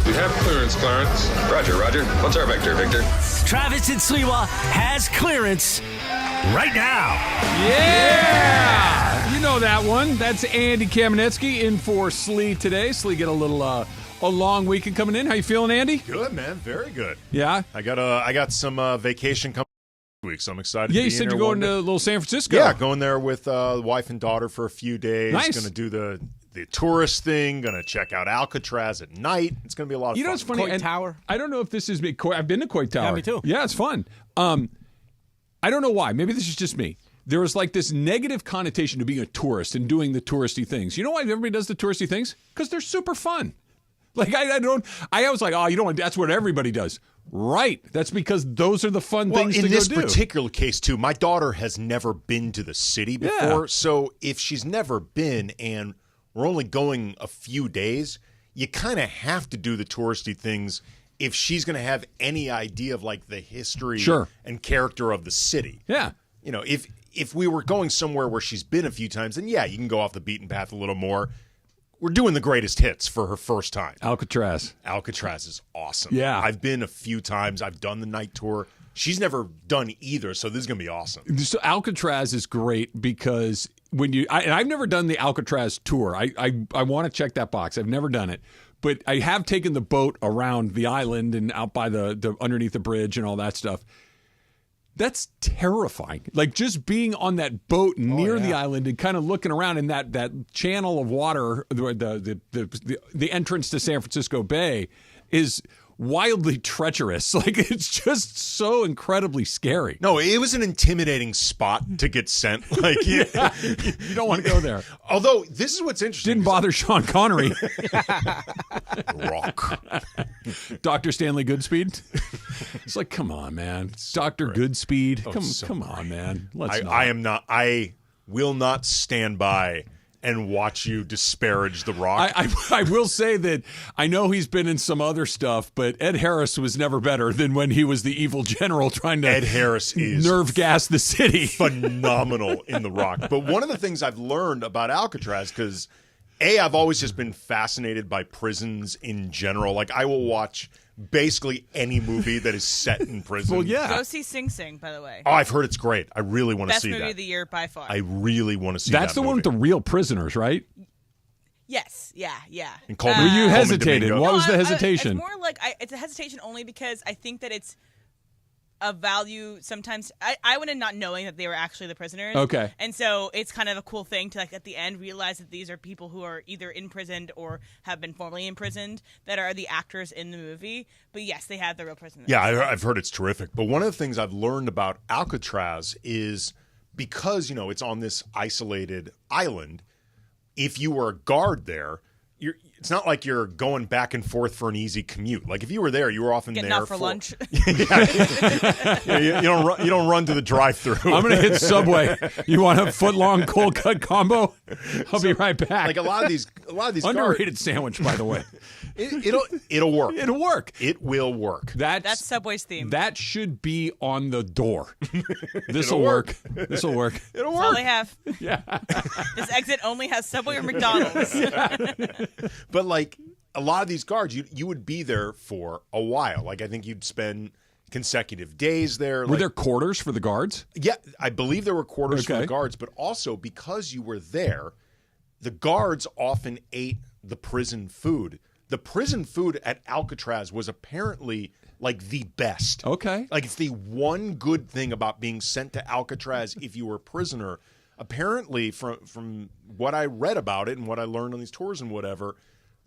You have clearance, Clarence. Roger. What's our vector, Victor? Travis and Sliwa has clearance right now. Yeah! You know that one. That's Andy Kamenetsky in for Slee today. Slee get a little a long weekend coming in. How you feeling, Andy? Good, man. Very good. Yeah? I got some vacation coming this week, so I'm excited. Yeah, to be you said you're going to little San Francisco. Yeah, going there with wife and daughter for a few days. Nice. Going to do the tourist thing. Going to check out Alcatraz at night. It's going to be a lot of fun. You know what's funny? Coit Tower. I don't know if this is me. I've been to Coit Tower. Yeah, me too. Yeah, it's fun. I don't know why. Maybe this is just me. There was like this negative connotation to being a tourist and doing the touristy things. You know why everybody does the touristy things? Because they're super fun. Like I was like, oh, you know, that's what everybody does. Right. That's because those are the fun things to go do. In this particular case, too, my daughter has never been to the city before. Yeah. So if she's never been and we're only going a few days, you kind of have to do the touristy things if she's going to have any idea of like the history and character of the city. Yeah. You know, if we were going somewhere where she's been a few times, then yeah, you can go off the beaten path a little more. We're doing the greatest hits for her first time. Alcatraz is awesome. Yeah. I've been a few times. I've done the night tour. She's never done either, so this is going to be awesome. So Alcatraz is great because when I've never done the Alcatraz tour. I want to check that box. I've never done it. But I have taken the boat around the island and out by the underneath the bridge and all that stuff. That's terrifying. Like just being on that boat near the island and kind of looking around in that channel of water, the entrance to San Francisco Bay is wildly treacherous. Like it's just so incredibly scary. No, it was an intimidating spot to get sent. Like you don't want to go there. Although this is what's interesting. Didn't bother Sean Connery. Rock. Dr. Stanley Goodspeed. It's like, come on, man. Dr. Goodspeed. Come on, man. I will not stand by and watch you disparage The Rock. I will say that I know he's been in some other stuff, but Ed Harris was never better than when he was the evil general trying to Ed Harris is nerve gas the city. Phenomenal in The Rock. But one of the things I've learned about Alcatraz, because I've always just been fascinated by prisons in general. Like I will watch basically any movie that is set in prison. Well, yeah. Go see Sing Sing, by the way. Oh, I've heard it's great. I really want to see that. Best movie of the year by far. I really want to see that. That's the one with the real prisoners, right? Yes. Yeah. And were you hesitated? What was the hesitation? It's more like it's a hesitation only because I think that it's a value sometimes. I went in not knowing that they were actually the prisoners. Okay. And so it's kind of a cool thing to like at the end realize that these are people who are either imprisoned or have been formerly imprisoned that are the actors in the movie. But yes, they have the real prisoners. Yeah, I've heard it's terrific. But one of the things I've learned about Alcatraz is because, it's on this isolated island, if you were a guard there, it's not like you're going back and forth for an easy commute. Like if you were there, you were often getting there out for lunch. you don't run to the drive-through. I'm gonna hit Subway. You want a foot-long cold cut combo? I'll be right back. Like a lot of these underrated guards, sandwich, by the way. It'll work. It'll work. It will work. That's Subway's theme. That should be on the door. This'll work. This'll work. It'll That's work. all they have. Yeah. This exit only has Subway or McDonald's. But like a lot of these guards, you would be there for a while. Like I think you'd spend consecutive days there. Were there quarters for the guards? Yeah, I believe there were quarters for the guards, but also because you were there, the guards often ate the prison food. The prison food at Alcatraz was apparently like the best. Okay. Like it's the one good thing about being sent to Alcatraz if you were a prisoner. Apparently, from what I read about it and what I learned on these tours and whatever,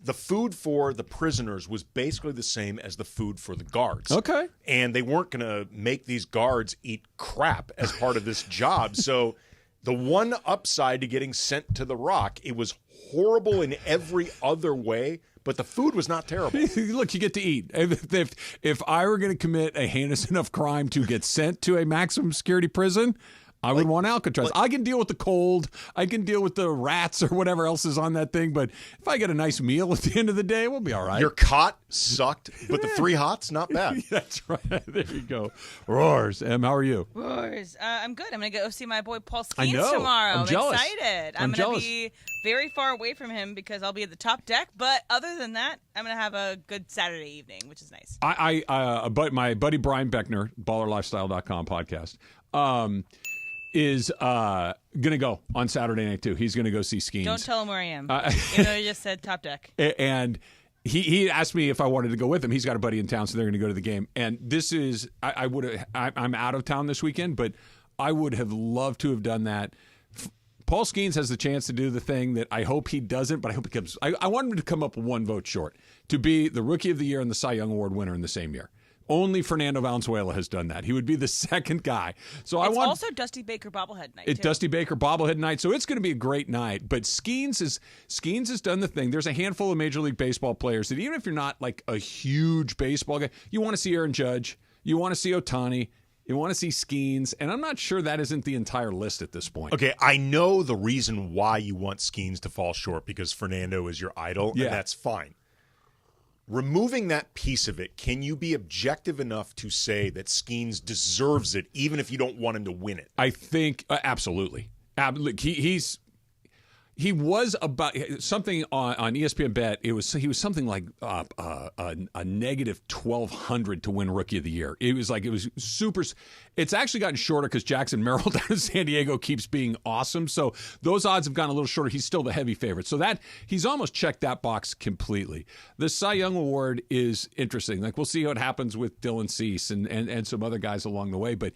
the food for the prisoners was basically the same as the food for the guards. Okay. And they weren't going to make these guards eat crap as part of this job. So the one upside to getting sent to the Rock, it was horrible in every other way, but the food was not terrible. Look, you get to eat. If I were going to commit a heinous enough crime to get sent to a maximum security prison, I would want Alcatraz. I can deal with the cold. I can deal with the rats or whatever else is on that thing. But if I get a nice meal at the end of the day, we'll be all right. Your cot sucked, but the 3 hot's not bad. That's right. There you go. Roars. Em, how are you? Roars. I'm good. I'm going to go see my boy Paul I Skeens know. tomorrow. I'm jealous. Excited. I'm going to be very far away from him because I'll be at the top deck. But other than that, I'm going to have a good Saturday evening, which is nice. My buddy Brian Beckner, ballerlifestyle.com podcast, is going to go on Saturday night, too. He's going to go see Skeens. Don't tell him where I am. Even though you just said top deck. And he asked me if I wanted to go with him. He's got a buddy in town, so they're going to go to the game. And this is, I'm out of town this weekend, but I would have loved to have done that. Paul Skeens has the chance to do the thing that I hope he doesn't, but I hope he comes. I want him to come up 1 vote short to be the Rookie of the Year and the Cy Young Award winner in the same year. Only Fernando Valenzuela has done that. He would be the second guy. So it's also Dusty Baker bobblehead night. It's Dusty Baker bobblehead night, so it's going to be a great night. But Skeens has done the thing. There's a handful of Major League Baseball players that even if you're not like a huge baseball guy, you want to see Aaron Judge, you want to see Ohtani, you want to see Skeens, and I'm not sure that isn't the entire list at this point. Okay, I know the reason why you want Skeens to fall short because Fernando is your idol, and that's fine. Removing that piece of it, can you be objective enough to say that Skeens deserves it, even if you don't want him to win it? I think absolutely. He was about something on ESPN Bet. He was something like a negative 1,200 to win Rookie of the Year. It was super. It's actually gotten shorter because Jackson Merrill down in San Diego keeps being awesome. So those odds have gotten a little shorter. He's still the heavy favorite. So that he's almost checked that box completely. The Cy Young Award is interesting. Like we'll see what happens with Dylan Cease and some other guys along the way. But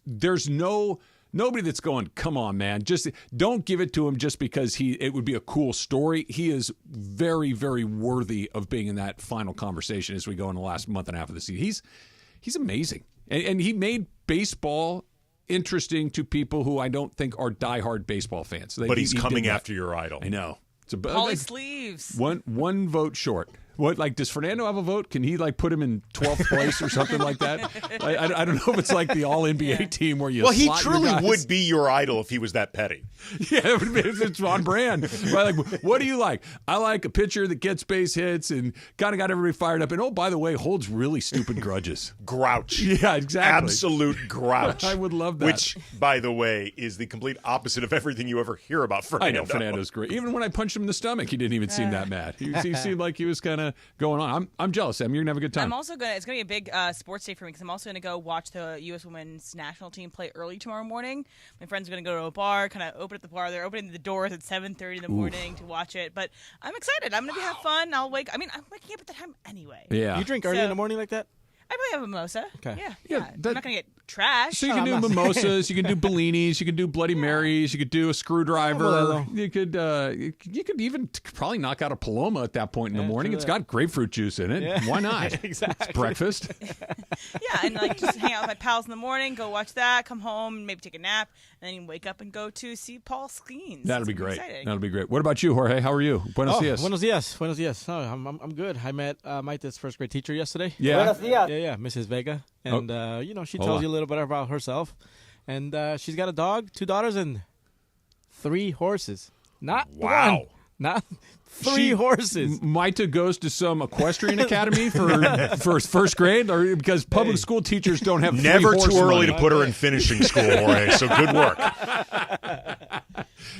there's nobody that's going, come on, man. Just don't give it to him just because it would be a cool story. He is very, very worthy of being in that final conversation as we go in the last month and a half of the season. He's amazing. And he made baseball interesting to people who I don't think are diehard baseball fans. But he's coming after your idol. I know. It's Paulie Sleeves. One vote short. What, like, does Fernando have a vote? Can he, like, put him in 12th place or something like that? I don't know if it's like the all-NBA team where you he slot truly your guys. would be your idol if he was that petty. Yeah, it's on brand. Right? Like, what do you like? I like a pitcher that gets base hits and kind of got everybody fired up. And, oh, by the way, holds really stupid grudges. Grouch. Yeah, exactly. Absolute grouch. I would love that. Which, by the way, is the complete opposite of everything you ever hear about Fernando. I know, Fernando's great. Even when I punched him in the stomach, he didn't even seem that mad. He seemed like he was kind of going on. I'm jealous, Em. You're going to have a good time. It's going to be a big sports day for me because I'm also going to go watch the U.S. Women's National Team play early tomorrow morning. My friends are going to go to a bar, kind of open up the bar. They're opening the doors at 7:30 in the morning to watch it. But I'm excited. I'm going to have fun. I'm waking up at that time anyway. Yeah. You drink early in the morning like that? I probably have a mimosa. Okay. Yeah. I'm not going to get trashed. So you can do mimosas, you can do Bellinis, you can do Bloody Marys, you could do a screwdriver. You could even probably knock out a Paloma at that point in the morning. It's got grapefruit juice in it. Yeah. Why not? Exactly. It's breakfast. And just hang out with my pals in the morning, go watch that, come home, maybe take a nap, and then you wake up and go to see Paul Skeens. That'll be great. That'll be great. What about you, Jorge? How are you? Buenos dias. Buenos dias. Oh, I'm good. I met Maite's first grade teacher yesterday. Yeah. Buenos dias. Yeah, Mrs. Vega. And, she tells you a little bit about herself. And she's got a dog, 2 daughters, and 3 horses. Not one. Not 3 horses. Maita goes to some equestrian academy for first grade, or because public school teachers don't have never too early money. to put her in finishing school, Jorge. So good work.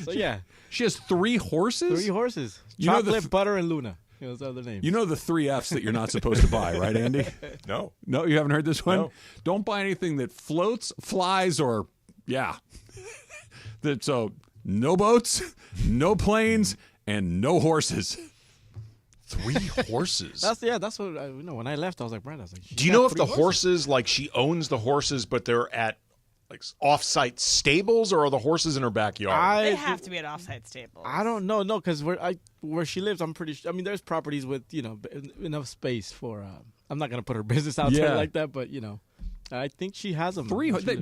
So yeah, she has 3 horses. 3 horses. You Chocolate, Butter, and Luna. Those are the names. You know the 3 F's that you're not supposed to buy, right, Andy? No, you haven't heard this one. No. Don't buy anything that floats, flies, or so no boats, no planes, and no horses. 3 horses. That's what when I left, I was like, Brad, do you know if the horses, like she owns the horses, but they're at like off-site stables, or are the horses in her backyard? They have to be at off-site stables. I don't know, because where she lives, I'm pretty sure. I mean, there's properties with enough space for. I'm not gonna put her business out there like that, but I think she has them.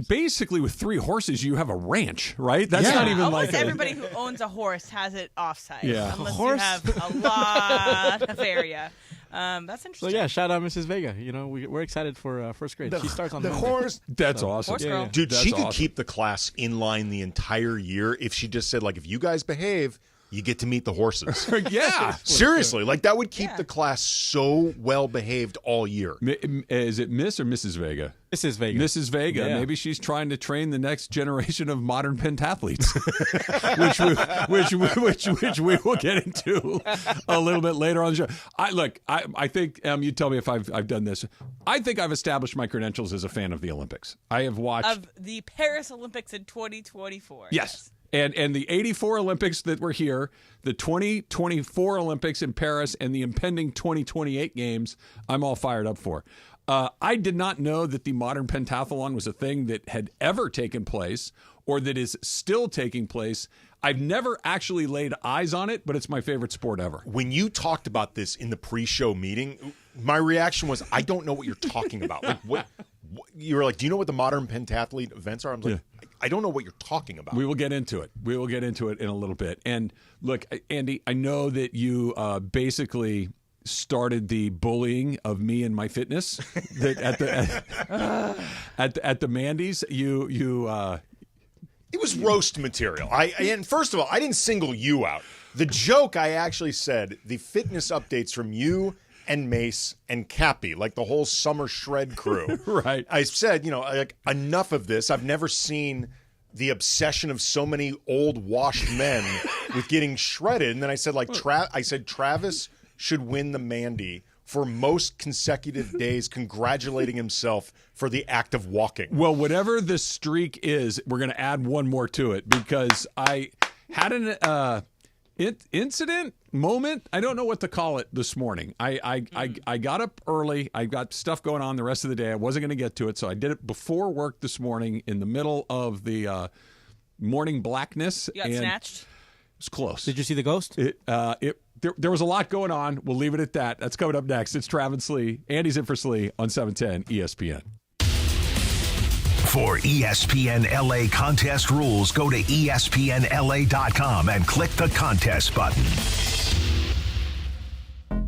Basically, with 3 horses, you have a ranch, right? That's not even almost like everybody who owns a horse has it off-site. Yeah. Unless Horse? you have a lot of area. That's interesting. So yeah, shout out Mrs. Vega. You know, we're excited for first grade. She starts on the Monday. horse. That's awesome. Horse girl. Dude, That's she could awesome. keep the class in line the entire year if she just said, like, if you guys behave, you get to meet the horses. Yeah. Seriously, like that would keep Yeah. the class so well behaved all year. Is it Miss or Mrs. Vega? Mrs. Vega. Mrs. Vega. Yeah. Maybe she's trying to train the next generation of modern pentathletes, which we will get into a little bit later on the show. I think you tell me if I've done this. I think I've established my credentials as a fan of the Olympics. I have watched Of the Paris Olympics in 2024. Yes. And the 84 Olympics that were here, the 2024 Olympics in Paris, and the impending 2028 games, I'm all fired up for. I did not know that the modern pentathlon was a thing that had ever taken place or that is still taking place. I've never actually laid eyes on it, but it's my favorite sport ever. When you talked about this in the pre-show meeting, my reaction was, I don't know what you're talking about. Like, what you were like, do you know what the modern pentathlete events are? I'm like, I don't know what you're talking about. We will get into it. We will get into it in a little bit. And look, Andy, I know that you basically started the bullying of me and my fitness that at the Mandy's. It was roast material. And first of all, I didn't single you out. The joke, I actually said, the fitness updates from you and Mace and Cappy, like the whole summer shred crew. Right. I said, like, enough of this. I've never seen the obsession of so many old washed men with getting shredded. And then I said, like, Travis should win the Mandy for most consecutive days, congratulating himself for the act of walking. Well, whatever the streak is, we're going to add one more to it because I had an incident moment. I don't know what to call it this morning. I got up early. I got stuff going on the rest of the day. I wasn't going to get to it, so I did it before work this morning in the middle of the morning blackness. You got snatched? It was close. Did you see the ghost? There was a lot going on. We'll leave it at that. That's coming up next. It's Travis Slee. Andy's in for Slee on 710 ESPN. For ESPN LA contest rules, go to ESPNLA.com and click the contest button.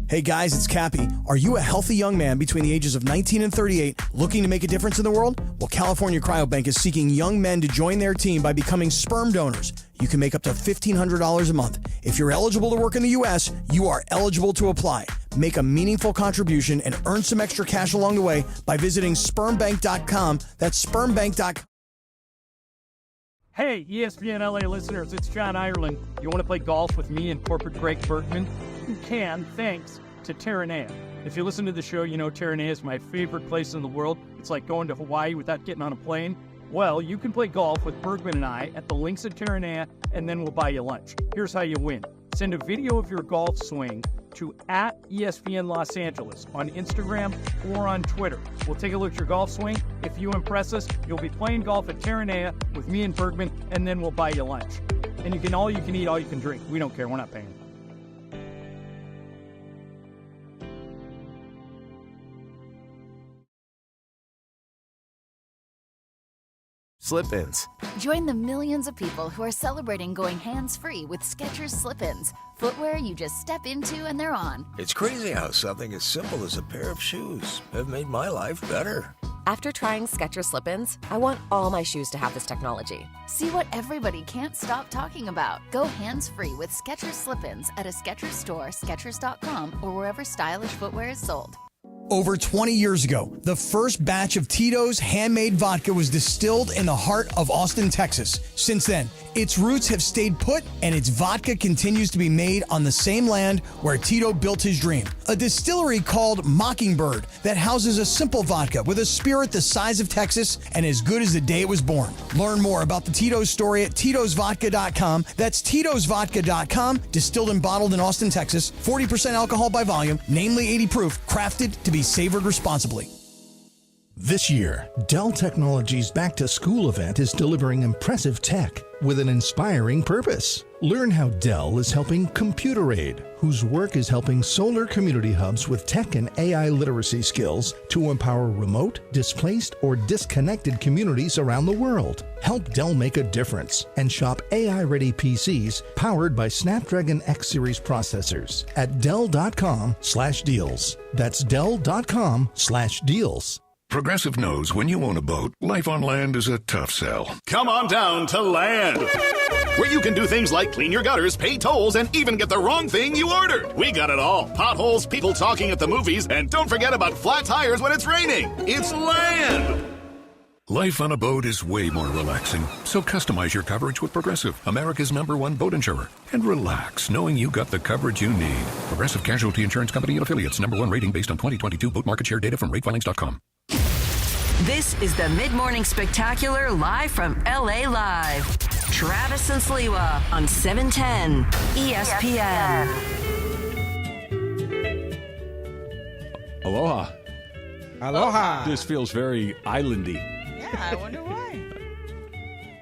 Hey guys, it's Cappy. Are you a healthy young man between the ages of 19 and 38 looking to make a difference in the world? Well, California Cryobank is seeking young men to join their team by becoming sperm donors. You can make up to $1,500 a month. If you're eligible to work in the U.S., you are eligible to apply. Make a meaningful contribution and earn some extra cash along the way by visiting spermbank.com. That's spermbank.com. Hey, ESPN LA listeners, it's John Ireland. You want to play golf with me and corporate Greg Bergman? You can, thanks to Terranea. If you listen to the show, you know Terranea is my favorite place in the world. It's like going to Hawaii without getting on a plane. Well, you can play golf with Bergman and I at the links at Terranea, and then we'll buy you lunch. Here's how you win. Send a video of your golf swing to @ESPN Los Angeles on Instagram or on Twitter. We'll take a look at your golf swing. If you impress us, you'll be playing golf at Terranea with me and Bergman, and then we'll buy you lunch. And you can eat, all you can drink. We don't care. We're not paying. Slip-ins. Join the millions of people who are celebrating going hands-free with Skechers Slip-ins. Footwear you just step into and they're on. It's crazy how something as simple as a pair of shoes have made my life better. After trying Skechers Slip-ins, I want all my shoes to have this technology. See what everybody can't stop talking about. Go hands-free with Skechers Slip-ins at a Skechers store, Skechers.com, or wherever stylish footwear is sold. Over 20 years ago, the first batch of Tito's handmade vodka was distilled in the heart of Austin, Texas. Since then, its roots have stayed put, and its vodka continues to be made on the same land where Tito built his dream. A distillery called Mockingbird that houses a simple vodka with a spirit the size of Texas and as good as the day it was born. Learn more about the Tito's story at Tito'sVodka.com. That's Tito'sVodka.com. Distilled and bottled in Austin, Texas. 40% alcohol by volume, namely 80 proof, crafted to be savored responsibly. This year, Dell Technologies' Back to School event is delivering impressive tech with an inspiring purpose. Learn how Dell is helping Computer Aid, whose work is helping solar community hubs with tech and AI literacy skills to empower remote, displaced, or disconnected communities around the world. Help Dell make a difference and shop AI-ready PCs powered by Snapdragon X Series processors at Dell.com/deals. That's Dell.com/deals. Progressive knows when you own a boat, life on land is a tough sell. Come on down to Land, where you can do things like clean your gutters, pay tolls, and even get the wrong thing you ordered. We got it all. Potholes, people talking at the movies, and don't forget about flat tires when it's raining. It's Land. Life on a boat is way more relaxing, so customize your coverage with Progressive, America's #1 boat insurer. And relax, knowing you got the coverage you need. Progressive Casualty Insurance Company and Affiliates, #1 rating based on 2022 boat market share data from ratefilings.com. This is the Mid-Morning Spectacular live from LA Live. Travis and Sliwa on 710 ESPN. Aloha. Aloha. This feels very islandy. Yeah, I wonder why.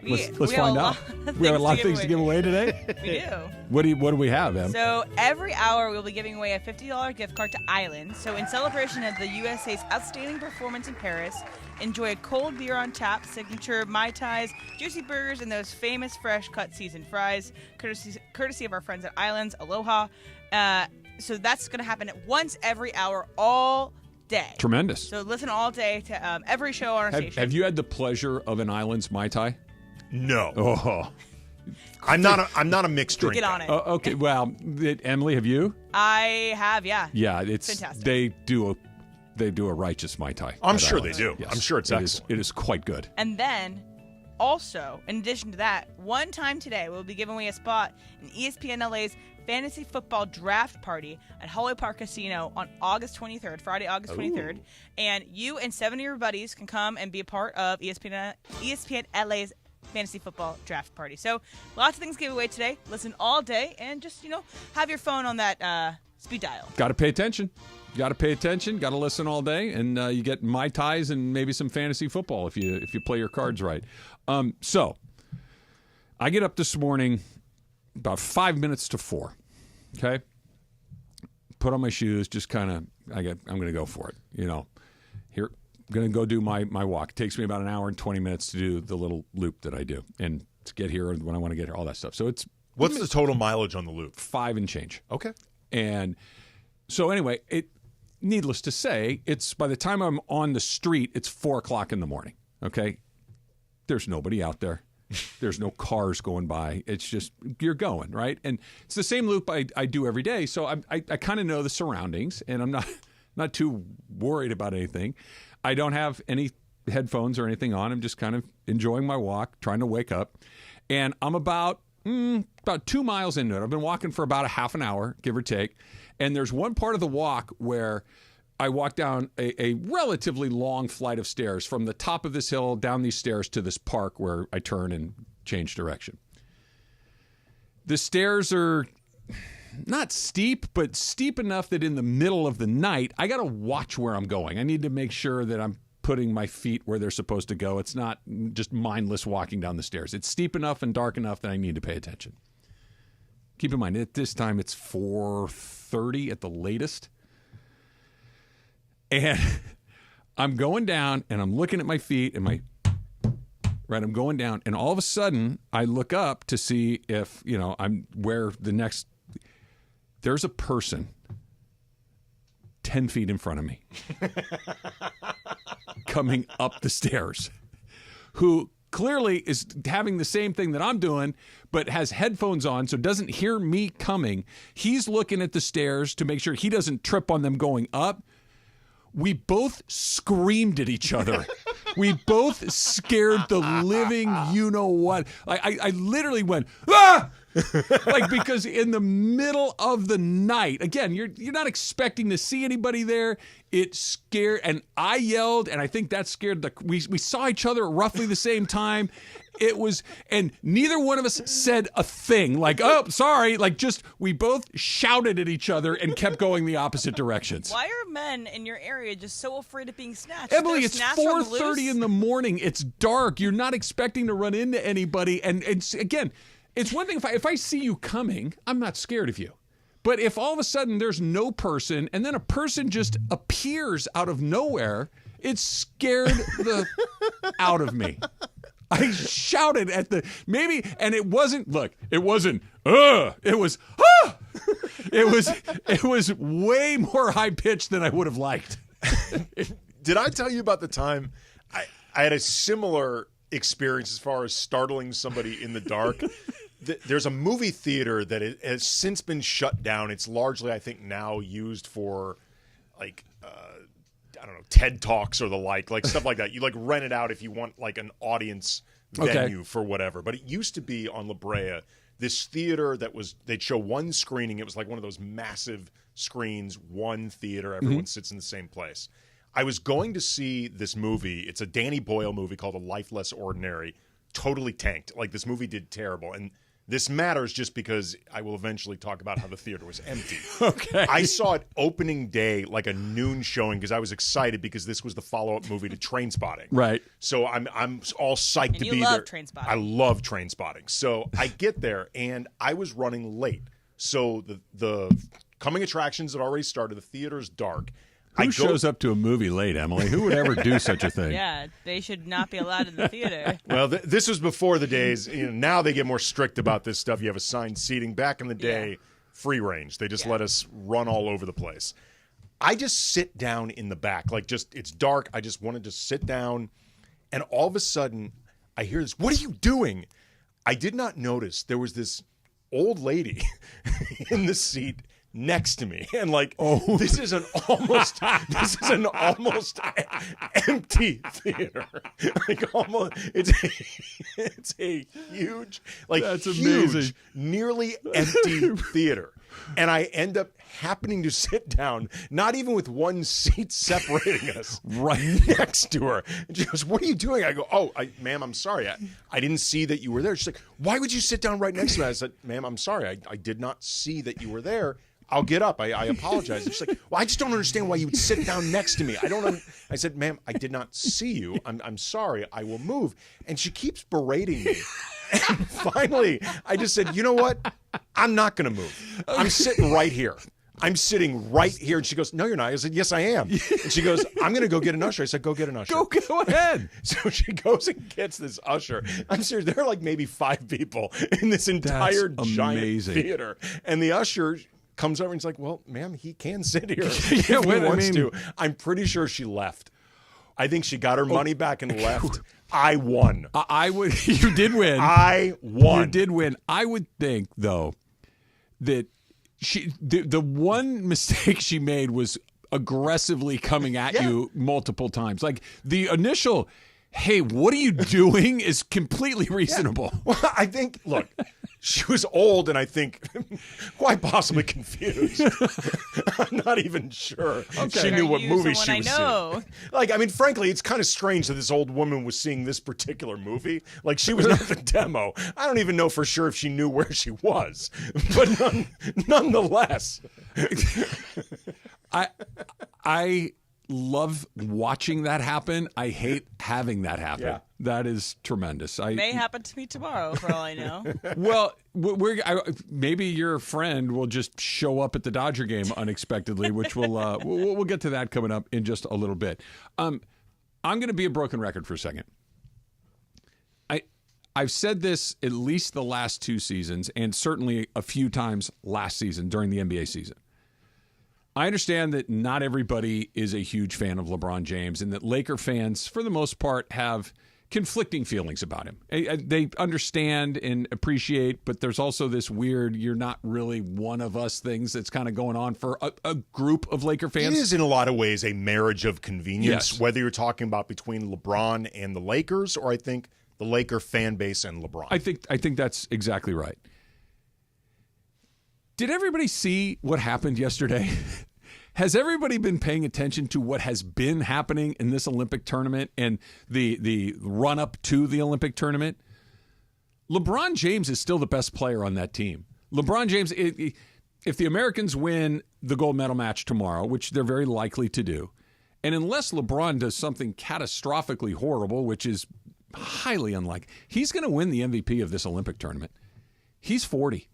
Let's find out. We have a lot of things to give away today. We do. What do we have, Em? So every hour we'll be giving away a $50 gift card to Island. So in celebration of the USA's outstanding performance in Paris, enjoy a cold beer on tap, signature Mai Tais, juicy burgers, and those famous fresh cut seasoned fries, courtesy of our friends at Islands. Aloha. So that's going to happen once every hour, all day. Tremendous. So listen all day to every show on our station. Have you had the pleasure of an Island's Mai Tai? No. Oh. I'm not a mixed drinker. Get on it. Okay. Well, Emily, have you? I have, yeah. Yeah, it's fantastic. They do a righteous Mai Tai. I'm sure they do. Yes. I'm sure it's excellent. It is quite good. And then, also, in addition to that, one time today, we'll be giving away a spot in ESPN LA's Fantasy Football Draft Party at Holloway Park Casino on August 23rd, Friday, August 23rd. And you and 7 of your buddies can come and be a part of ESPN LA's Fantasy Football Draft Party. So, lots of things to give away today. Listen all day and just, have your phone on that speed dial. Got to pay attention. Got to listen all day, and you get Mai Tais and maybe some fantasy football if you play your cards right. So, I get up this morning about 5 minutes to 4. Okay, put on my shoes, just kind of. I'm going to go for it. Here, I'm going to go do my walk. It takes me about an hour and 20 minutes to do the little loop that I do, and to get here when I want to get here, all that stuff. So what's the total mileage on the loop? 5 and change. Okay, and so anyway, needless to say, it's by the time I'm on the street, it's 4:00 in the morning. Okay, there's nobody out there. There's no cars going by. It's just you're going, right? And it's the same loop I do every day. So I kind of know the surroundings, and I'm not too worried about anything. I don't have any headphones or anything on. I'm just kind of enjoying my walk, trying to wake up. And I'm about 2 miles into it. I've been walking for about a half an hour, give or take. And there's one part of the walk where I walk down a relatively long flight of stairs from the top of this hill down these stairs to this park where I turn and change direction. The stairs are not steep, but steep enough that in the middle of the night, I got to watch where I'm going. I need to make sure that I'm putting my feet where they're supposed to go. It's not just mindless walking down the stairs. It's steep enough and dark enough that I need to pay attention. Keep in mind, at this time, it's 4:30 at the latest. And I'm going down, and I'm looking at my feet, and I'm going down, and all of a sudden, I look up to see if, I'm where the next, there's a person 10 feet in front of me coming up the stairs who clearly is having the same thing that I'm doing, but has headphones on, so doesn't hear me coming. He's looking at the stairs to make sure he doesn't trip on them going up. We both screamed at each other. We both scared the living you-know-what. I literally went, ah! Because in the middle of the night, again, you're not expecting to see anybody there. It scared, and I yelled, and I think that scared we saw each other at roughly the same time. It was, and neither one of us said a thing. Oh, sorry. We both shouted at each other and kept going the opposite directions. Why are men in your area just so afraid of being snatched? Emily, it's 4:30 in the morning. It's dark. You're not expecting to run into anybody. And it's, again, it's one thing if I see you coming, I'm not scared of you. But if all of a sudden there's no person and then a person just appears out of nowhere, it scared the out of me. I shouted at and it wasn't, it was, it was way more high pitched than I would have liked. Did I tell you about the time I had a similar experience as far as startling somebody in the dark? There's a movie theater that has since been shut down. It's largely, I think, now used for like, I don't know, TED Talks or the like stuff like that. You like rent it out if you want like an audience venue for whatever. But it used to be on La Brea, this theater they'd show one screening. It was like one of those massive screens, one theater. Everyone sits in the same place. I was going to see this movie. It's a Danny Boyle movie called A Life Less Ordinary. Totally tanked. Like this movie did terrible. And this matters just because I will eventually talk about how the theater was empty. Okay. I saw it opening day, like a noon showing, because I was excited because this was the follow-up movie to Trainspotting. Right. So I'm all psyched to be there. You love Trainspotting. I love Trainspotting. So I get there, and I was running late. So the coming attractions had already started. The theater's dark. Who shows up to a movie late, Emily? Who would ever do such a thing? Yeah, they should not be allowed in the theater. Well, this was before the days. Now they get more strict about this stuff. You have assigned seating. Back in the day, free range. They just let us run all over the place. I just sit down in the back. Like, it's dark. I just wanted to sit down. And all of a sudden, I hear this, "What are you doing?" I did not notice there was this old lady in the seat next to me, and this is an almost empty theater. It's a huge, that's amazing, nearly empty theater, and I end up happening to sit down, not even with one seat separating us, right next to her. And she goes, "What are you doing?" I go, ma'am, I'm sorry. I didn't see that you were there." She's like, "Why would you sit down right next to me?" I said, "Ma'am, I'm sorry. I did not see that you were there. I'll get up. I apologize." And she's like, "Well, I just don't understand why you would sit down next to me. I said, "Ma'am, I did not see you. I'm sorry. I will move." And she keeps berating me. And finally, I just said, "You know what? I'm not going to move. I'm sitting right here. I'm sitting right here." And she goes, "No, you're not." I said, "Yes, I am." And she goes, "I'm going to go get an usher." I said, "Go get an usher." Go ahead. So she goes and gets this usher. I'm serious. There are like maybe 5 people in this entire giant theater. And the usher comes over and he's like, "Well, ma'am, he can sit here if he wants to." I'm pretty sure she left. I think she got her money back and left. I won. You did win. I won. You did win. I would think, though, that the one mistake she made was aggressively coming at you multiple times. Like the initial, "Hey, what are you doing?" is completely reasonable. Yeah. Well, I think, look, she was old and I think quite possibly confused. I'm not even sure she knew what movie she was seeing. Like, I mean, frankly, it's kind of strange that this old woman was seeing this particular movie. Like, she was not the demo. I don't even know for sure if she knew where she was. But nonetheless. I love watching that happen. I hate having that happen. Yeah. That is tremendous. May happen to me tomorrow, for all I know. Well, maybe your friend will just show up at the Dodger game unexpectedly, which we'll get to that coming up in just a little bit. I'm going to be a broken record for a second. I've said this at least the last 2 seasons, and certainly a few times last season during the NBA season. I understand that not everybody is a huge fan of LeBron James and that Laker fans, for the most part, have conflicting feelings about him. They understand and appreciate, but there's also this weird, you're not really one of us things that's kind of going on for a group of Laker fans. It is in a lot of ways a marriage of convenience, Yes. whether you're talking about between LeBron and the Lakers, or I think the Laker fan base and LeBron. I think that's exactly right. Did everybody see what happened yesterday? Has everybody been paying attention to what has been happening in this Olympic tournament and the run-up to the Olympic tournament? LeBron James is still the best player on that team. LeBron James, if the Americans win the gold medal match tomorrow, which they're very likely to do, and unless LeBron does something catastrophically horrible, which is highly unlikely, he's going to win the MVP of this Olympic tournament. He's 40.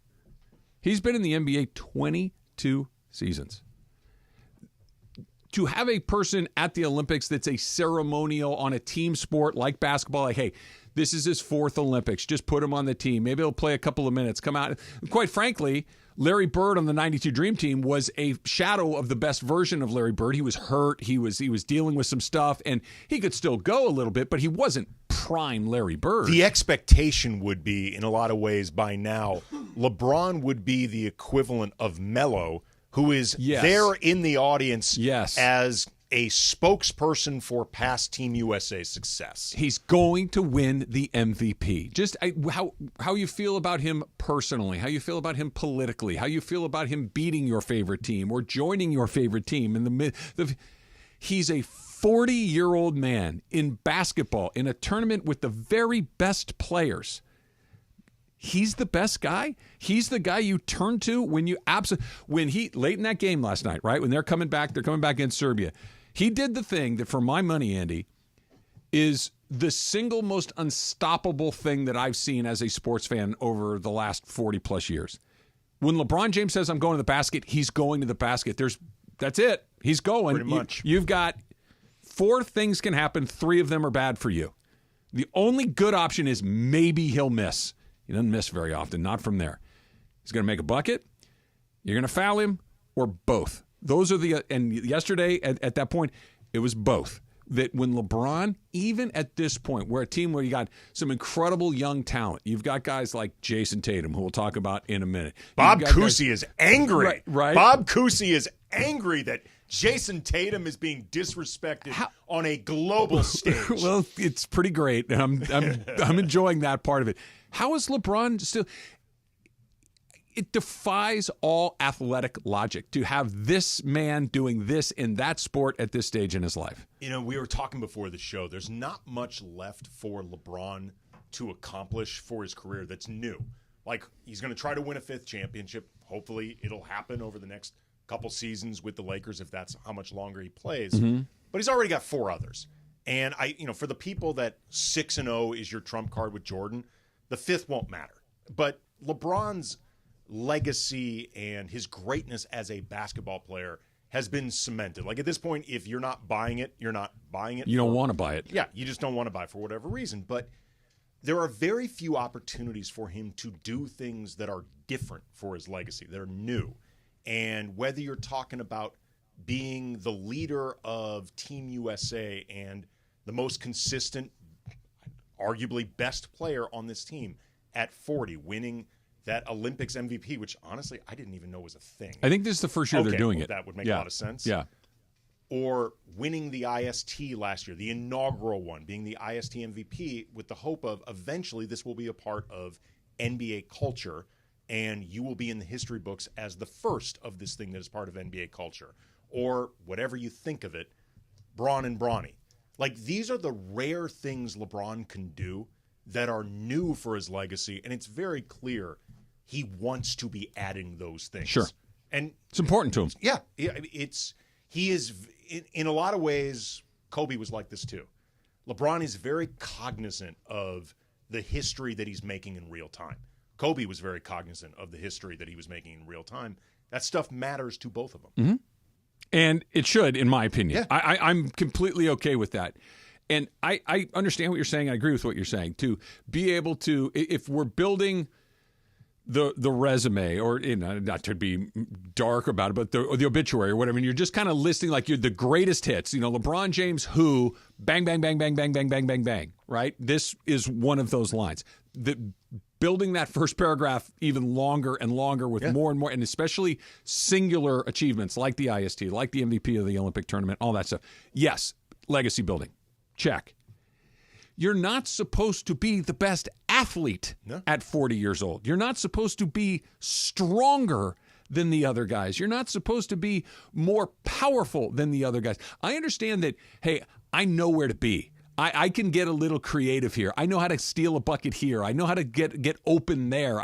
He's been in the NBA 22 seasons. To have a person at the Olympics that's a ceremonial on a team sport like basketball, like, hey, this is his 4th Olympics. Just put him on the team. Maybe he'll play a couple of minutes, come out. Quite frankly, Larry Bird on the 92 Dream Team was a shadow of the best version of Larry Bird. He was hurt. He was dealing with some stuff, and he could still go a little bit, but he wasn't prime Larry Bird. The expectation would be, in a lot of ways by now, LeBron would be the equivalent of Melo, who is there in the audience as a spokesperson for past Team USA success. He's going to win the MVP. Just how you feel about him personally, how you feel about him politically, how you feel about him beating your favorite team or joining your favorite team. He's a 40-year-old man in basketball in a tournament with the very best players. He's the best guy. He's the guy you turn to when he late in that game last night, right? When they're coming back against Serbia. He did the thing that, for my money, Andy, is the single most unstoppable thing that I've seen as a sports fan over the last 40-plus years. When LeBron James says, I'm going to the basket, he's going to the basket. That's it. He's going. Pretty much. You've got 4 things can happen. 3 of them are bad for you. The only good option is maybe he'll miss. He doesn't miss very often, not from there. He's going to make a bucket, you're going to foul him, or both. Those are and yesterday at that point, it was both. That when LeBron, even at this point, we're a team where you got some incredible young talent. You've got guys like Jason Tatum, who we'll talk about in a minute. Bob Cousy is angry. Right? Bob Cousy is angry that Jason Tatum is being disrespected on a global stage. Well, it's pretty great. I'm enjoying that part of it. How is LeBron still? It defies all athletic logic to have this man doing this in that sport at this stage in his life. You know, we were talking before the show. There's not much left for LeBron to accomplish for his career that's new. Like, he's going to try to win a 5th championship. Hopefully, it'll happen over the next couple seasons with the Lakers if that's how much longer he plays. Mm-hmm. But he's already got 4 others. And for the people that 6-0 is your trump card with Jordan, the 5th won't matter. But LeBron's legacy and his greatness as a basketball player has been cemented. Like, at this point, if you're not buying it, you're not buying it. You don't want to buy it. Yeah, you just don't want to buy it for whatever reason. But there are very few opportunities for him to do things that are different for his legacy, that are new. And whether you're talking about being the leader of Team USA and the most consistent, arguably best player on this team at 40, winning that Olympics MVP, which honestly I didn't even know was a thing. I think this is the first year they're doing it. That would make a lot of sense. Yeah. Or winning the IST last year, the inaugural one, being the IST MVP with the hope of eventually this will be a part of NBA culture and you will be in the history books as the first of this thing that is part of NBA culture. Or whatever you think of it, Braun and Brawny. Like, these are the rare things LeBron can do that are new for his legacy, and it's very clear he wants to be adding those things. Sure. And it's important to him. Yeah. He is, in a lot of ways, Kobe was like this too. LeBron is very cognizant of the history that he's making in real time. Kobe was very cognizant of the history that he was making in real time. That stuff matters to both of them. Mm-hmm. And it should, in my opinion. Yeah. I'm completely okay with that. And I understand what you're saying. I agree with what you're saying. To be able to, if we're building the resume, or not to be dark about it, but the obituary or whatever, and you're just kind of listing like you're the greatest hits. LeBron James, who, bang, bang, bang, bang, bang, bang, bang, bang, bang, right? This is one of those lines. Building that first paragraph even longer and longer with more and more, and especially singular achievements like the IST, like the MVP of the Olympic tournament, all that stuff. Yes, legacy building. Check. You're not supposed to be the best athlete at 40 years old. You're not supposed to be stronger than the other guys. You're not supposed to be more powerful than the other guys. I understand that, hey, I know where to be. I can get a little creative here. I know how to steal a bucket here. I know how to get open there.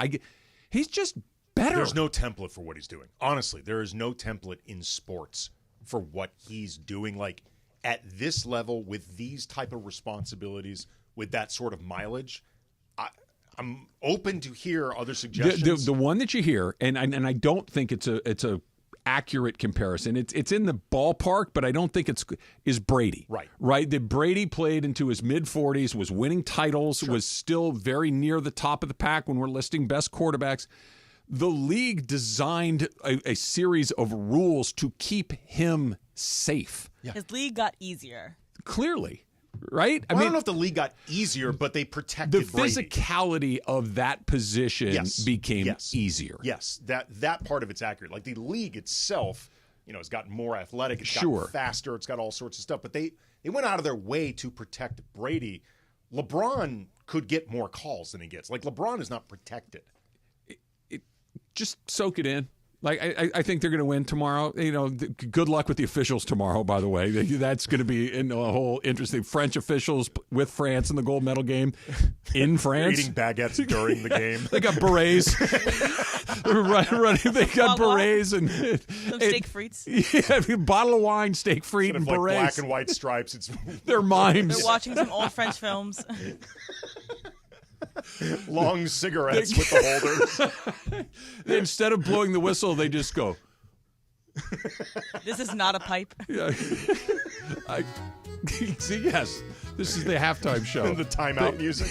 He's just better. There's no template for what he's doing. Honestly, there is no template in sports for what he's doing. Like, at this level, with these type of responsibilities, with that sort of mileage, I'm open to hear other suggestions. The one that you hear, and I don't think it's a accurate comparison. It's in the ballpark, but I don't think is Brady. Right. That Brady played into his mid-40s, was winning titles, was still very near the top of the pack when we're listing best quarterbacks. The league designed a series of rules to keep him safe. His league got easier. Clearly. Right? I don't know if the league got easier, but they protected the physicality of that position became easier. Yes, that part of it's accurate. Like the league itself, has gotten more athletic, it's gotten faster, it's got all sorts of stuff. But they went out of their way to protect Brady. LeBron could get more calls than he gets. Like LeBron is not protected. Just soak it in. Like I think they're going to win tomorrow. Good luck with the officials tomorrow. By the way, that's going to be a whole interesting. French officials with France in the gold medal game in France, eating baguettes during the game. They got berets. running. They got berets and some steak frites. Yeah, a bottle of wine, steak frite, and like berets. Black and white stripes. It's they're mimes. They're watching some old French films. Long cigarettes with the holders. Instead of blowing the whistle, they just go. This is not a pipe. Yeah. See, yes, this is the halftime show. The timeout music.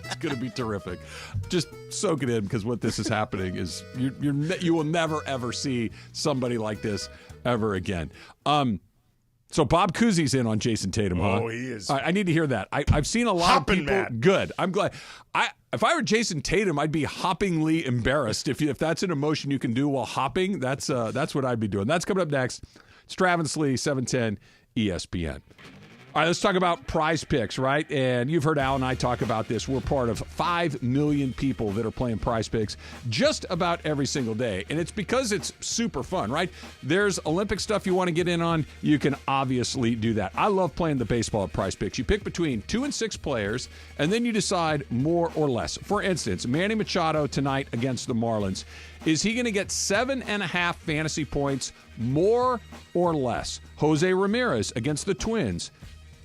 It's going to be terrific. Just soak it in, because what this is happening is you will never ever see somebody like this ever again. So Bob Cousy's in on Jason Tatum, huh? Oh, he is. All right, I need to hear that. I've seen a lot of people. Mad. Good. I'm glad. If I were Jason Tatum, I'd be hoppingly embarrassed. If that's an emotion you can do while hopping, that's what I'd be doing. That's coming up next. It's Travis Lee, 710 ESPN. All right, let's talk about Prize Picks, right? And you've heard Al and I talk about this. We're part of 5 million people that are playing Prize Picks just about every single day. And it's because it's super fun, right? There's Olympic stuff you want to get in on. You can obviously do that. I love playing the baseball at Prize Picks. You pick between 2 and 6 players, and then you decide more or less. For instance, Manny Machado tonight against the Marlins. Is he going to get 7.5 fantasy points, more or less? Jose Ramirez against the Twins.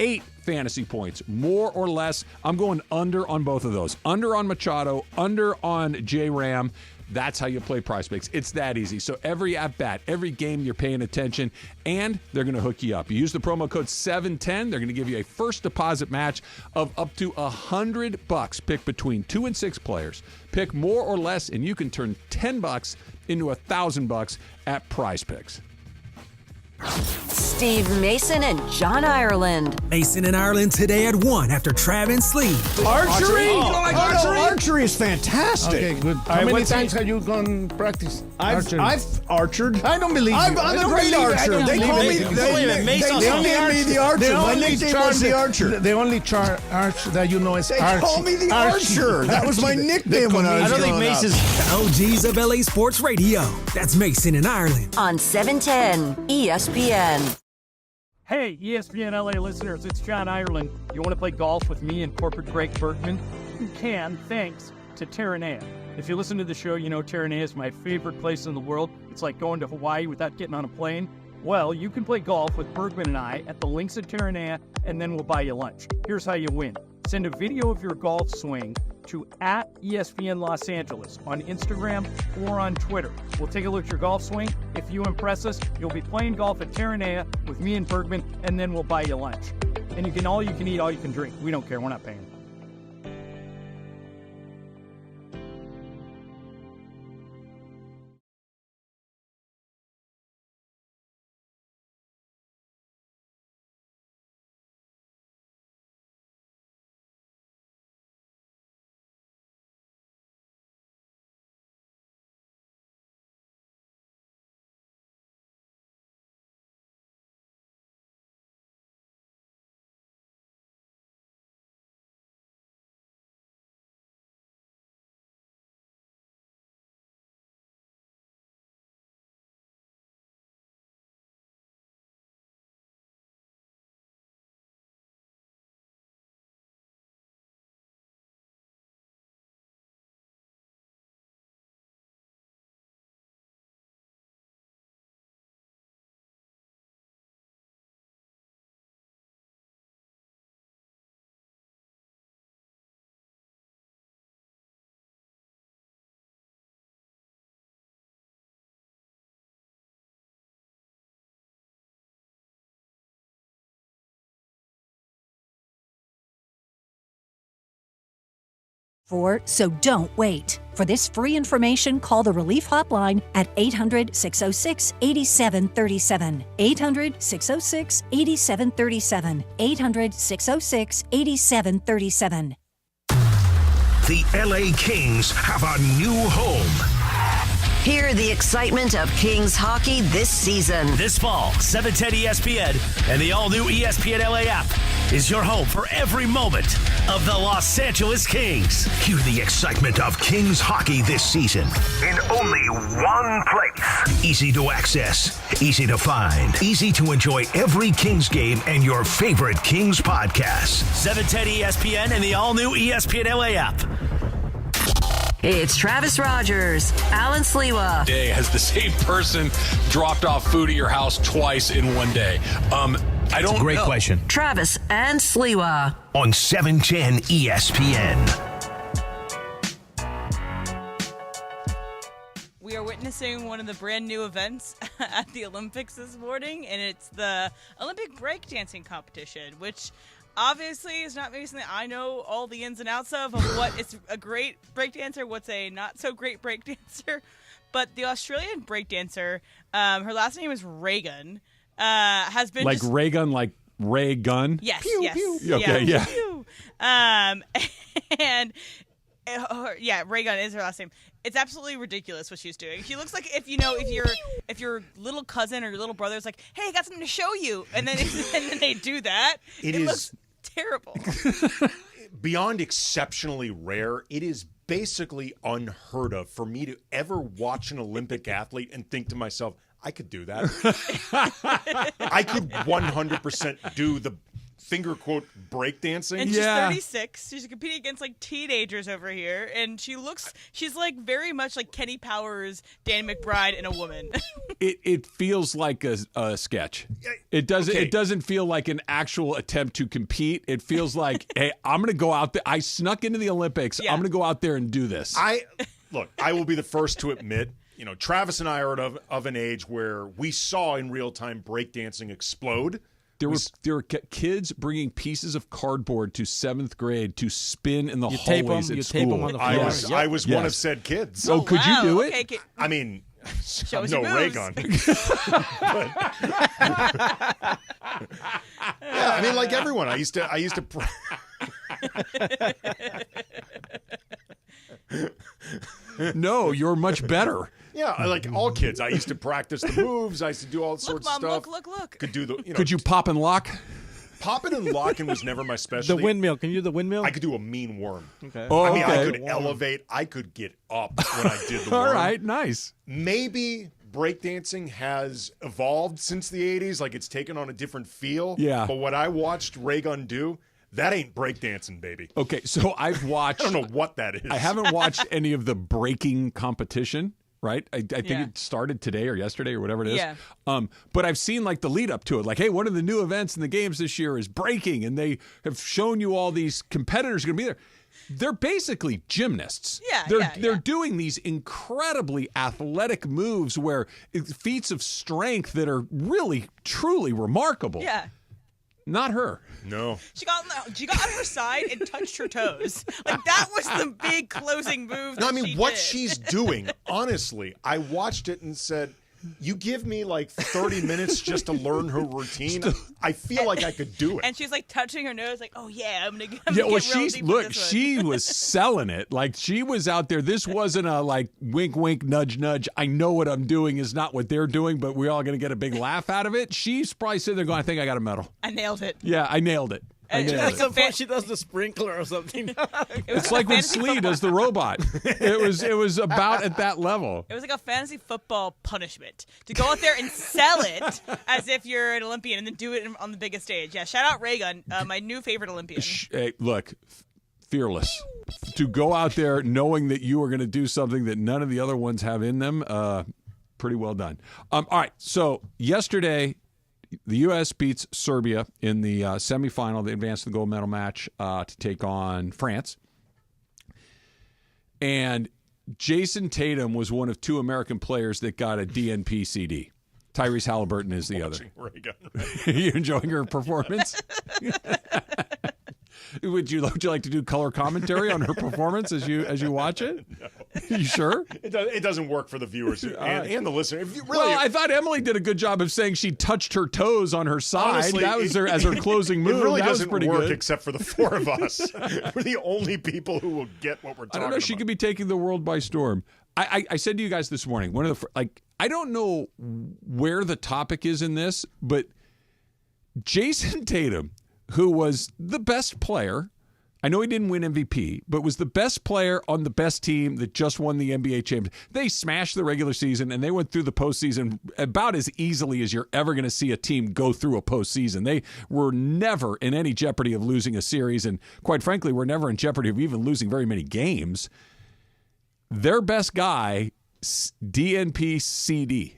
8 fantasy points, more or less. I'm going under on both of those. Under on Machado, under on J-Ram. That's how you play Prize Picks. It's that easy. So every at-bat, every game, you're paying attention, and they're going to hook you up. You use the promo code 710. They're going to give you a first deposit match of up to $100. Pick between 2 and 6 players. Pick more or less, and you can turn $10 into $1,000 at Prize Picks. Steve Mason and John Ireland. Mason and Ireland today at 1 after Trav and Sleeve. Archery? You don't like archery? No, archery is fantastic. Okay, good. How many times have you gone practice archery? I've archered. I don't believe you. I'm a great archer. They call me the archer. My nickname was the archer. The only arch that you know is They call me the archer. That was my nickname when I was growing up. I don't think Mason's OGs of LA Sports Radio. That's Mason and Ireland. On 710 ESPN. Hey, ESPN LA listeners, it's John Ireland. You want to play golf with me and corporate Greg Bergman? You can, thanks to Terranea. If you listen to the show, you know Terranea is my favorite place in the world. It's like going to Hawaii without getting on a plane. Well, you can play golf with Bergman and I at the links at Terranea, and then we'll buy you lunch. Here's how you win. Send a video of your golf swing to @ESPN Los Angeles on Instagram or on Twitter. We'll take a look at your golf swing. If you impress us, you'll be playing golf at Terranea with me and Bergman, and then we'll buy you lunch. And you can eat, all you can drink. We don't care. We're not paying. So don't wait. For this free information, call the Relief Hotline at 800-606-8737. 800-606-8737. 800-606-8737. The LA Kings have a new home. Hear the excitement of Kings hockey this season. This fall, 710 ESPN and the all-new ESPN LA app is your home for every moment of the Los Angeles Kings. Hear the excitement of Kings hockey this season in only one place. Easy to access, easy to find, easy to enjoy every Kings game and your favorite Kings podcasts. 710 ESPN and the all-new ESPN LA app. It's Travis Rogers, Alan Sliwa. Day has the same person dropped off food at your house twice in one day. I don't know. Great question. Travis and Sliwa on 710 ESPN. We are witnessing one of the brand new events at the Olympics this morning, and it's the Olympic breakdancing competition, which obviously is not maybe something I know all the ins and outs of what is a great breakdancer, what's a not so great breakdancer. But the Australian breakdancer, her last name is Reagan, has been like Ray Gun, like Ray Gun. Yes, pew, yes, pew. Okay, yeah. Pew. Reagan is her last name. It's absolutely ridiculous what she's doing. She looks like if your little cousin or your little brother's like, "Hey, I got something to show you," and then they do that. It looks terrible. Beyond exceptionally rare, it is basically unheard of for me to ever watch an Olympic athlete and think to myself, I could do that. I could 100% do the finger quote breakdancing. And she's 36. She's competing against like teenagers over here, and she's like very much like Kenny Powers, Dan McBride, and a woman. It feels like a sketch. It doesn't feel like an actual attempt to compete. It feels like, hey, I'm going to go out there. I snuck into the Olympics. Yeah. I'm going to go out there and do this. I will be the first to admit, Travis and I are of an age where we saw in real time breakdancing explode. There were kids bringing pieces of cardboard to 7th grade to spin in the hallways at school. Tape them on the floor. I was one of said kids. Oh, could you do it? Okay. I mean, no Raygun. Yeah, I mean, like everyone, I used to. No, you're much better. Yeah, like all kids. I used to practice the moves. I used to do all sorts of stuff. Look. Could do the. Could you pop and lock? Popping and locking was never my specialty. The windmill. Can you do the windmill? I could do a mean worm. Okay. Oh, I could elevate. I could get up when I did the worm. All right, nice. Maybe breakdancing has evolved since the 80s. Like it's taken on a different feel. Yeah. But what I watched Raygun do, that ain't breakdancing, baby. Okay, so I've watched. I don't know what that is. I haven't watched any of the breaking competition. Right? I think it started today or yesterday or whatever it is. Yeah. But I've seen like the lead up to it. Like, hey, one of the new events in the games this year is breaking, and they have shown you all these competitors are going to be there. They're basically gymnasts. They're doing these incredibly athletic moves where feats of strength that are really, truly remarkable. Yeah. Not her. No. She got on her side and touched her toes. Like that was the big closing move. No, I mean what she's doing. Honestly, I watched it and said, "You give me like 30 minutes just to learn her routine. I feel like I could do it." And she's like touching her nose, like, "Oh yeah, I'm gonna get she was selling it. Like she was out there. This wasn't a like wink, wink, nudge, nudge. I know what I'm doing is not what they're doing, but we're all gonna get a big laugh out of it. She's probably sitting there going, "I think I got a medal. I nailed it." Yeah, I nailed it. She does the sprinkler or something. It's like when Slee does the robot. It was about at that level. It was like a fantasy football punishment to go out there and sell it as if you're an Olympian and then do it on the biggest stage. Yeah, shout out Raygun, my new favorite Olympian. Hey, look, fearless. To go out there knowing that you are going to do something that none of the other ones have in them, pretty well done. All right, so yesterday, the U.S. beats Serbia in the semifinal. They advanced to the gold medal match to take on France. And Jason Tatum was one of 2 American players that got a DNP CD. Tyrese Halliburton is the other. You enjoying her performance? Would you like to do color commentary on her performance as you watch it? No. You sure? It doesn't work for the viewers and the listener. If you really, well, I thought Emily did a good job of saying she touched her toes on her side. Honestly, that was as her closing move. It really that doesn't was pretty work good. except for the four of us. We're the only people who will get what we're talking I don't know. about. She could be taking the world by storm. I said to you guys this morning, one of the I don't know where the topic is in this, but Jason Tatum, who was the best player, I know he didn't win MVP, but was the best player on the best team that just won the NBA championship. They smashed the regular season, and they went through the postseason about as easily as you're ever going to see a team go through a postseason. They were never in any jeopardy of losing a series, and quite frankly, were never in jeopardy of even losing very many games. Their best guy, DNP CD.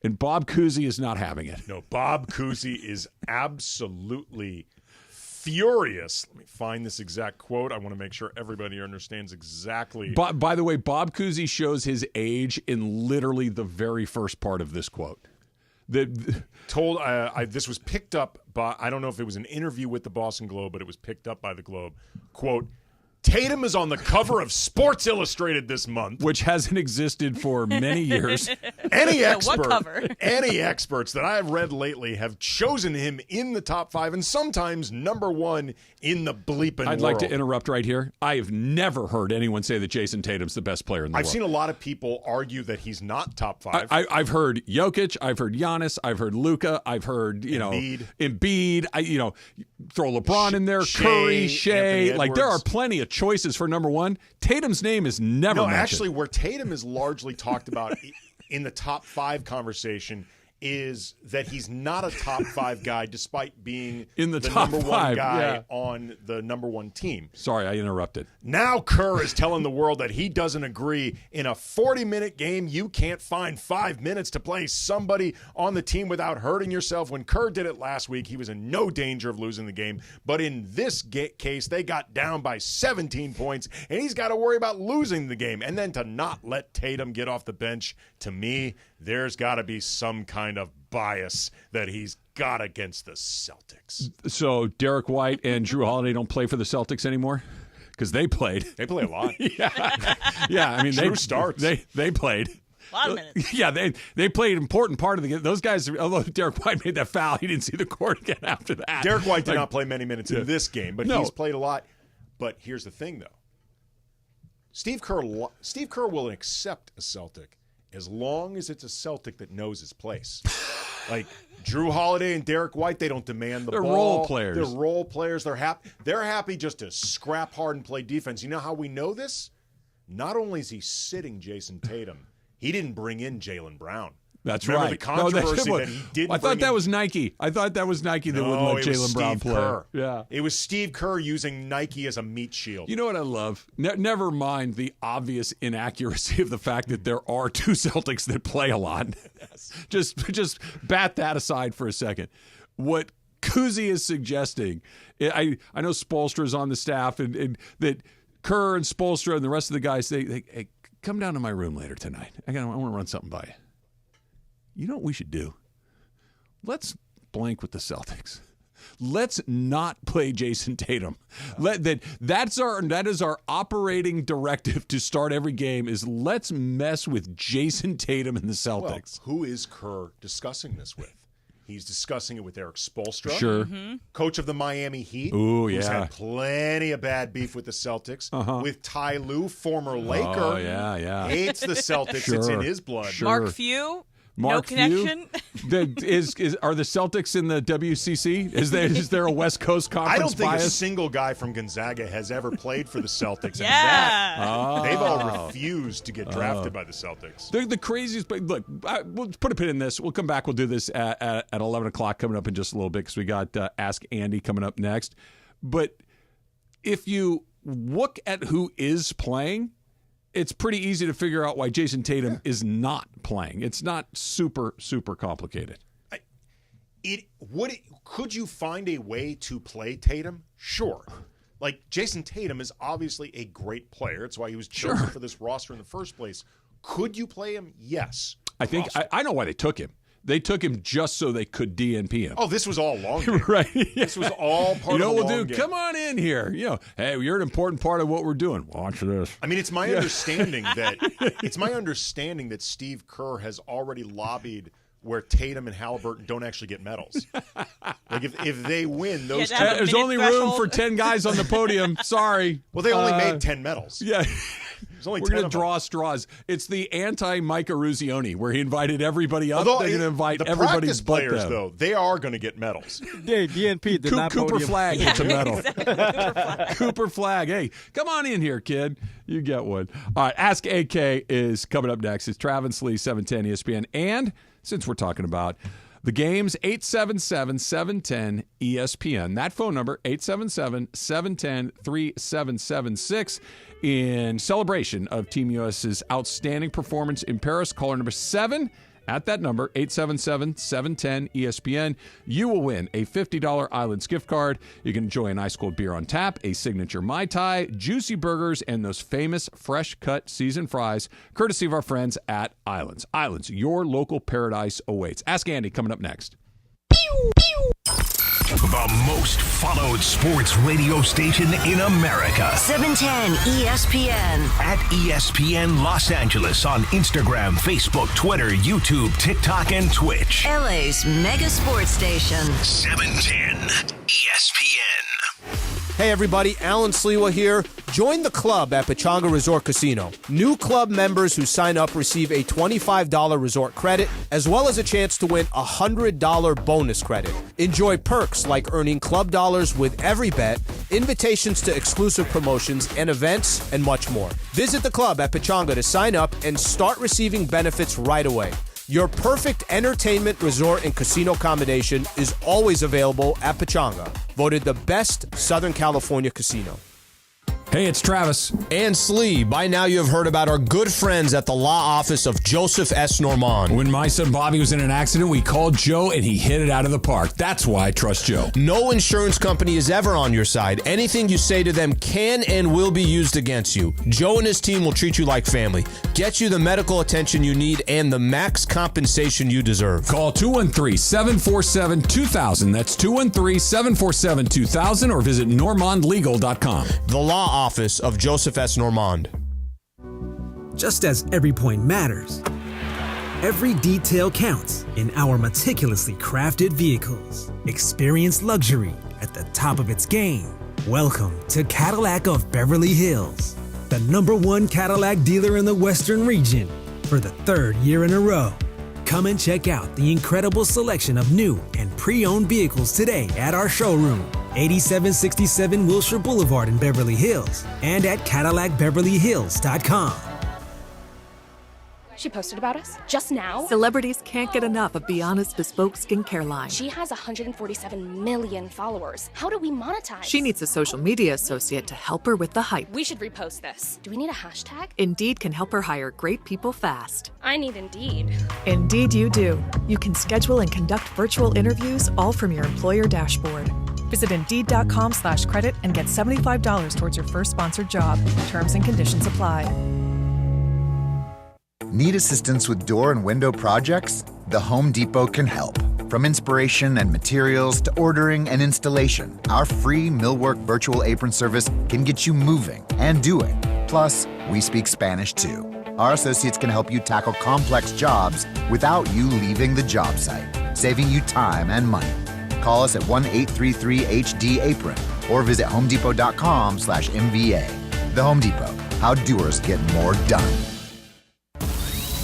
And Bob Cousy is not having it. No, Bob Cousy is absolutely furious. Let me find this exact quote. I want to make sure everybody understands exactly. By the way, Bob Cousy shows his age in literally the very first part of this quote. This was picked up by, I don't know if it was an interview with the Boston Globe, but it was picked up by the Globe. Quote, Tatum is on the cover of Sports Illustrated this month. Which hasn't existed for many years. Any What cover? Any experts that I have read lately have chosen him in the top 5 and sometimes number 1 in the bleeping world. I'd like to interrupt right here. I have never heard anyone say that Jason Tatum's the best player in the world. I've seen a lot of people argue that he's not top 5. I've heard Jokic. I've heard Giannis. I've heard Luka. I've heard, Embiid. Throw LeBron in there. Curry, Shea. Like, there are plenty of choices for number 1. Tatum's name is never mentioned. Actually, where Tatum is largely talked about in the top 5 conversation is that he's not a top 5 guy despite being in the top number 5 1 guy on the number 1 team. Sorry, I interrupted. Now Kerr is telling the world that he doesn't agree. In a 40-minute game, you can't find 5 minutes to play somebody on the team without hurting yourself. When Kerr did it last week, he was in no danger of losing the game. But in this case, they got down by 17 points, and he's got to worry about losing the game. And then to not let Tatum get off the bench, to me, there's got to be some kind of bias that he's got against the Celtics. So Derek White and Drew Holiday don't play for the Celtics anymore? Because they played. They play a lot. Yeah, I mean, Drew starts. They played. A lot of minutes. Yeah, they played an important part of the game. Those guys, although Derek White made that foul, he didn't see the court again after that. Derek White did not play many minutes in this game, but No. he's played a lot. But here's the thing, though. Steve Kerr will accept a Celtic as long as it's a Celtic that knows his place. Like Drew Holiday and Derek White, they don't demand the They're ball. role players. They're role players. They're happy just to scrap hard and play defense. You know how we know this? Not only is he sitting Jason Tatum, he didn't bring in Jaylen Brown. That's Remember right. the controversy that he did. I thought that was Nike. I thought that was Nike that wouldn't let Jaylen Brown play. Kerr. Yeah, it was Steve Kerr using Nike as a meat shield. You know what I love? Never mind the obvious inaccuracy of the fact that there are 2 Celtics that play a lot. Yes. Just bat that aside for a second. What Cousy is suggesting, I know Spoelstra's on the staff, and that Kerr and Spoelstra and the rest of the guys say, hey, come down to my room later tonight. I want to run something by you. You know what we should do? Let's blank with the Celtics. Let's not play Jason Tatum. That is our operating directive to start every game is let's mess with Jason Tatum and the Celtics. Well, who is Kerr discussing this with? He's discussing it with Eric Spoelstra, Sure. Coach of the Miami Heat, Ooh, who's yeah. had plenty of bad beef with the Celtics. With Ty Lue, former Laker, Oh, yeah. hates the Celtics. Sure. It's in his blood. Sure. Mark Few. Mark no connection. Are the Celtics in the WCC? Is there a West Coast conference I don't think bias? a single guy from Gonzaga has ever played for the Celtics. Yeah. And they've all refused to get drafted by the Celtics. They're the craziest. But look, we'll put a pin in this. We'll come back. We'll do this at 11 o'clock coming up in just a little bit because we got Ask Andy coming up next. But if you look at who is playing, it's pretty easy to figure out why Jason Tatum is not playing. It's not super, super complicated. Could you find a way to play Tatum? Sure. Like, Jason Tatum is obviously a great player. It's why he was chosen for this roster in the first place. Could you play him? Yes. I think I know why they took him. They took him just so they could DNP him. Oh, this was all long game. Right. This was all part of the long game. You know what we'll do? Come on in here. Hey, you're an important part of what we're doing. Watch this. I mean, it's my understanding that Steve Kerr has already lobbied where Tatum and Halliburton don't actually get medals. Like if they win, those there's only room for 10 guys on the podium. Sorry. Well, they only made 10 medals. Yeah. We're going to draw straws. It's the anti-Micah Ruzioni, where he invited everybody up. They're going to invite everybody but players, them. though, they are going to get medals. Yeah, DNP did not Cooper podium. Flag gets a medal. Cooper Flag. Hey, come on in here, kid. You get one. All right, Ask AK is coming up next. It's Travis Lee, 710 ESPN. And since we're talking about the games, 877-710-ESPN. That phone number, 877-710-3776. In celebration of Team US's outstanding performance in Paris, caller number 7 at that number, 877-710-ESPN. You will win a $50 Islands gift card. You can enjoy an ice-cold beer on tap, a signature Mai Tai, juicy burgers, and those famous fresh-cut seasoned fries, courtesy of our friends at Islands. Islands, your local paradise awaits. Ask Andy coming up next. The most followed sports radio station in America. 710 ESPN. At ESPN Los Angeles on Instagram, Facebook, Twitter, YouTube, TikTok, and Twitch. LA's mega sports station. 710 ESPN. Hey everybody, Alan Sliwa here. Join the club at Pechanga Resort Casino. New club members who sign up receive a $25 resort credit, as well as a chance to win a $100 bonus credit. Enjoy perks like earning club dollars with every bet, invitations to exclusive promotions and events, and much more. Visit the club at Pechanga to sign up and start receiving benefits right away. Your perfect entertainment, resort, and casino accommodation is always available at Pechanga. Voted the best Southern California casino. Hey, it's Travis. And Slee. By now you have heard about our good friends at the law office of Joseph S. Normand. When my son Bobby was in an accident, we called Joe and he hit it out of the park. That's why I trust Joe. No insurance company is ever on your side. Anything you say to them can and will be used against you. Joe and his team will treat you like family, get you the medical attention you need, and the max compensation you deserve. Call 213-747-2000. That's 213-747-2000 or visit normandlegal.com. The law office of Joseph S. Normand. Just as every point matters, every detail counts in our meticulously crafted vehicles. Experience luxury at the top of its game. Welcome to Cadillac of Beverly Hills, the #1 Cadillac dealer in the Western region for the 3rd year in a row. Come and check out the incredible selection of new and pre-owned vehicles today at our showroom, 8767 Wilshire Boulevard in Beverly Hills, and at CadillacBeverlyHills.com. She posted about us just now. Celebrities can't get enough of Bianna's bespoke skincare line. She has 147 million followers. How do we monetize? She needs a social media associate to help her with the hype. We should repost this. Do we need a hashtag? Indeed can help her hire great people fast. I need Indeed. Indeed you do. You can schedule and conduct virtual interviews all from your employer dashboard. Visit Indeed.com/credit and get $75 towards your first sponsored job. Terms and conditions apply. Need assistance with door and window projects? The Home Depot can help. From inspiration and materials to ordering and installation, our free millwork virtual apron service can get you moving and doing. Plus, we speak Spanish too. Our associates can help you tackle complex jobs without you leaving the job site, saving you time and money. Call us at 1-833-HD-APRON or visit homedepot.com/MVA. The Home Depot, how doers get more done.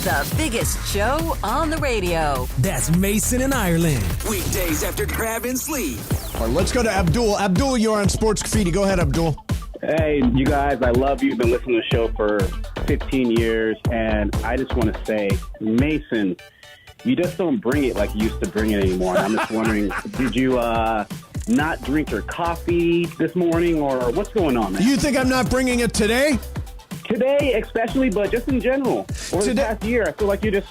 The biggest show on the radio. That's Mason in Ireland. Weekdays after Trav and Slee. All right, let's go to Abdul. Abdul, you're on Sports Graffiti. Go ahead, Abdul. Hey, you guys, I love you. Been listening to the show for 15 years, and I just want to say, Mason, you just don't bring it like you used to bring it anymore. And I'm just wondering, did you not drink your coffee this morning, or what's going on, man? You think I'm not bringing it today? Today, especially, but just in general. Over the past year, I feel like you just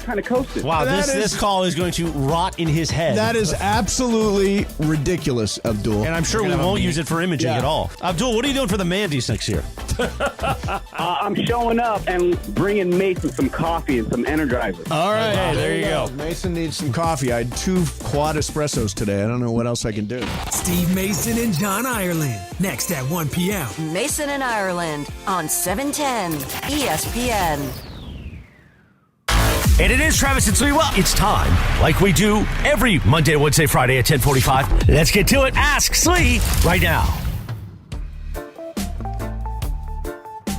kind of coasted. Wow, this call is going to rot in his head. That is absolutely ridiculous, Abdul. And I'm sure we won't use it for imaging at all. Abdul, what are you doing for the Mandy's next year? I'm showing up and bringing Mason some coffee and some Energizer. All right, Hey, there you go. Mason needs some coffee. I had 2 quad espressos today. I don't know what else I can do. Steve Mason and John Ireland. Next at 1 p.m. Mason and Ireland on 710 ESPN. And it is Travis and Sliwa. It's time, like we do every Monday, Wednesday, Friday at 10:45. Let's get to it. Ask Slee right now.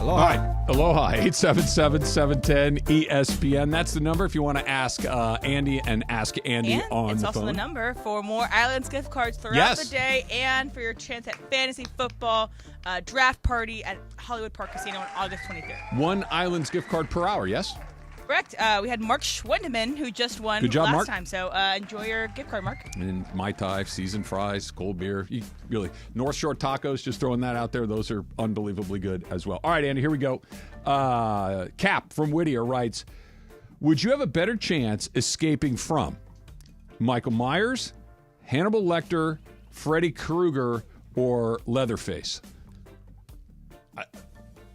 All right. Aloha, 877-710 ESPN. That's the number if you want to ask Andy and ask Andy And on it's the also phone. the number for more Islands gift cards throughout the day and for your chance at fantasy football draft party at Hollywood Park Casino on August 23rd. 1 Islands gift card per hour, yes? Correct. We had Mark Schwendeman, who just won Good job, last Mark. time. So enjoy your gift card, Mark. And Mai Tai, seasoned fries, cold beer. Really, North Shore tacos, just throwing that out there. Those are unbelievably good as well. All right, Andy, here we go. Cap from Whittier writes, would you have a better chance escaping from Michael Myers, Hannibal Lecter, Freddy Krueger, or Leatherface?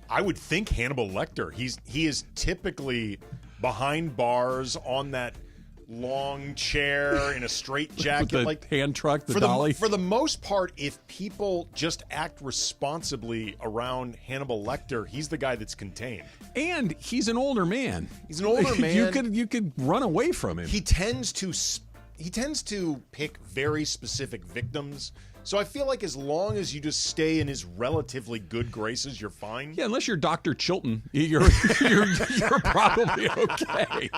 I would think Hannibal Lecter. He is typically behind bars on that long chair in a straight jacket, the like hand truck, the for dolly. For the most part, if people just act responsibly around Hannibal Lecter, he's the guy that's contained. And he's an older man. He's an older man. You could run away from him. He tends to pick very specific victims. So I feel like as long as you just stay in his relatively good graces, you're fine. Yeah, unless you're Dr. Chilton, you're probably okay.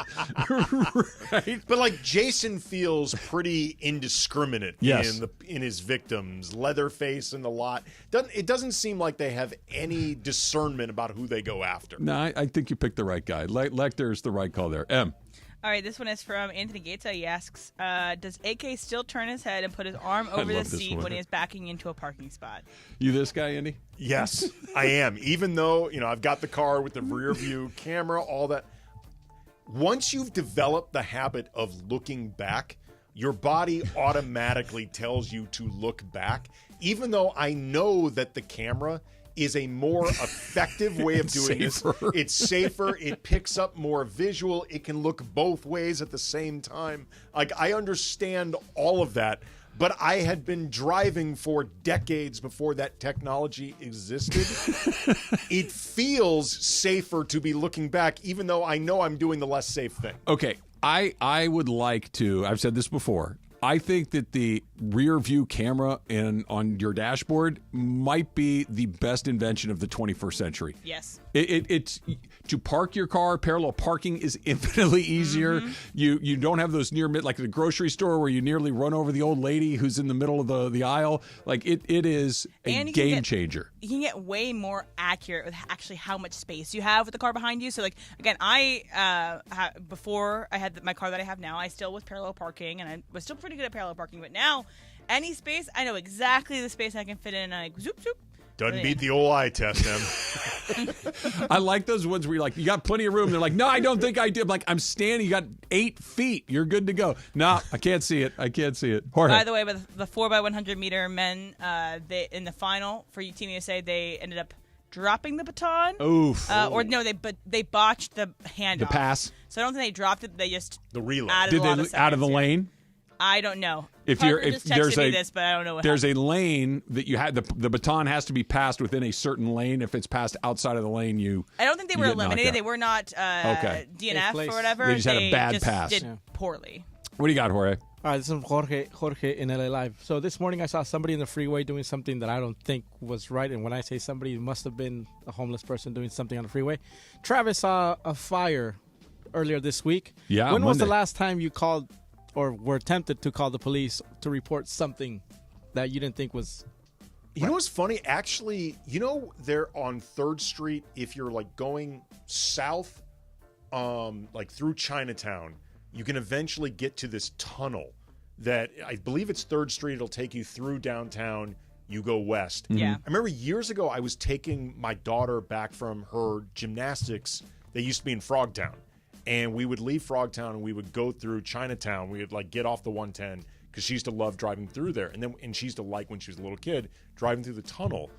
Right? But like Jason feels pretty indiscriminate Yes. in his victims. Leatherface and the lot. It doesn't seem like they have any discernment about who they go after. No, I think you picked the right guy. Lecter is the right call there. M. All right, this one is from Anthony Gates. He asks, does AK still turn his head and put his arm over the love this seat one. when he is backing into a parking spot? You this guy, Andy? Yes, I am. Even though, I've got the car with the rear view camera, all that. Once you've developed the habit of looking back, your body automatically tells you to look back, even though I know that the camera is a more effective way of doing this. It's safer. It picks up more visual. It can look both ways at the same time. Like, I understand all of that, but I had been driving for decades before that technology existed. It feels safer to be looking back, even though I know I'm doing the less safe thing. Okay, I would like to, I've said this before, I think that the rear view camera on your dashboard might be the best invention of the 21st century. Yes. It's to park your car. Parallel parking is infinitely easier. Mm-hmm. You don't have those near like the grocery store where you nearly run over the old lady who's in the middle of the aisle. Like it is a game changer. You can get way more accurate with actually how much space you have with the car behind you. So, like, again, before I had my car that I have now, I still was parallel parking, and I was still pretty good at parallel parking. But now, any space, I know exactly the space I can fit in, and I zoop, zoop. Doesn't beat the old eye test, Em. I like those ones where you're like, you got plenty of room. They're like, no, I don't think I do. I'm like, I'm standing. You got 8 feet. You're good to go. No, I can't see it. Jorge. By the way, with the 4x100 meter men, in the final for Team USA, they ended up dropping the baton. Oof. They botched the handoff. The pass. So I don't think they dropped it. They just the relay. Did they out of the lane? I don't know. If just there's texted me this, but I don't know what there's happened. a lane that you had the baton has to be passed within a certain lane. If it's passed outside of the lane, I don't think they were eliminated. They were not DNF or whatever. They just had a bad pass. Did poorly. What do you got, Jorge? All right, this is Jorge in LA Live. So this morning I saw somebody in the freeway doing something that I don't think was right. And when I say somebody, it must have been a homeless person doing something on the freeway. Travis saw a fire earlier this week. Yeah, When was the Monday. last time you called or were tempted to call the police to report something that you didn't think was... You know what's funny? Actually, they're on 3rd Street, if you're like going south, like through Chinatown, you can eventually get to this tunnel that I believe it's 3rd Street. It'll take you through downtown. You go west. Yeah. I remember years ago, I was taking my daughter back from her gymnastics. They used to be in Frogtown. And we would leave Frogtown and we would go through Chinatown. We would like get off the 110 because she used to love driving through there. And she used to like when she was a little kid driving through the tunnel.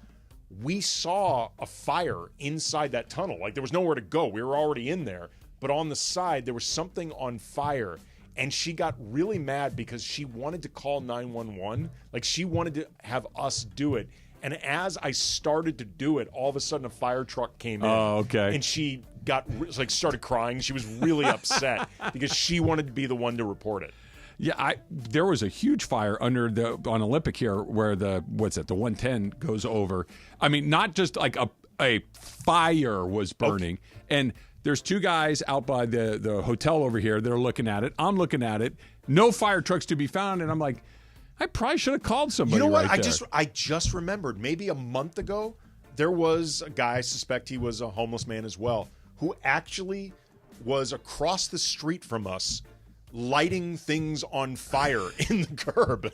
we saw a fire inside that tunnel. Like there was nowhere to go. We were already in there. But on the side, there was something on fire. And she got really mad because she wanted to call 911. Like she wanted to have us do it. And as I started to do it, all of a sudden a fire truck came in. Oh, okay. And she started crying. She was really upset because she wanted to be the one to report it. Yeah, there was a huge fire on Olympic here where the 110 goes over. I mean, not just like a fire was burning. Okay. And there's two guys out by the hotel over here that are looking at it. I'm looking at it. No fire trucks to be found. And I'm like, I probably should have called somebody. You know what? Right I just remembered. Maybe a month ago, there was a guy, I suspect he was a homeless man as well, who actually was across the street from us lighting things on fire in the curb.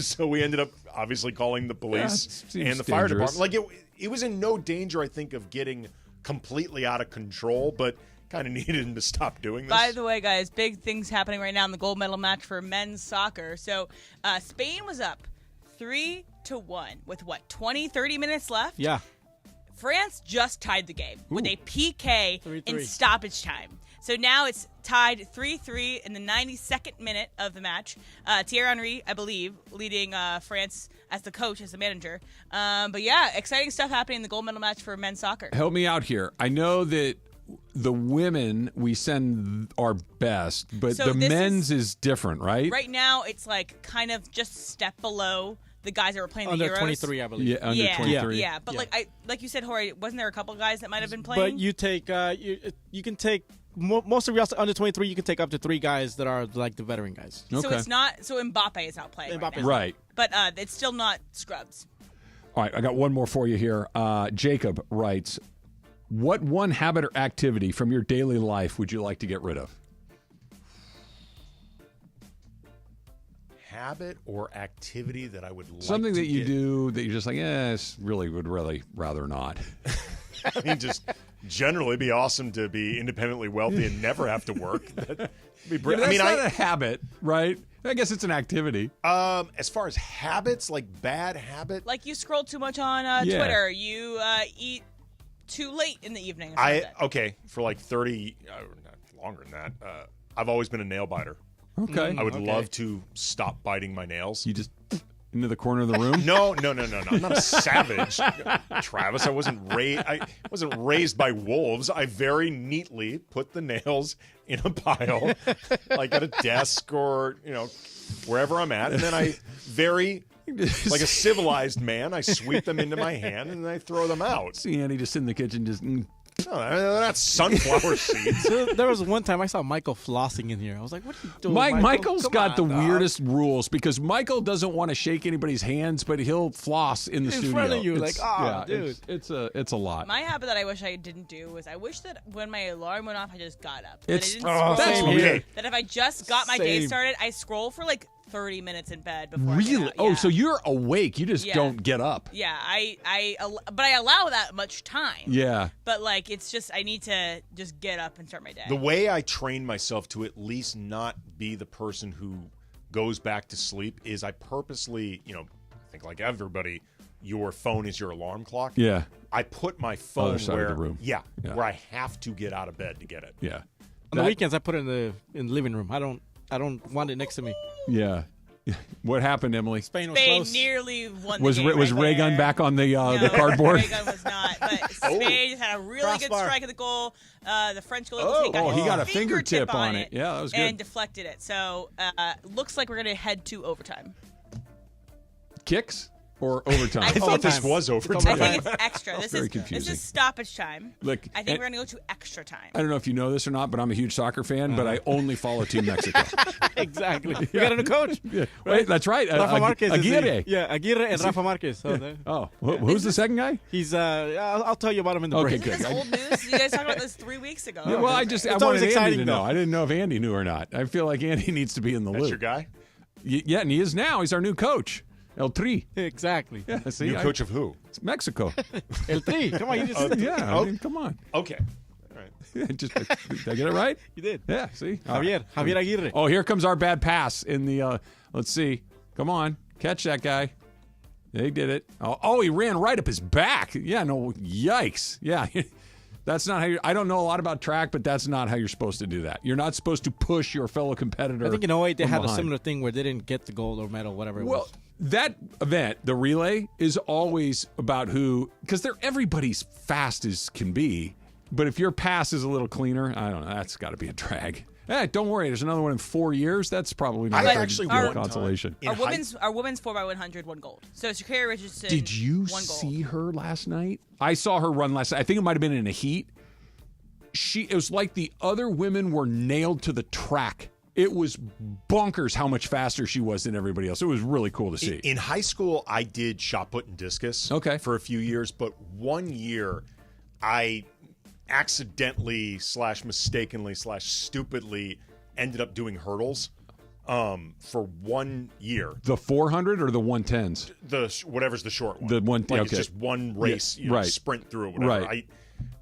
So we ended up obviously calling the police and the fire department. Like it was in no danger, I think, of getting completely out of control, but kind of needed him to stop doing this. By the way, guys, big things happening right now in the gold medal match for men's soccer. So Spain was up 3-1 with 30 minutes left? Yeah. France just tied the game with a PK 3-3 in stoppage time. So now it's tied 3-3 in the 92nd minute of the match. Thierry Henry, I believe, leading France as the coach, as the manager. But yeah, exciting stuff happening in the gold medal match for men's soccer. Help me out here. I know that the women, we send our best, but So the men's is different, right? Right now, it's like kind of just step below the guys that were playing under the Euros. 23, I believe. Yeah, under 23. Yeah, but like you said, Jorge, wasn't there a couple guys that might have been playing? But you take you can take most of your under 23. You can take up to 3 guys that are like the veteran guys. So it's not. So Mbappe is not playing. Mbappe's right. But it's still not scrubs. All right, I got one more for you here. Jacob writes, what one habit or activity from your daily life would you like to get rid of? Habit or activity that I would like Something to that you get. do that you're just like, would really rather not. I mean, just generally be awesome to be independently wealthy and never have to work. That'd be brilliant. That's not a habit, right? I guess it's an activity. As far as habits, like bad habit, Like you scroll too much on Twitter. You eat too late in the evening. Or something. for like 30, not longer than that. I've always been a nail biter. Okay. I would love to stop biting my nails. You just into the corner of the room? No. I'm not a savage, Travis. I wasn't raised by wolves. I very neatly put the nails in a pile, like at a desk or wherever I'm at, and then I like a civilized man, I sweep them into my hand and then I throw them out. See Andy just in the kitchen, just. No, they're not sunflower seeds. There was one time I saw Michael flossing in here. I was like, what are you doing, Michael's got the dog. weirdest rules because Michael doesn't want to shake anybody's hands, but he'll floss in the studio. In front of you, dude. It's a lot. My habit that I wish I didn't do was I wish that when my alarm went off, I just got up. It's that I didn't that's scroll. weird. That if I just got my day Same. started, I scroll for like 30 minutes in bed before I Really? get out. Oh, Yeah. so you're awake. You just Yeah. don't get up. Yeah, but I allow that much time. Yeah. But like, it's just I need to just get up and start my day. The way I train myself to at least not be the person who goes back to sleep is I purposely, I think like everybody, your phone is your alarm clock. Yeah. I put my phone Other side where of the room. Yeah, where I have to get out of bed to get it. Yeah. On the weekends, I put it in the living room. I don't want it next to me. Yeah. What happened, Emily? Spain was Spain close. nearly won the Was game was right Ray there. Gun back on the No, cardboard? Ray Gun was not. But Spain just had a really good Crossbar. strike at the goal. The French goalie got he got a his fingertip on it. Yeah, that was good. And deflected it. So looks like we're going to head to overtime. Kicks or overtime? I thought this was overtime. I think it's extra. That's This very is confusing. stoppage time. Look, I think we're going to go to extra time. I don't know if you know this or not, but I'm a huge soccer fan, but I only follow Team Mexico. Exactly. You got a new coach. Yeah. Wait, that's right. Rafa Marquez. Aguirre. Aguirre and Rafa Marquez. So Who's the second guy? He's I'll tell you about him in the break. good. This old news. You guys talked about this 3 weeks ago. Yeah, well, I It's wanted always Andy exciting, to know. though. I didn't know if Andy knew or not. I feel like Andy needs to be in the That's loop. your guy? Yeah, and he is now. He's our new coach. El Tri. Exactly. Yeah, see, New coach of who? It's Mexico. El Tri. Come on, you just Yeah, I mean, come on. Okay. All right. Did I get it right? You did. Yeah, see? Javier Aguirre. Oh, here comes our bad pass in the, let's see. Come on. Catch that guy. They did it. Oh, he ran right up his back. Yeah, no, yikes. Yeah. That's not how I don't know a lot about track, but that's not how you're supposed to do that. You're not supposed to push your fellow competitor. I think in 08 they had behind. a similar thing where they didn't get the gold or medal, whatever it was. Well, that event, the relay, is always about who, because everybody's fast as can be, but if your pass is a little cleaner, I don't know, that's got to be a drag. Hey, don't worry, there's another one in 4 years. That's probably not a consolation. Our women's 4x100 won gold. So Shakira Richardson Did you won gold. see her last night? I saw her run last night. I think it might have been in a heat. It was like the other women were nailed to the track. It was bonkers how much faster she was than everybody else. It was really cool to see. In high school, I did shot put and discus for a few years, but 1 year I accidentally / mistakenly / stupidly ended up doing hurdles for 1 year. The 400 or the 110s? Whatever's the short one. The one, like okay. It's just one race, Yeah, right. Sprint through it, whatever. Right.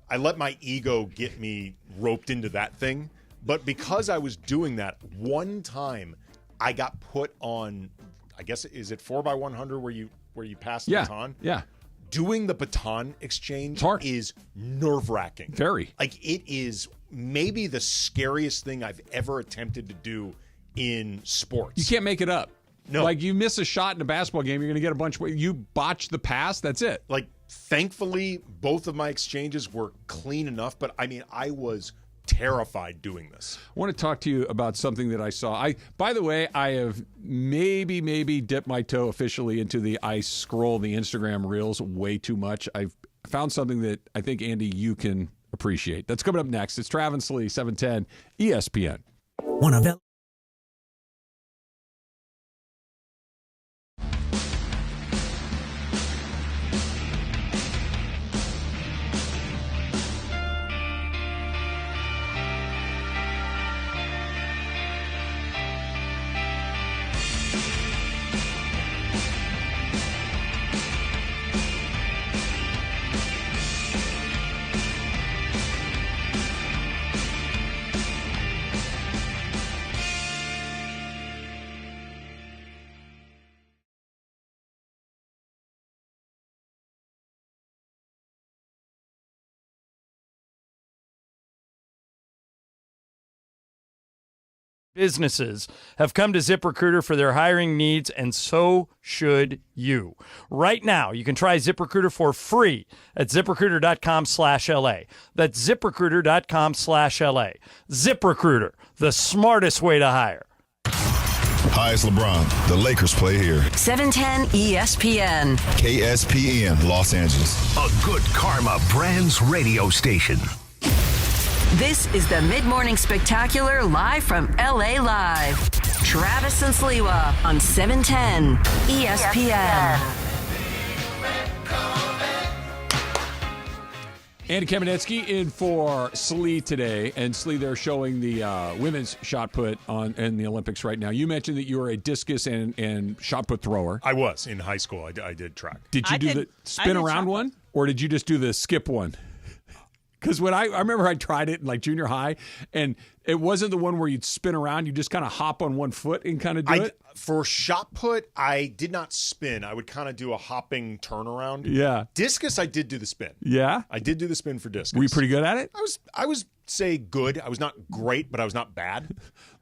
I let my ego get me roped into that thing, but because I was doing that, one time I got put on, I guess, is it 4x100 where you pass the baton? Yeah. Doing the baton exchange is nerve-wracking. Very. Like, it is maybe the scariest thing I've ever attempted to do in sports. You can't make it up. No. Like, you miss a shot in a basketball game, you're going to get a bunch. You botch the pass, that's it. Like, thankfully, both of my exchanges were clean enough, but I mean, I was terrified doing this. I want to talk to you about something that I saw. By the way, I have maybe dipped my toe officially into I scroll the Instagram reels way too much. I've found something that I think, Andy, you can appreciate. That's coming up next. It's Travis Lee, 710 ESPN. One of businesses have come to ZipRecruiter for their hiring needs, and so should you. Right now, you can try ZipRecruiter for free at ZipRecruiter.com/LA. That's ZipRecruiter.com/LA. ZipRecruiter, the smartest way to hire. Hi, it's LeBron. The Lakers play here. 710 ESPN. KSPN, Los Angeles. A Good Karma Brands radio station. This is the Mid-Morning Spectacular live from LA Live. Travis and Sliwa on 710 ESPN. Andy Kamenetsky in for Slee today. And Slee, they're showing the women's shot put in the Olympics right now. You mentioned that you were a discus and shot put thrower. I was in high school. I did track. Did you do the spin around one? Or did you just do the skip one? Because when I remember I tried it in like junior high, and it wasn't the one where you'd spin around. You just kind of hop on one foot and kind of do it. For shot put, I did not spin. I would kind of do a hopping turnaround. Yeah. Discus, I did do the spin. Yeah? I did do the spin for discus. Were you pretty good at it? I was say good. I was not great, but I was not bad.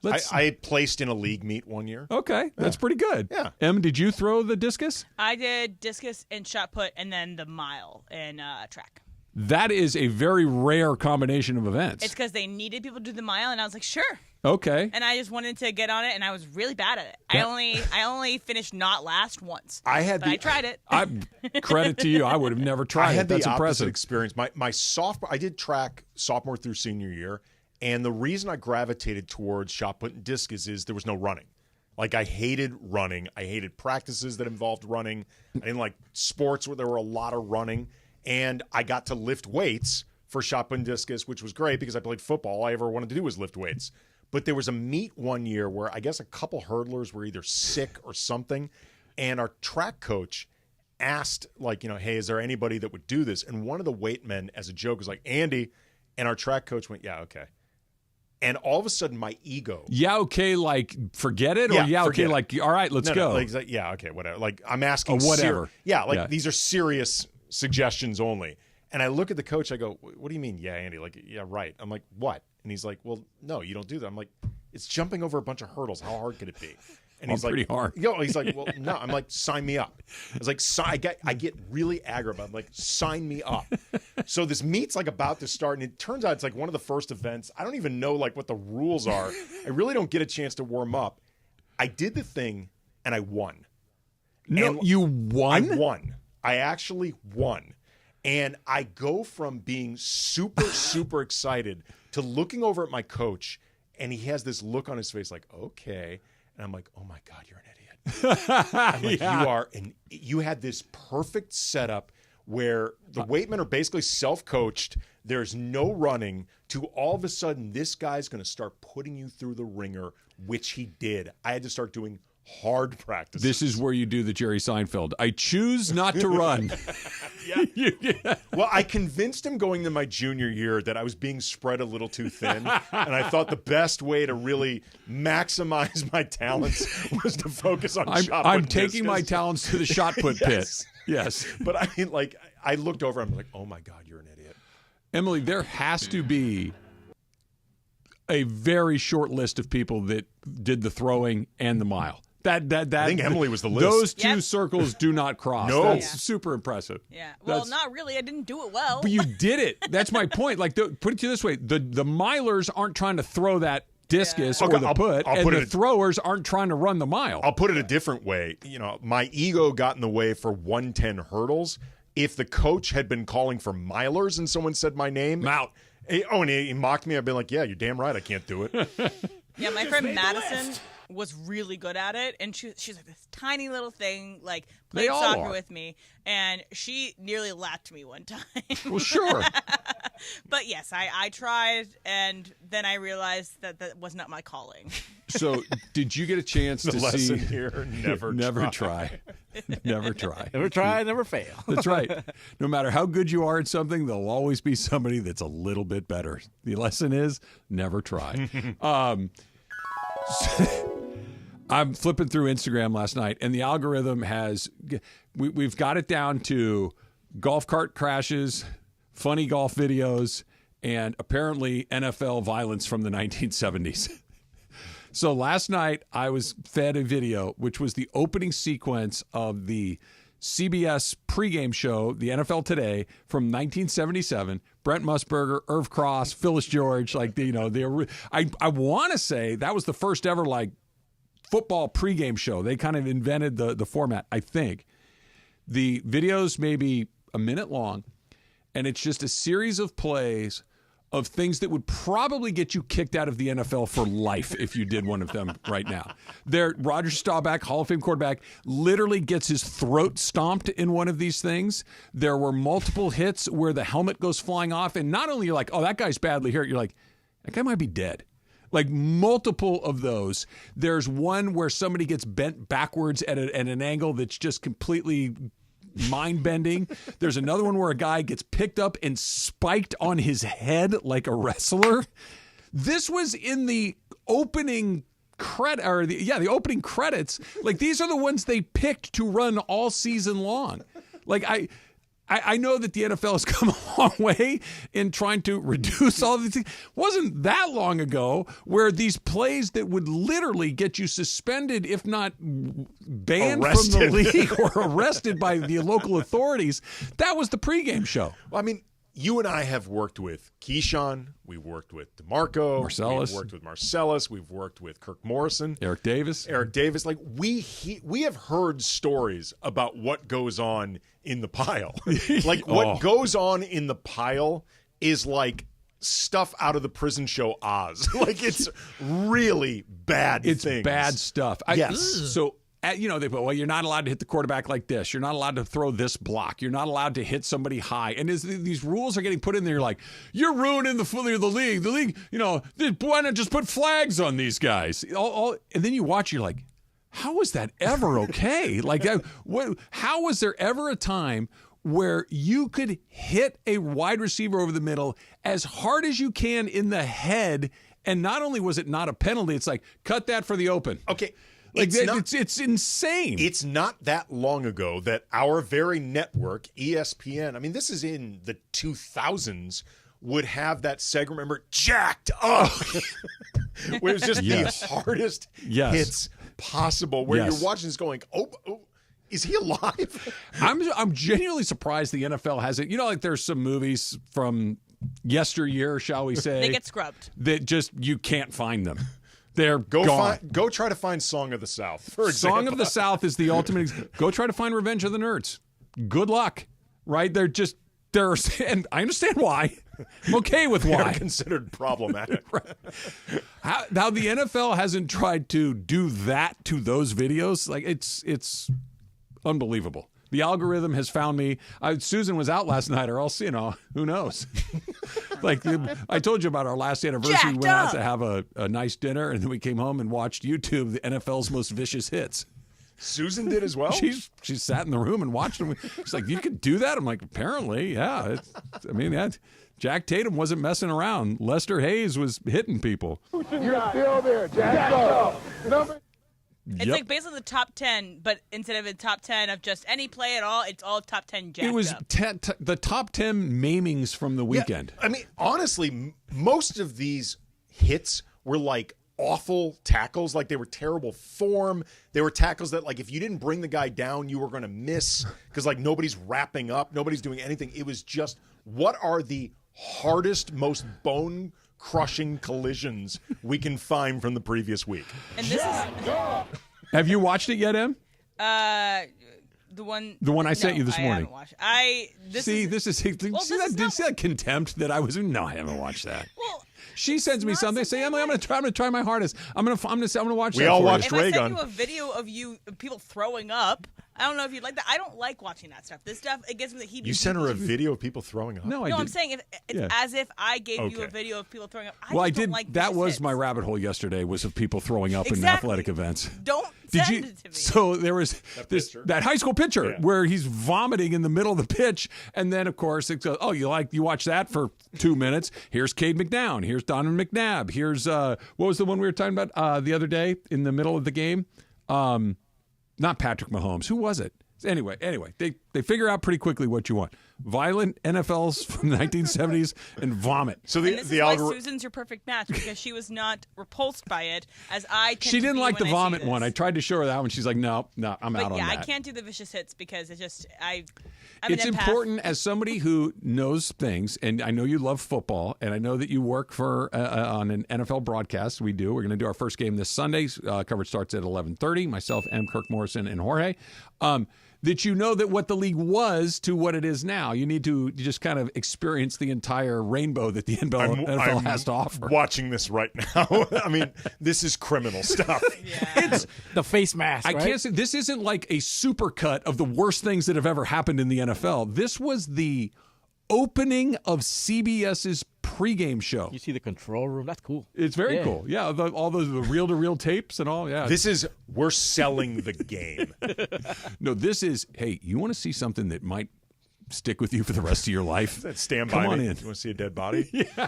I placed in a league meet 1 year. Okay. That's pretty good. Yeah. Em, did you throw the discus? I did discus and shot put, and then the mile in track. That is a very rare combination of events. It's because they needed people to do the mile, and I was like, sure. Okay. And I just wanted to get on it, and I was really bad at it. Yeah. I only finished not last once. I tried it. Credit to you. I would have never tried I had That's the impressive. opposite experience. My sophomore, I did track sophomore through senior year, and the reason I gravitated towards shot put and discus is there was no running. Like, I hated running. I hated practices that involved running. I didn't like sports where there were a lot of running. And I got to lift weights for shot put and discus, which was great because I played football. All I ever wanted to do was lift weights. But there was a meet 1 year where I guess a couple hurdlers were either sick or something. And our track coach asked, like, hey, is there anybody that would do this? And one of the weight men, as a joke, was like, Andy. And our track coach went, yeah, okay. And all of a sudden, my ego. Yeah, okay, like forget it, or okay, like all right, let's go. Like, yeah, okay, whatever. Like I'm asking, whatever. These are serious suggestions only. And I look at the coach. I go, "What do you mean? Yeah, Andy. Like, yeah, right." I'm like, "What?" And he's like, "Well, no, you don't do that." I'm like, "It's jumping over a bunch of hurdles. How hard could it be?" And he's like, pretty hard. He's like, "Well, no." I'm like, "Sign me up." I was like, I get really aggravated. I'm like, "Sign me up." So this meet's like about to start, and it turns out it's like one of the first events. I don't even know like what the rules are. I really don't get a chance to warm up. I did the thing, and I won. No, you won? I won. I actually won. And I go from being super, super excited to looking over at my coach, and he has this look on his face like, okay. And I'm like, oh, my God, you're an idiot. I'm like, you had this perfect setup where the weightmen are basically self-coached. There's no running to all of a sudden this guy's going to start putting you through the ringer, which he did. I had to start doing hard practices. This is where you do the Jerry Seinfeld. I choose not to run. Yeah. Well, I convinced him going to my junior year that I was being spread a little too thin, and I thought the best way to really maximize my talents was to focus on shot put. I'm taking my talents to the shot put pit. Yes. But I mean, like, I looked over, I'm like, oh my God, you're an idiot. Emily, there has to be a very short list of people that did the throwing and the mile. That I think Emily was the list. Those two circles do not cross. No. That's super impressive. Yeah. Well, not really. I didn't do it well. But you did it. That's my point. Like, put it to you this way: the milers aren't trying to throw that discus or the put, and the throwers aren't trying to run the mile. I'll put it a different way. You know, my ego got in the way for 110 hurdles. If the coach had been calling for milers and someone said my name, out. And he mocked me, I'd been like, yeah, you're damn right, I can't do it. Yeah, my friend Madison was really good at it, and she's like this tiny little thing, like played soccer with me, and she nearly lapped me one time. Well, sure. But yes, I tried, and then I realized that was not my calling. So, did you get a chance to lesson see? Here, never try. Never try. Never try, never fail. That's right. No matter how good you are at something, there'll always be somebody that's a little bit better. The lesson is never try. I'm flipping through Instagram last night, and the algorithm has we've got it down to golf cart crashes, funny golf videos, and apparently NFL violence from the 1970s. So last night I was fed a video, which was the opening sequence of the CBS pregame show, the NFL Today, from 1977. Brent Musburger, Irv Cross, Phyllis George, I want to say that was the first ever football pregame show. They kind of invented the format, I think. The video's maybe a minute long, and it's just a series of plays of things that would probably get you kicked out of the NFL for life if you did one of them right now. Roger Staubach, Hall of Fame quarterback, literally gets his throat stomped in one of these things. There were multiple hits where the helmet goes flying off, and not only you're like, oh, that guy's badly hurt, you're like, that guy might be dead. Like multiple of those. There's one where somebody gets bent backwards at an angle that's just completely mind-bending. There's another one where a guy gets picked up and spiked on his head like a wrestler. This was in the opening the opening credits. Like, these are the ones they picked to run all season long. Like, I know that the NFL has come a long way in trying to reduce all these things. It wasn't that long ago where these plays that would literally get you suspended, if not banned from the league or arrested by the local authorities, that was the pregame show. Well, I mean, you and I have worked with Keyshawn. We've worked with DeMarco. Marcellus. We've worked with Marcellus. We've worked with Kirk Morrison. Eric Davis. Like, we have heard stories about what goes on in the pile. Like, what goes on in the pile is like stuff out of the prison show Oz. Like, it's really bad things. It's bad stuff. Yes. So, they put, well, you're not allowed to hit the quarterback like this. You're not allowed to throw this block. You're not allowed to hit somebody high. And as these rules are getting put in there, you're like, you're ruining the league. The league, why not just put flags on these guys? And then you watch, you're like, how was that ever okay? Like, how was there ever a time where you could hit a wide receiver over the middle as hard as you can in the head And not only was it not a penalty, it's like, cut that for the open. Okay. Like, it's insane. It's not that long ago that our very network, ESPN, I mean, this is in the 2000s, would have that segment, remember, Jacked Up, where it was just the hardest hits possible, where you're watching this going, oh, is he alive? I'm genuinely surprised the NFL hasn't. You know, like there's some movies from yesteryear, shall we say. They get scrubbed. That just, you can't find them. They're go gone. Go try to find Song of the South, for example. Song of the South is the ultimate. Go try to find Revenge of the Nerds. Good luck. Right? They're and I understand why. I'm okay with why. They're considered problematic. How the NFL hasn't tried to do that to those videos, like it's unbelievable. The algorithm has found me. Susan was out last night, or else, who knows? Like I told you about our last anniversary. Jacked we went out up. to have a nice dinner, and then we came home and watched YouTube, the NFL's most vicious hits. Susan did as well? She sat in the room and watched them. She's like, you could do that? I'm like, apparently, yeah. Jack Tatum wasn't messing around. Lester Hayes was hitting people. You're still there, Jack. It's like basically the top 10, but instead of a top 10 of just any play at all, it's all top 10 jacked It was up. the top 10 maimings from the weekend. Yeah, I mean, honestly, most of these hits were like awful tackles, like they were terrible form. They were tackles that, like, if you didn't bring the guy down, you were going to miss because, like, nobody's wrapping up, nobody's doing anything. It was just, what are the hardest, most bone-crushing collisions we can find from the previous week? And this is... Have you watched it yet, Em? The one I sent you this morning. I haven't watched it. See that contempt that I was in? No, I haven't watched that. Well, she sends me something. Say, Emily, I'm going to try my hardest. I'm going to watch. We that all for watched you. Ray if I Gun. send you a video of people throwing up, I don't know if you'd like that. I don't like watching that stuff. This stuff, it gets me the heebie-jeebies. You sent her a video of people throwing up? No, I'm saying it's as if I gave you a video of people throwing up. I did. Like that was hits. my rabbit hole yesterday. Was of people throwing up in athletic events. Don't send it to me. So there was that high school pitcher where he's vomiting in the middle of the pitch, and then of course it goes, oh, you watch that for 2 minutes. Here's Cade McNown. Here's Donovan McNabb. Here's what was the one we were talking about the other day in the middle of the game? Not Patrick Mahomes. Who was it? Anyway, they figure out pretty quickly what you want. Violent NFLs from the 1970s and vomit. So this is why Susan's your perfect match, because she was not repulsed by it as I tend She to didn't be like the when I see vomit this. one. I tried to show her that one. She's like, no, I'm out on that. Yeah, I can't do the vicious hits because it's just I'm it's an empath. important as somebody who knows things, and I know you love football, and I know that you work for on an NFL broadcast. We do. We're going to do our first game this Sunday. Coverage starts at 11:30. Myself, M. Kirk Morrison, and Jorge. That you know that what the league was to what it is now. You need to just kind of experience the entire rainbow that the NFL has to offer. Watching this right now, I mean, this is criminal stuff. It's the face mask. I can't say this isn't like a supercut of the worst things that have ever happened in the NFL. This was the opening of CBS's pregame show. You see the control room. That's cool. It's very cool. Yeah, all those reel-to-reel tapes and all. Yeah, we're selling the game. No, this is. Hey, you want to see something that might stick with you for the rest of your life? Stand Come by on me. in. You want to see a dead body? Yeah,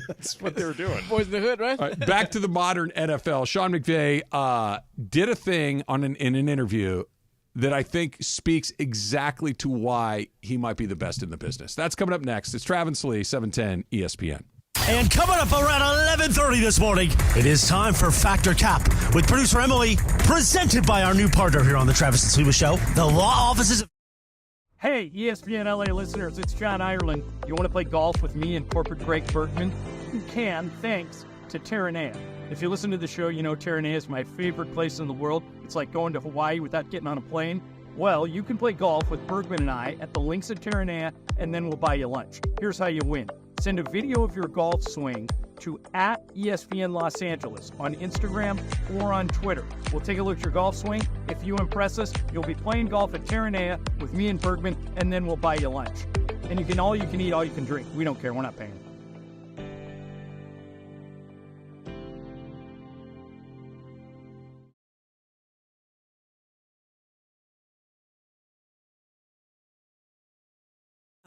that's what they were doing. Boys in the Hood, right? All right, back to the modern NFL. Sean McVay did a thing in an interview that I think speaks exactly to why he might be the best in the business. That's coming up next. It's Travis Lee, 710 ESPN. And coming up around 11:30 this morning, it is time for Factor Cap with producer Emily, presented by our new partner here on the Travis and Sliwa Show, the law offices. Hey, ESPN LA listeners, it's John Ireland. You want to play golf with me and corporate Drake Bergman? You can, thanks to Terranea. If you listen to the show, you know Terranea is my favorite place in the world. It's like going to Hawaii without getting on a plane. Well, you can play golf with Bergman and I at the links at Terranea, and then we'll buy you lunch. Here's how you win. Send a video of your golf swing to @ESPN Los Angeles on Instagram or on Twitter. We'll take a look at your golf swing. If you impress us, you'll be playing golf at Terranea with me and Bergman, and then we'll buy you lunch. And you can eat, all you can drink. We don't care. We're not paying.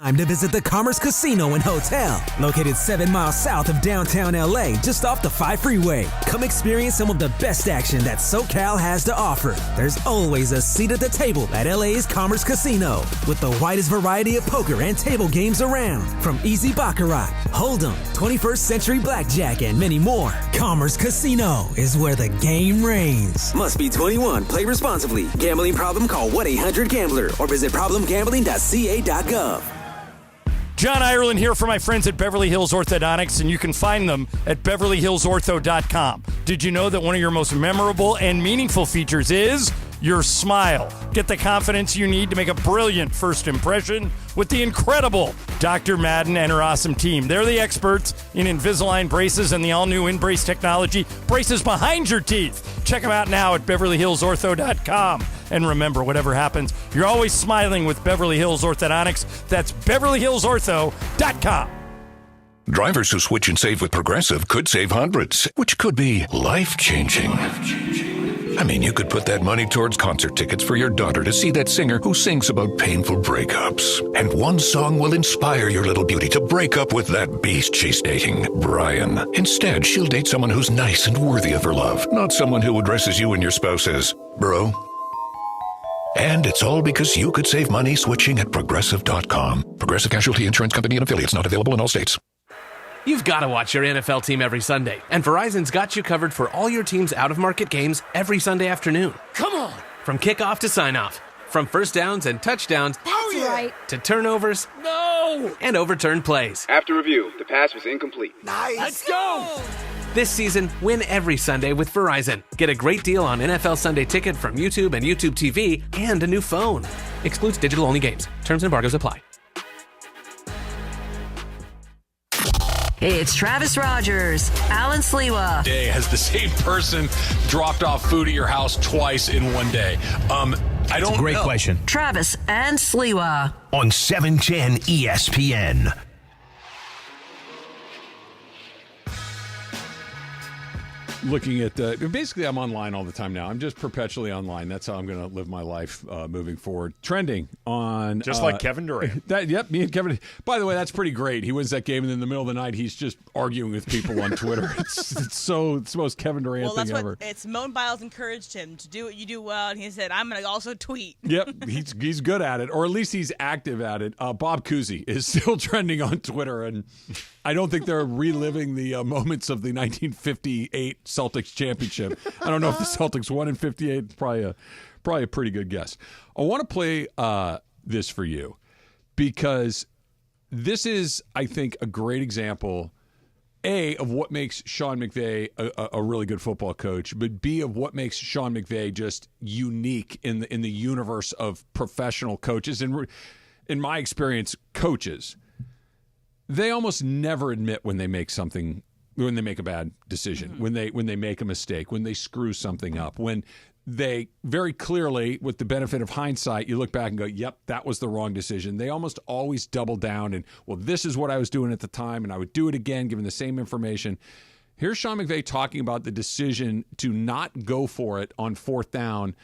Time to visit the Commerce Casino and Hotel, located 7 miles south of downtown LA, just off the 5 freeway. Come experience some of the best action that SoCal has to offer. There's always a seat at the table at LA's Commerce Casino, with the widest variety of poker and table games around. From easy baccarat, hold'em, 21st century blackjack, and many more. Commerce Casino is where the game reigns. Must be 21. Play responsibly. Gambling problem? Call 1-800-GAMBLER or visit problemgambling.ca.gov. John Ireland here for my friends at Beverly Hills Orthodontics, and you can find them at BeverlyHillsOrtho.com. Did you know that one of your most memorable and meaningful features is your smile? Get the confidence you need to make a brilliant first impression with the incredible Dr. Madden and her awesome team. They're the experts in Invisalign braces and the all-new InBrace technology, braces behind your teeth. Check them out now at BeverlyHillsOrtho.com. And remember, whatever happens, you're always smiling with Beverly Hills Orthodontics. That's BeverlyHillsOrtho.com. Drivers who switch and save with Progressive could save hundreds, which could be life-changing. I mean, you could put that money towards concert tickets for your daughter to see that singer who sings about painful breakups. And one song will inspire your little beauty to break up with that beast she's dating, Brian. Instead, she'll date someone who's nice and worthy of her love, not someone who addresses you and your spouse as, bro. And it's all because you could save money switching at Progressive.com. Progressive Casualty Insurance Company and affiliates, not available in all states. You've got to watch your NFL team every Sunday, and Verizon's got you covered for all your team's out-of-market games every Sunday afternoon. Come on! From kickoff to sign-off, from first downs and touchdowns Right. to turnovers and overturned plays. After review, the pass was incomplete. Nice! Let's go! This season, win every Sunday with Verizon. Get a great deal on NFL Sunday Ticket from YouTube and YouTube TV and a new phone. Excludes digital-only games. Terms and embargoes apply. It's Travis Rogers, Alan Sliwa. Day has the same person dropped off food at your house twice in one day. I don't know. Great question. Travis and Sliwa. On 710 ESPN. Looking at basically I'm online all the time now. I'm just perpetually online. That's how I'm going to live my life moving forward. Trending on just like Kevin Durant. Yep, me and Kevin. By the way, that's pretty great. He wins that game, and in the middle of the night, he's just arguing with people on Twitter. It's the most Kevin Durant thing ever. It's Simone Biles encouraged him to do what you do well, and he said, "I'm going to also tweet." Yep, he's good at it, or at least he's active at it. Bob Cousy is still trending on Twitter, and I don't think they're reliving the moments of the 1958 Celtics championship. I don't know if the Celtics won in 58. Probably a pretty good guess. I want to play this for you because this is, I think, a great example, A, of what makes Sean McVay a really good football coach, but B, of what makes Sean McVay just unique in the universe of professional coaches. And in my experience, coaches, they almost never admit when they make a bad decision, when they make a mistake, when they screw something up, when they very clearly, with the benefit of hindsight, you look back and go, yep, that was the wrong decision. They almost always double down and, well, this is what I was doing at the time, and I would do it again, given the same information. Here's Sean McVay talking about the decision to not go for it on fourth down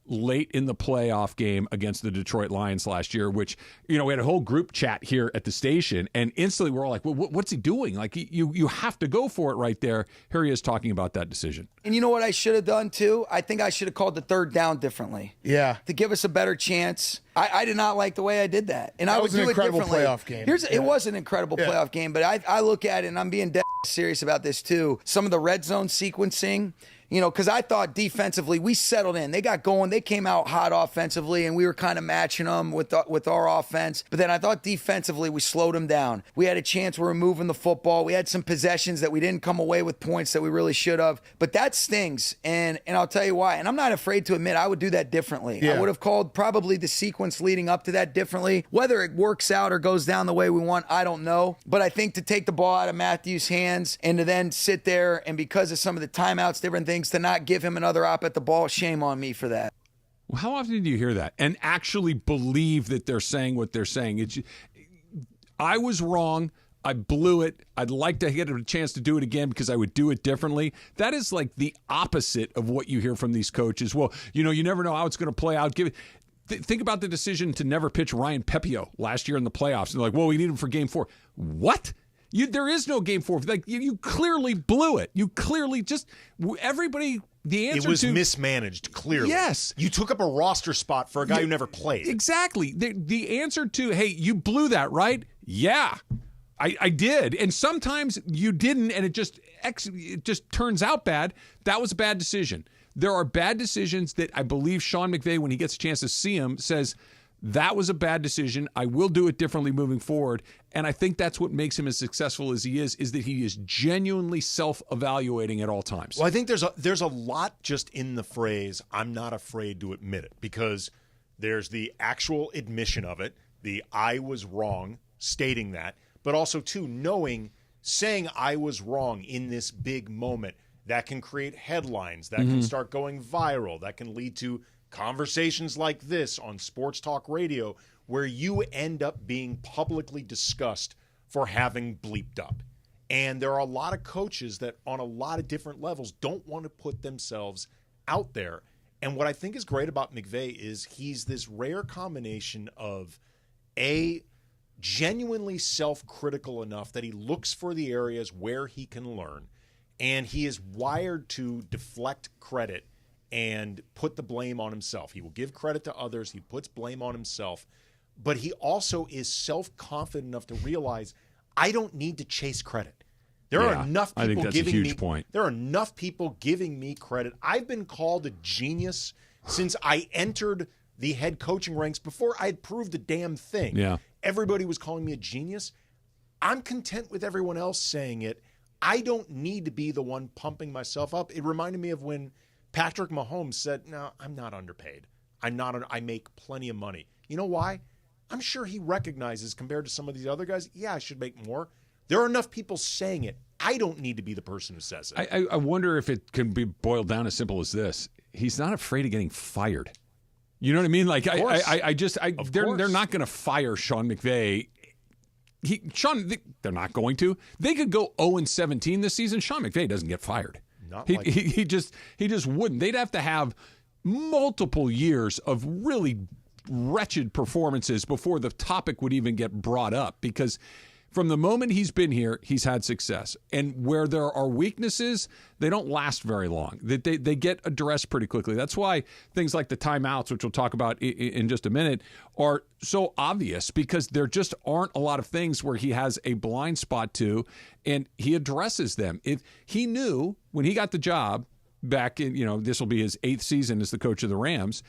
late in the playoff game against the Detroit Lions last year, which, we had a whole group chat here at the station, and instantly we're all like, well, what's he doing? Like, you have to go for it right there. Here he is talking about that decision. And you know what I should have done, too? I think I should have called the third down differently. Yeah. To give us a better chance. I did not like the way I did that. And that I would was an do it incredible differently. Playoff game. It was an incredible playoff game, but I look at it, and I'm being dead serious about this, too. Some of the red zone sequencing, because I thought defensively we settled in. They got going. They came out hot offensively, and we were kind of matching them with our offense. But then I thought defensively we slowed them down. We had a chance. We were moving the football. We had some possessions that we didn't come away with points that we really should have. But that stings, and I'll tell you why. And I'm not afraid to admit I would do that differently. Yeah. I would have called probably the sequence leading up to that differently. Whether it works out or goes down the way we want, I don't know. But I think to take the ball out of Matthews' hands and to then sit there and because of some of the timeouts, different things, to not give him another op at the ball, shame on me for that. Well, how often do you hear that and actually believe that they're saying what they're saying? I was wrong. I blew it. I'd like to get a chance to do it again because I would do it differently. That is like the opposite of what you hear from these coaches. Well, you never know how it's going to play out. think about the decision to never pitch Ryan Pepio last year in the playoffs. And they're like, well, we need him for Game 4. What? There is no Game 4. Like you clearly blew it. You clearly just everybody. The answer it was mismanaged. Clearly, yes. You took up a roster spot for a guy who never played. Exactly. The answer to hey, you blew that, right? Yeah, I did. And sometimes you didn't, and it just turns out bad. That was a bad decision. There are bad decisions that I believe Sean McVay, when he gets a chance to see him, says, that was a bad decision. I will do it differently moving forward. And I think that's what makes him as successful as he is that he is genuinely self-evaluating at all times. Well, I think there's a lot just in the phrase, I'm not afraid to admit it, because there's the actual admission of it, the I was wrong, stating that, but also, too, saying I was wrong in this big moment, that can create headlines, that can start going viral, that can lead to conversations like this on sports talk radio where you end up being publicly discussed for having bleeped up. And there are a lot of coaches that on a lot of different levels don't want to put themselves out there. And what I think is great about McVay is he's this rare combination of genuinely self-critical enough that he looks for the areas where he can learn. And he is wired to deflect credit and put the blame on himself. He will give credit to others. He puts blame on himself. But he also is self-confident enough to realize, I don't need to chase credit. There are enough people I think that's giving a huge me point. There are enough people giving me credit. I've been called a genius since I entered the head coaching ranks before I had proved a damn thing. Yeah. Everybody was calling me a genius. I'm content with everyone else saying it. I don't need to be the one pumping myself up. It reminded me of when Patrick Mahomes said, no, I'm not underpaid. I make plenty of money. You know why? I'm sure he recognizes, compared to some of these other guys, I should make more. There are enough people saying it. I don't need to be the person who says it. I wonder if it can be boiled down as simple as this. He's not afraid of getting fired. You know what I mean? Like, they're not going to fire Sean McVay. They're not going to. They could go 0-17 this season. Sean McVay doesn't get fired. He just wouldn't. They'd have to have multiple years of really wretched performances before the topic would even get brought up, because from the moment he's been here, he's had success. And where there are weaknesses, they don't last very long. They get addressed pretty quickly. That's why things like the timeouts, which we'll talk about in just a minute, are so obvious, because there just aren't a lot of things where he has a blind spot to, and he addresses them. He knew when he got the job back in, this will be his 8th season as the coach of the Rams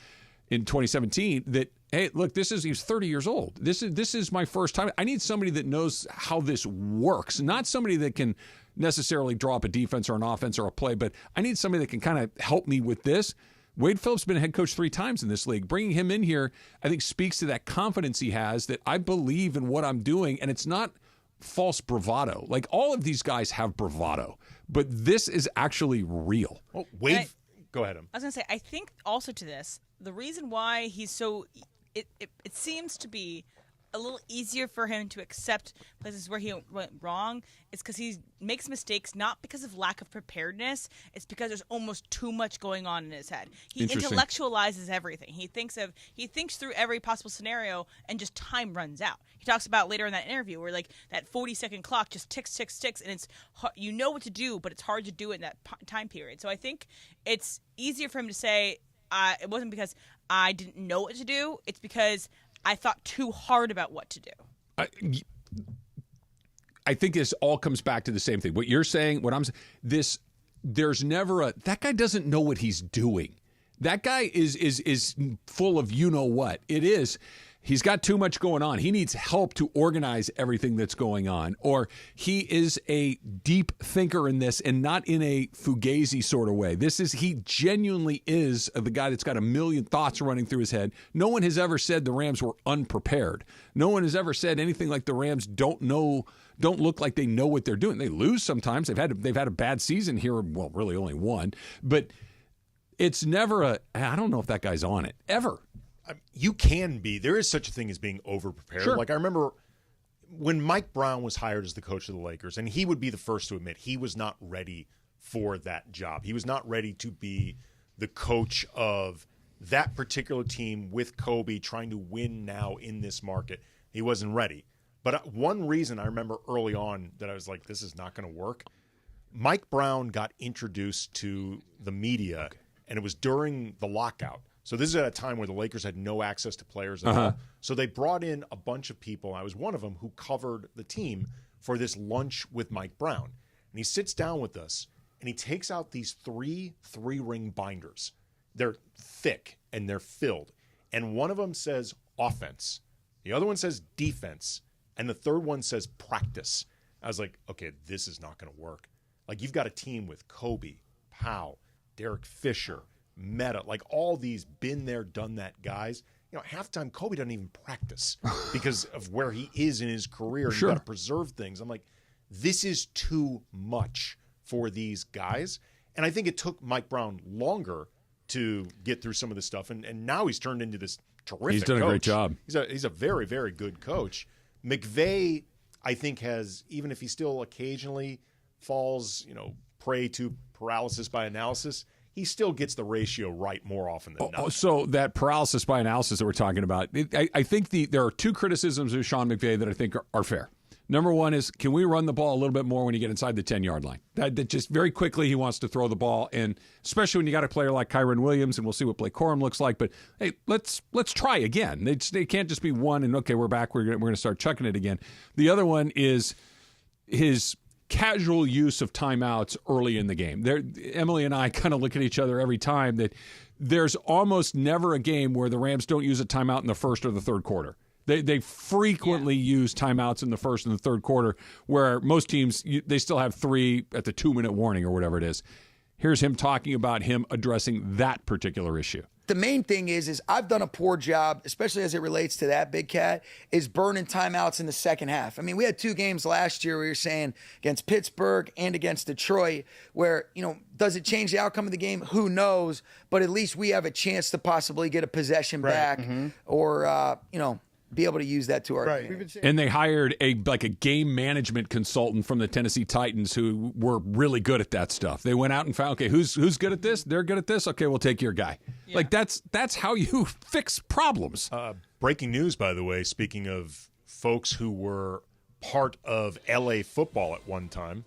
in 2017, that, hey, look, he's 30 years old. This is my first time. I need somebody that knows how this works, not somebody that can necessarily draw up a defense or an offense or a play, but I need somebody that can kind of help me with this. Wade Phillips has been a head coach 3 times in this league. Bringing him in here, I think, speaks to that confidence he has, that I believe in what I'm doing, and it's not false bravado. Like, all of these guys have bravado, but this is actually real. Well, Wade, go ahead. I was going to say, I think also to this, the reason why he's so, it seems to be a little easier for him to accept places where he went wrong is because he makes mistakes not because of lack of preparedness. It's because there's almost too much going on in his head. He intellectualizes everything. He thinks through every possible scenario, and just time runs out. He talks about later in that interview where like that 40-second clock just ticks, and it's you know what to do, but it's hard to do it in that time period. So I think it's easier for him to say it wasn't because I didn't know what to do. It's because I thought too hard about what to do. I think this all comes back to the same thing. What you're saying, there's never that guy doesn't know what he's doing. That guy is full of you-know-what. It is. He's got too much going on. He needs help to organize everything that's going on. Or he is a deep thinker in this, and not in a fugazi sort of way. He genuinely is the guy that's got a million thoughts running through his head. No one has ever said the Rams were unprepared. No one has ever said anything like the Rams don't look like they know what they're doing. They lose sometimes. They've had a bad season here. Well, really only one. But it's never I don't know if that guy's on it, ever. You can be. There is such a thing as being overprepared. Sure. Like, I remember when Mike Brown was hired as the coach of the Lakers, and he would be the first to admit he was not ready for that job. He was not ready to be the coach of that particular team with Kobe trying to win now in this market. He wasn't ready. But one reason I remember early on that I was like, this is not going to work, Mike Brown got introduced to the media, and it was during the lockout. So this is at a time where the Lakers had no access to players at all. So they brought in a bunch of people. I was one of them who covered the team for this lunch with Mike Brown. And he sits down with us, and he takes out these three-ring binders. They're thick, and they're filled. And one of them says offense. The other one says defense. And the third one says practice. I was like, okay, this is not going to work. Like, you've got a team with Kobe, Powell, Derek Fisher, Meta, like all these been there, done that guys. You know, halftime Kobe doesn't even practice because of where he is in his career. Sure. You've got to preserve things. I'm like, this is too much for these guys. And I think it took Mike Brown longer to get through some of this stuff. And now he's turned into this terrific He's done coach. a great job. He's a very, very good coach. McVay, I think, has, even if he still occasionally falls, prey to paralysis by analysis, he still gets the ratio right more often than not. So that paralysis by analysis that we're talking about, I think there are two criticisms of Sean McVay that I think are fair. Number one is, can we run the ball a little bit more when you get inside the 10-yard line? That just very quickly he wants to throw the ball, and especially when you got a player like Kyron Williams, and we'll see what Blake Corum looks like. But hey, let's try again. They can't just be one and okay, we're back. We're going to start chucking it again. The other one is his casual use of timeouts early in the game. Emily and I kind of look at each other every time that there's almost never a game where the Rams don't use a timeout in the first or the third quarter. They frequently use timeouts in the first and the third quarter, where most teams, they still have 3 at the 2-minute warning or whatever it is. Here's him talking about him addressing that particular issue. The main thing is I've done a poor job, especially as it relates to that, Big Cat, is burning timeouts in the second half. I mean, we had 2 games last year where you're saying against Pittsburgh and against Detroit where, does it change the outcome of the game? Who knows? But at least we have a chance to possibly get a possession back or, be able to use that to our advantage. And they hired a game management consultant from the Tennessee Titans who were really good at that stuff. They went out and found, okay, who's good at this? They're good at this. Okay, we'll take your guy. Yeah. That's how you fix problems. Breaking news, by the way, speaking of folks who were part of LA football at one time,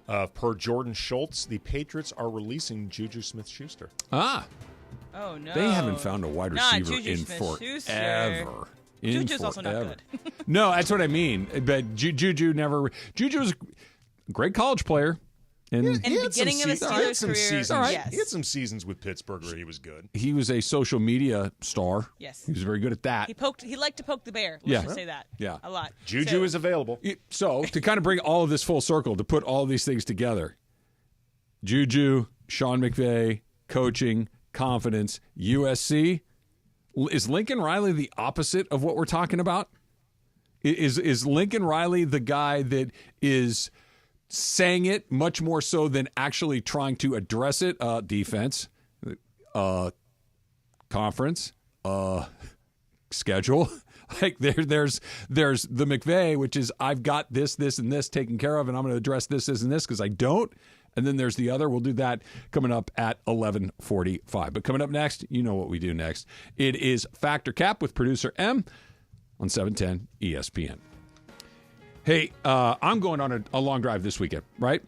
per Jordan Schultz, the Patriots are releasing Juju Smith-Schuster. Ah. Oh, no. They haven't found a wide receiver in forever. Juju's also not good. No, that's what I mean. But Juju was a great college player. And in the beginning of his Steelers career, yes. He had some seasons with Pittsburgh where he was good. He was a social media star. Yes. He was very good at that. He liked to poke the bear. Let's just say that. Yeah. A lot. Juju is available. So to kind of bring all of this full circle, to put all these things together, Juju, Sean McVay, coaching, confidence, USC. Is Lincoln Riley the opposite of what we're talking about? Is Lincoln Riley the guy that is saying it much more so than actually trying to address it? Defense, conference, schedule. Like there's the McVay, which is I've got this, and this taken care of, and I'm going to address this, and this because I don't. And then there's the other. We'll do that coming up at 11:45. But coming up next, you know what we do next. It is Factor Cap with producer M on 710 ESPN. Hey, I'm going on a long drive this weekend, right?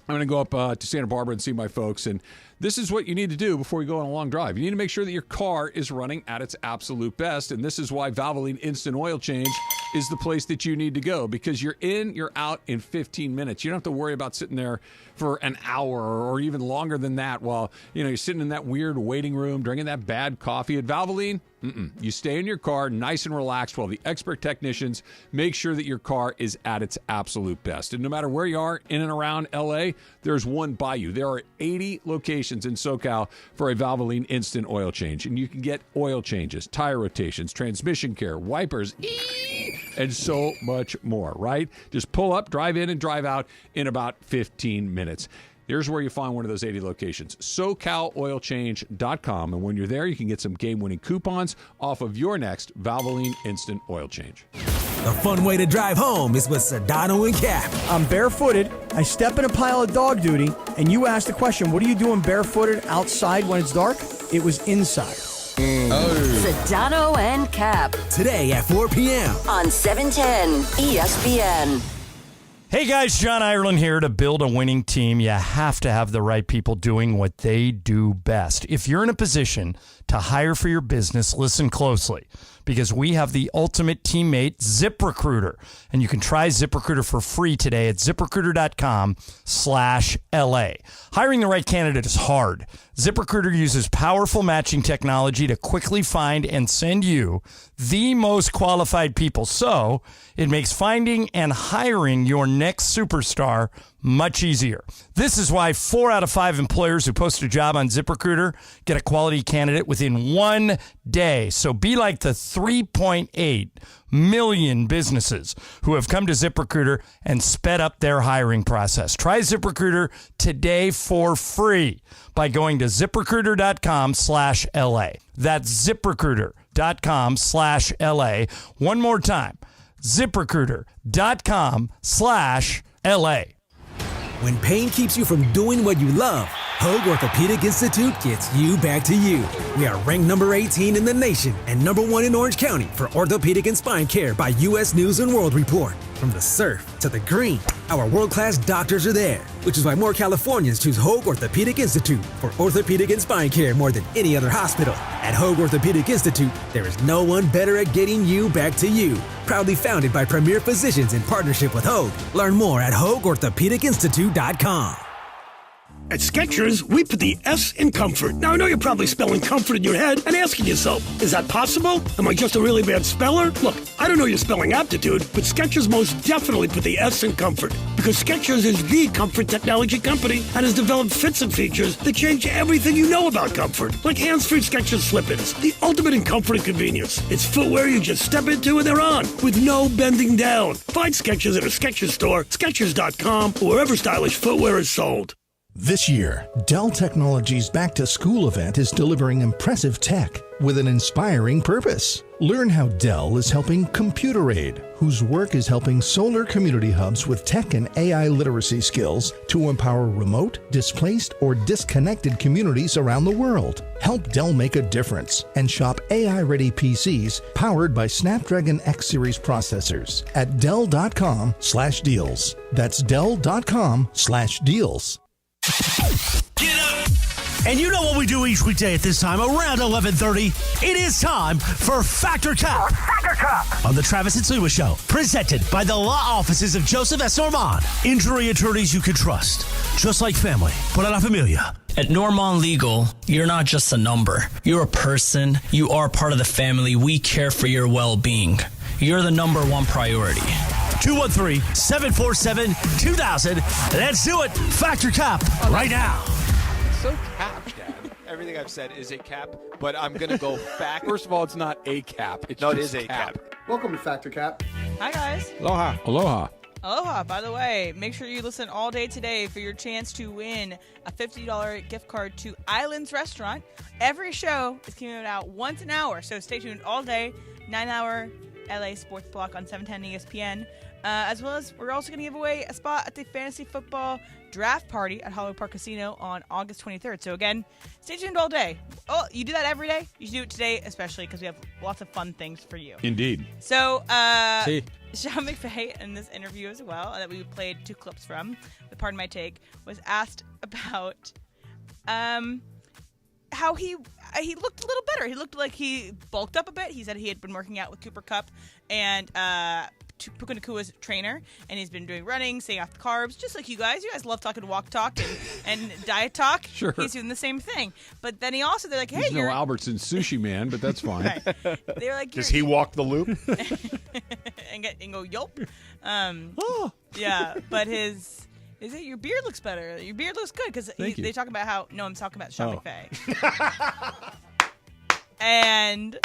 I'm going to go up to Santa Barbara and see my folks. And this is what you need to do before you go on a long drive. You need to make sure that your car is running at its absolute best. And this is why Valvoline Instant Oil Change is the place that you need to go, because you're out in 15 minutes. You don't have to worry about sitting there for an hour or even longer than that while you're sitting in that weird waiting room drinking that bad coffee. At Valvoline, you stay in your car nice and relaxed while the expert technicians make sure that your car is at its absolute best. And no matter where you are in and around LA, there's one by you. There are 80 locations in SoCal for a Valvoline Instant Oil Change. And you can get oil changes, tire rotations, transmission care, wipers, and so much more, right? Just pull up, drive in, and drive out in about 15 minutes. Here's where you find one of those 80 locations, SoCalOilChange.com. And when you're there, you can get some game-winning coupons off of your next Valvoline Instant Oil Change. A fun way to drive home is with Sedano and Cap. I'm barefooted. I step in a pile of dog duty, and you ask the question, what are you doing barefooted outside when it's dark? It was inside. Sedano and Cap. Today at 4 p.m. on 710 ESPN. Hey guys, John Ireland here. To build a winning team, you have to have the right people doing what they do best. If you're in a position to hire for your business, listen closely, because we have the ultimate teammate, ZipRecruiter. And you can try ZipRecruiter for free today at ZipRecruiter.com/LA. Hiring the right candidate is hard. ZipRecruiter uses powerful matching technology to quickly find and send you the most qualified people. So it makes finding and hiring your next superstar much easier. This is why 4 out of 5 employers who post a job on ZipRecruiter get a quality candidate within 1 day. So be like the 3.8 million businesses who have come to ZipRecruiter and sped up their hiring process. Try ZipRecruiter today for free by going to ZipRecruiter.com/LA. That's ZipRecruiter.com/LA. One more time, ZipRecruiter.com/LA. When pain keeps you from doing what you love, Hoag Orthopedic Institute gets you back to you. We are ranked number 18 in the nation and number 1 in Orange County for orthopedic and spine care by U.S. News & World Report. From the surf to the green, our world-class doctors are there, which is why more Californians choose Hoag Orthopedic Institute for orthopedic and spine care more than any other hospital. At Hoag Orthopedic Institute, there is no one better at getting you back to you. Proudly founded by premier physicians in partnership with Hoag. Learn more at HoagOrthopedicInstitute.com. At Skechers, we put the S in comfort. Now, I know you're probably spelling comfort in your head and asking yourself, is that possible? Am I just a really bad speller? Look, I don't know your spelling aptitude, but Skechers most definitely put the S in comfort. Because Skechers is the comfort technology company and has developed fits and features that change everything you know about comfort. Like hands-free Skechers slip-ins, the ultimate in comfort and convenience. It's footwear you just step into and they're on, with no bending down. Find Skechers at a Skechers store, Skechers.com, or wherever stylish footwear is sold. This year, Dell Technologies' Back to School event is delivering impressive tech with an inspiring purpose. Learn how Dell is helping Computer Aid, whose work is helping solar community hubs with tech and AI literacy skills to empower remote, displaced, or disconnected communities around the world. Help Dell make a difference and shop AI-ready PCs powered by Snapdragon X Series processors at Dell.com/deals. That's Dell.com/deals. And you know what we do each weekday at this time, around 11:30. It is time for Factor Cap. On the Travis and Sliwa Show, presented by the law offices of Joseph S. Normand. Injury attorneys you can trust, just like family, but a la familia. At Normand Legal, you're not just a number. You're a person. You are part of the family. We care for your well-being. You're the number one priority. 213-747-2000. Let's do it. Factor Cap right now. So cap, Dad. Everything I've said is a cap, but I'm going to go back. First of all, it's not a cap. It is a cap. Welcome to Factor Cap. Hi, guys. Aloha. Aloha. Aloha. By the way, make sure you listen all day today for your chance to win a $50 gift card to Islands Restaurant. Every show is coming out once an hour, so stay tuned all day. 9-hour LA Sports Block on 710 ESPN. As well as we're also going to give away a spot at the Fantasy Football Draft Party at Hollywood Park Casino on August 23rd. So again, stay tuned all day. Oh, you do that every day? You should do it today especially because we have lots of fun things for you. Indeed. So, Sean McVay in this interview as well, that we played 2 clips from, with Pardon My Take, was asked about how he looked a little better. He looked like he bulked up a bit. He said he had been working out with Cooper Kupp and Puka Nakua's trainer, and he's been doing running, staying off the carbs, just like you guys. You guys love talking walk talk and diet talk. Sure. He's doing the same thing. But then they're like, hey, He's no Albertson sushi man, but that's fine. Right. They're like, does he walk the loop? and go, yelp. Yeah, but your beard looks better. Your beard looks good because they talk about how. No, I'm talking about Sean McVay. And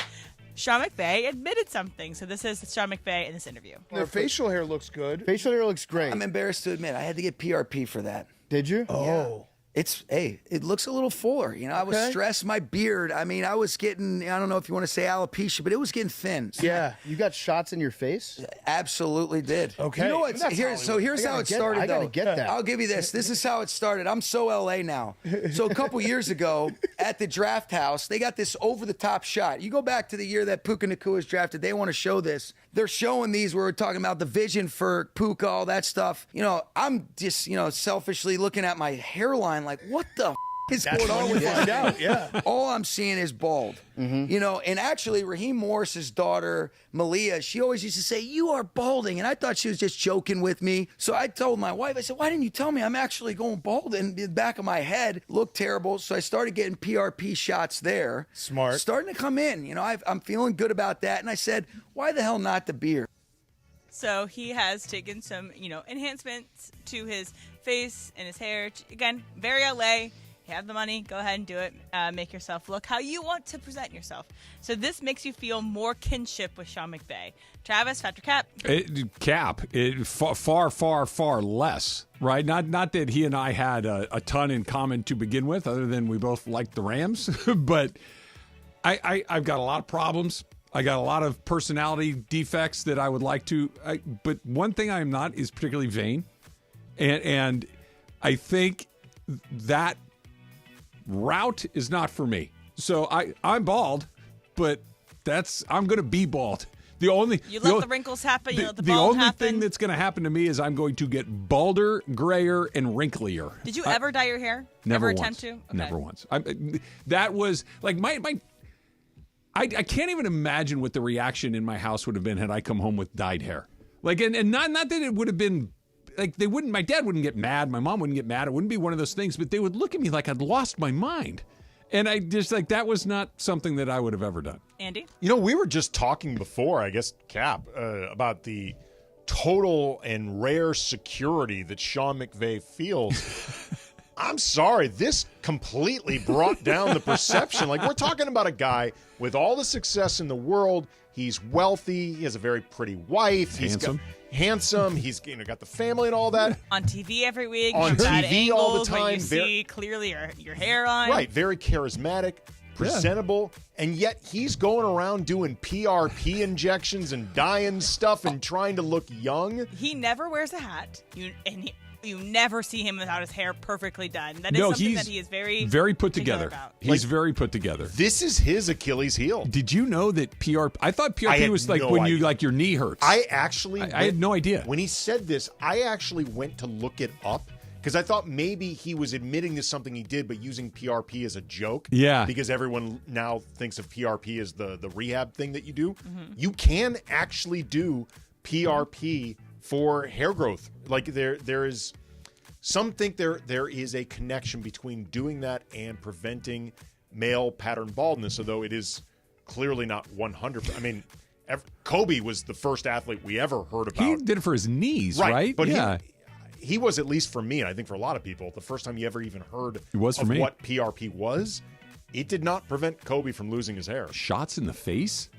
Sean McVay admitted something. So this is Sean McVay in this interview. Their facial hair looks good. Facial hair looks great. I'm embarrassed to admit I had to get PRP for that. Did you? Oh. It looks a little fuller. I was stressed. My beard, I was getting, I don't know if you want to say alopecia, but it was getting thin. Yeah. You got shots in your face? Absolutely did. Okay. You know what? Here's how it started, I gotta get that. I'll give you this. This is how it started. I'm so LA now. So a couple years ago at the draft house, they got this over-the-top shot. You go back to the year that Puka Nacua was drafted, they want to show this. They're showing these where we're talking about the vision for Puka, all that stuff. I'm just, selfishly looking at my hairline like, what the is going on with this? Yeah. All I'm seeing is bald. And actually Raheem Morris's daughter, Malia, she always used to say, you are balding. And I thought she was just joking with me. So I told my wife, I said, why didn't you tell me I'm actually going bald? And the back of my head looked terrible. So I started getting PRP shots there. Smart. Starting to come in. I'm feeling good about that. And I said, why the hell not the beard? So he has taken some, enhancements to his face and his hair. Again, very LA. You have the money, go ahead and do it. Make yourself look how you want to present yourself. So this makes you feel more kinship with Sean McVay. Travis, Factor Cap. Far less, right? Not that he and I had a ton in common to begin with, other than we both liked the Rams. But I've got a lot of problems. I got a lot of personality defects that I would like to. But one thing I am not is particularly vain. And I think that route is not for me. So I'm bald, but I'm going to be bald. You let the wrinkles happen. You let the bald happen. The only thing that's going to happen to me is I'm going to get balder, grayer, and wrinklier. Did you ever dye your hair? Never ever once. Attempt to? Okay. Never once. That was like I can't even imagine what the reaction in my house would have been had I come home with dyed hair. Like, and not that it would have been like my dad wouldn't get mad, my mom wouldn't get mad. It wouldn't be one of those things, but they would look at me like I'd lost my mind. And I just that was not something that I would have ever done. Andy? We were just talking before, I guess, Cap, about the total and rare security that Sean McVay feels. I'm sorry, this completely brought down the perception. Like, we're talking about a guy with all the success in the world. He's wealthy. He has a very pretty wife. Handsome. He's got the family and all that. On TV every week. On TV all the time. You see clearly your hairline. Right. Very charismatic, presentable, and yet he's going around doing PRP injections and dyeing stuff and trying to look young. He never wears a hat. You never see him without his hair perfectly done. That is something that he is very put together. About. He's very put together. This is his Achilles heel. Did you know that PRP? I thought PRP was like when you your knee hurts. I had no idea. When he said this, I actually went to look it up because I thought maybe he was admitting to something he did, but using PRP as a joke. Yeah. Because everyone now thinks of PRP as the rehab thing that you do. Mm-hmm. You can actually do PRP for hair growth. Like there is, some think there is a connection between doing that and preventing male pattern baldness, although it is clearly not 100%. I mean, Kobe was the first athlete we ever heard about. He did it for his knees, right? But yeah. He was, at least for me, and I think for a lot of people, the first time you ever even heard of what PRP was. It did not prevent Kobe from losing his hair. Shots in the face?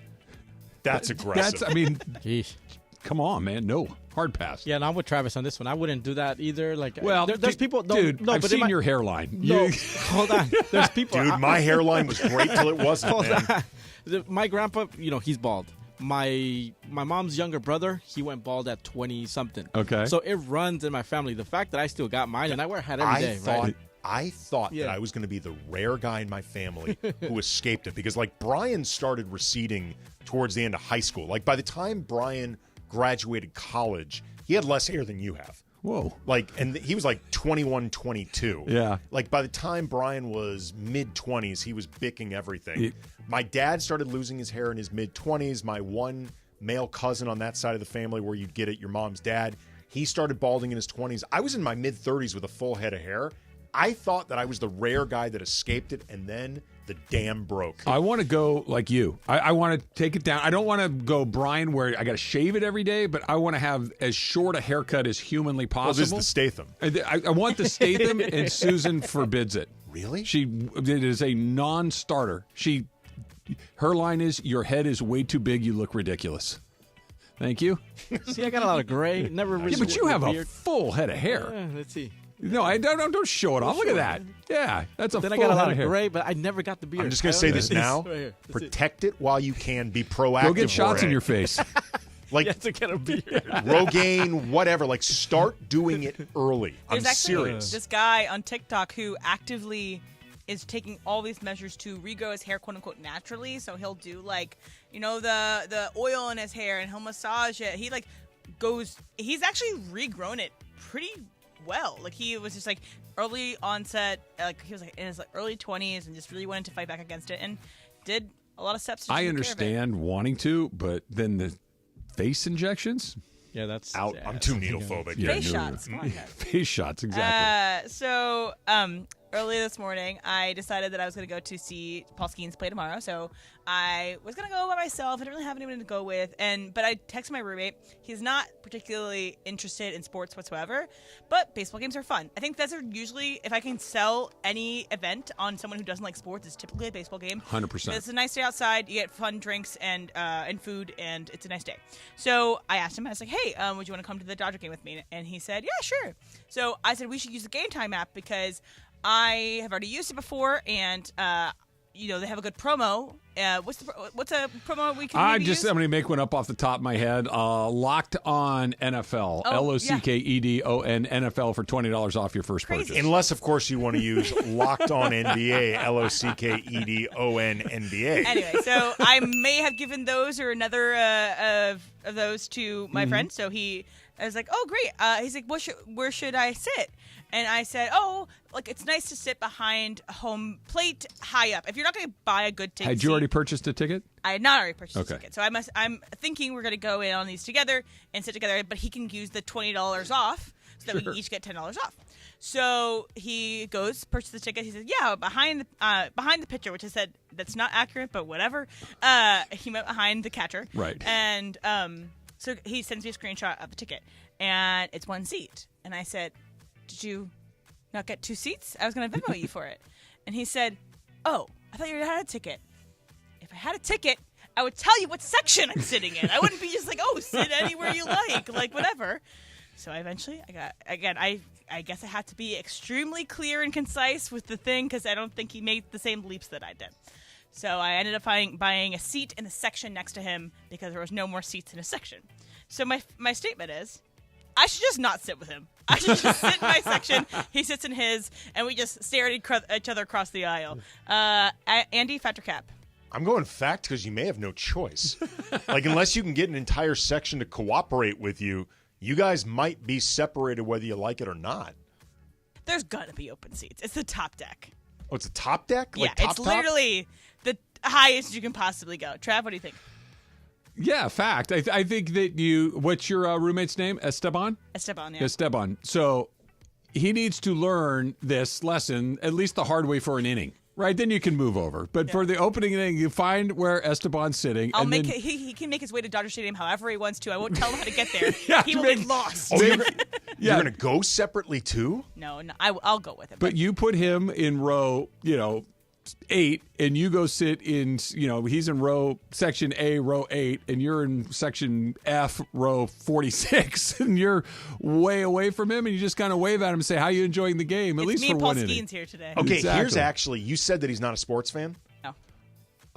That's aggressive. Jeez. Come on, man. No. Hard pass. Yeah, and I'm with Travis on this one. I wouldn't do that either. Like, well, there's people. Dude, I've seen your hairline. No, hold on. There's people. Dude, my hairline was great till it wasn't, man. My grandpa, he's bald. My mom's younger brother, he went bald at 20-something. Okay. So it runs in my family. The fact that I still got mine, and I wear a hat every day, right? I thought that I was going to be the rare guy in my family who escaped it, because like Brian started receding towards the end of high school. Like by the time Brian graduated college, he had less hair than you have. Whoa. Like, and he was like 21, 22. Yeah. Like by the time Brian was mid-20s, he was bicking everything. My dad started losing his hair in his mid-20s. My one male cousin on that side of the family, where you'd get it, your mom's dad, he started balding in his 20s. I was in my mid-30s with a full head of hair. I thought that I was the rare guy that escaped it, and then the dam broke. I want to go like you. I want to take it down. I don't want to go Brian where I got to shave it every day, but I want to have as short a haircut as humanly possible. Well, this is the Statham. I want the Statham, and Susan forbids it. Really? It is a non-starter. Her line is, your head is way too big, you look ridiculous. Thank you. See, I got a lot of gray. Never really. Yeah, but you have a full head of hair. Let's see. No, I don't show it off. Look at that. Yeah, that's a Then full I got a lot head of hair. gray, but I never got the beard. I'm just going to say this now. Right here. Protect it while you can. Be proactive. Go get shots in your face. Like, You have to get a beard. Rogaine, whatever. Like, start doing it early. There's I'm actually serious. this guy on TikTok who actively is taking all these measures to regrow his hair, quote unquote, naturally. So he'll do the oil in his hair and he'll massage it. He he's actually regrown it pretty well. Like he was just early onset, he was in his early 20s and just really wanted to fight back against it and did a lot of steps to I take understand wanting to, but then the face injections? Yeah, that's out. I'm too needle phobic. Yeah, Face shots. Come on, guys. Face shots, exactly. So earlier this morning, I decided that I was going to go to see Paul Skeens play tomorrow. So I was going to go by myself. I didn't really have anyone to go with. But I texted my roommate. He's not particularly interested in sports whatsoever, but baseball games are fun. I think that's usually, if I can sell any event on someone who doesn't like sports, it's typically a baseball game. 100%. It's a nice day outside. You get fun drinks and food, and it's a nice day. So I asked him, I was like, hey, would you want to come to the Dodger game with me? And he said, yeah, sure. So I said we should use the Game Time app because I have already used it before, and they have a good promo. What's a promo we can use? I'm going to make one up off the top of my head. Locked on NFL. LOCKEDON NFL for $20 off your first purchase. Unless, of course, you want to use Locked On NBA, LOCKEDON NBA. Anyway, so I may have given those or another of those to my friend. So I was like, oh, great. He's like, where should I sit? And I said, it's nice to sit behind home plate high up. If you're not going to buy a good ticket. Had you already purchased a ticket? I had not already purchased a Okay. ticket. So I'm thinking we're going to go in on these together and sit together, but he can use the $20 off so that we each get $10 off. So he goes, purchase the ticket. He says, yeah, behind the pitcher, which I said, that's not accurate, but whatever. He went behind the catcher. Right. And so he sends me a screenshot of the ticket, and it's one seat. And I said, did you not get 2 seats? I was going to Venmo you for it. And he said, oh, I thought you already had a ticket. If I had a ticket, I would tell you what section I'm sitting in. I wouldn't be just sit anywhere you like whatever. So eventually, I guess I had to be extremely clear and concise with the thing because I don't think he made the same leaps that I did. So I ended up buying a seat in the section next to him because there was no more seats in a section. So my statement is, I should just not sit with him. I should just sit in my section. He sits in his, and we just stare at each other across the aisle. Andy, fact or cap? I'm going fact because you may have no choice. Unless you can get an entire section to cooperate with you, you guys might be separated whether you like it or not. There's got to be open seats. It's the top deck. Oh, it's a top deck? It's literally the highest you can possibly go. Trav, what do you think? Yeah, fact. I think that what's your roommate's name? Esteban? Esteban, yeah. Esteban. So he needs to learn this lesson, at least the hard way for an inning. Right, then you can move over. But for the opening inning, you find where Esteban's sitting. He can make his way to Dodger Stadium however he wants to. I won't tell him how to get there. He will get lost. Oh, you're going to go separately too? No, I'll go with him. But you put him in row, 8, and you go sit in, he's in section A, row 8, and you're in section F, row 46, and you're way away from him, and you just kind of wave at him and say, how are you enjoying the game? At least for one inning. It's me and Paul Skeens here today. Okay, Exactly. Here's actually, you said that he's not a sports fan? No.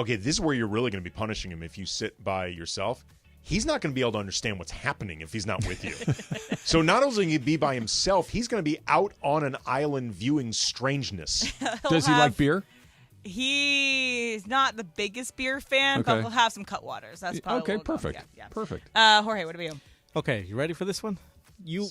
Okay, this is where you're really going to be punishing him if you sit by yourself. He's not going to be able to understand what's happening if he's not with you. So not only will he be by himself, he's going to be out on an island viewing strangeness. Does he like beer? He's not the biggest beer fan, but we'll have some Cutwaters. That's probably okay. Perfect. Yeah. Perfect. Jorge, what about you? Okay, you ready for this one? You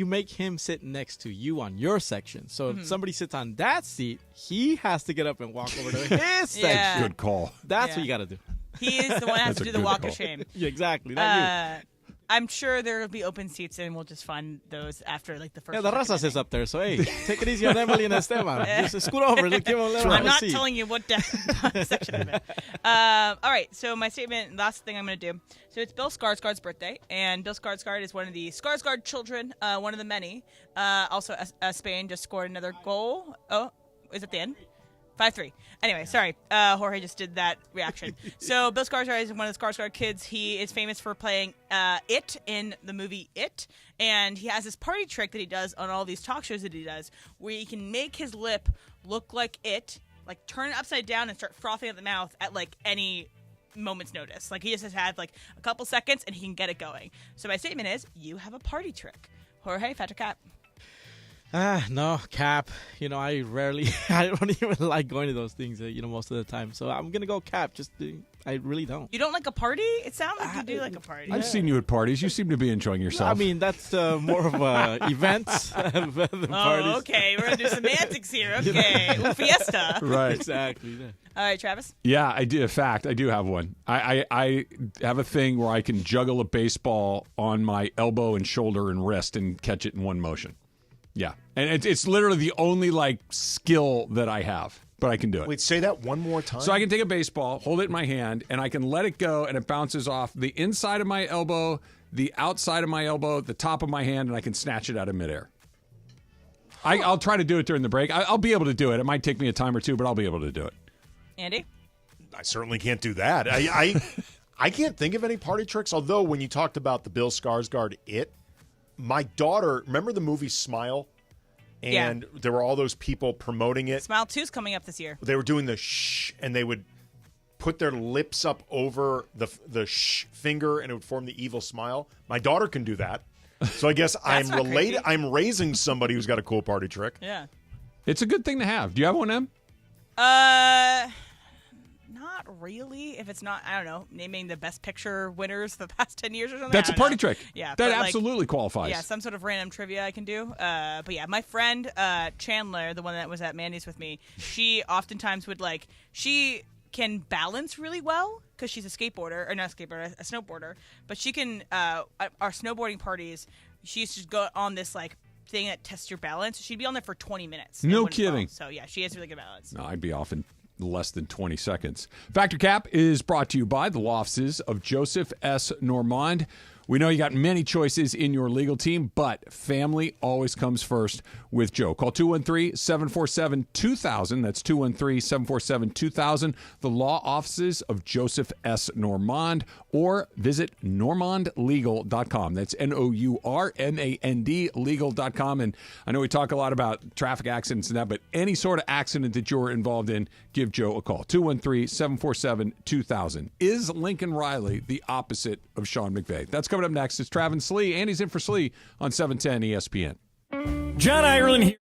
make him sit next to you on your section. So if somebody sits on that seat, he has to get up and walk over to his section. Good call. That's what you got to do. He is the one that has to do the walk of shame. Yeah, exactly. Not you. I'm sure there will be open seats, and we'll just find those after the first. Yeah, the Razas is up there, so hey, take it easy on Emily and Esteban. Just scoot over. Give him a little I'm not seat. telling you what section I'm in. All right, so my statement, last thing I'm going to do. So it's Bill Skarsgård's birthday, and Bill Skarsgård is one of the Skarsgård children, one of the many. Also, Spain just scored another goal. Oh, is it the end? 5'3". Anyway, sorry. Jorge just did that reaction. So Bill Skarsgård is one of the Skarsgård kids. He is famous for playing It in the movie It. And he has this party trick that he does on all these talk shows that he does where he can make his lip look like It, like turn it upside down and start frothing at the mouth at like any moment's notice. Like he just has had like a couple seconds and he can get it going. So my statement is, you have a party trick. Jorge, Factor Cap. No, Cap. I don't even like going to those things, most of the time. So I'm going to go Cap. I really don't. You don't like a party? It sounds like you do like a party. I've seen you at parties. You seem to be enjoying yourself. I mean, that's more of events than parties. Oh, okay. We're going to do semantics here. Okay. Fiesta. Right. Exactly. All right, Travis? Yeah, I do. In fact, I do have one. I have a thing where I can juggle a baseball on my elbow and shoulder and wrist and catch it in one motion. Yeah, and it's literally the only skill that I have, but I can do it. Wait, say that one more time. So I can take a baseball, hold it in my hand, and I can let it go, and it bounces off the inside of my elbow, the outside of my elbow, the top of my hand, and I can snatch it out of midair. I'll try to do it during the break. I'll be able to do it. It might take me a time or two, but I'll be able to do it. Andy? I certainly can't do that. I can't think of any party tricks, although when you talked about the Bill Skarsgård It, my daughter, remember the movie Smile? And there were all those people promoting it. Smile 2's coming up this year. They were doing the shh, and they would put their lips up over the shh finger, and it would form the evil smile. My daughter can do that. So I guess I'm related. Creepy. I'm raising somebody who's got a cool party trick. Yeah. It's a good thing to have. Do you have one, Em? Not really. If it's not, I don't know, naming the best picture winners for the past 10 years or something. That's a party trick. Yeah. That absolutely qualifies. Yeah, some sort of random trivia I can do. But yeah, my friend Chandler, the one that was at Mandy's with me, she oftentimes would she can balance really well because she's a skateboarder, or not a skateboarder, a snowboarder. But she can, our snowboarding parties, she used to go on this thing that tests your balance. She'd be on there for 20 minutes. No kidding. So yeah, she has really good balance. No, I'd be off in less than 20 seconds. Factor Cap is brought to you by the law offices of Joseph S. Normand. We know you got many choices in your legal team, but family always comes first with Joe. Call 213-747-2000. That's 213-747-2000. The law offices of Joseph S. Normand, or visit normandlegal.com. That's NOURMAND legal.com. And I know we talk a lot about traffic accidents and that, but any sort of accident that you're involved in, give Joe a call. 213-747-2000. Is Lincoln Riley the opposite of Sean McVay? That's coming up next. It's Travis Slee. Andy's in for Slee on 710 ESPN. John Ireland here.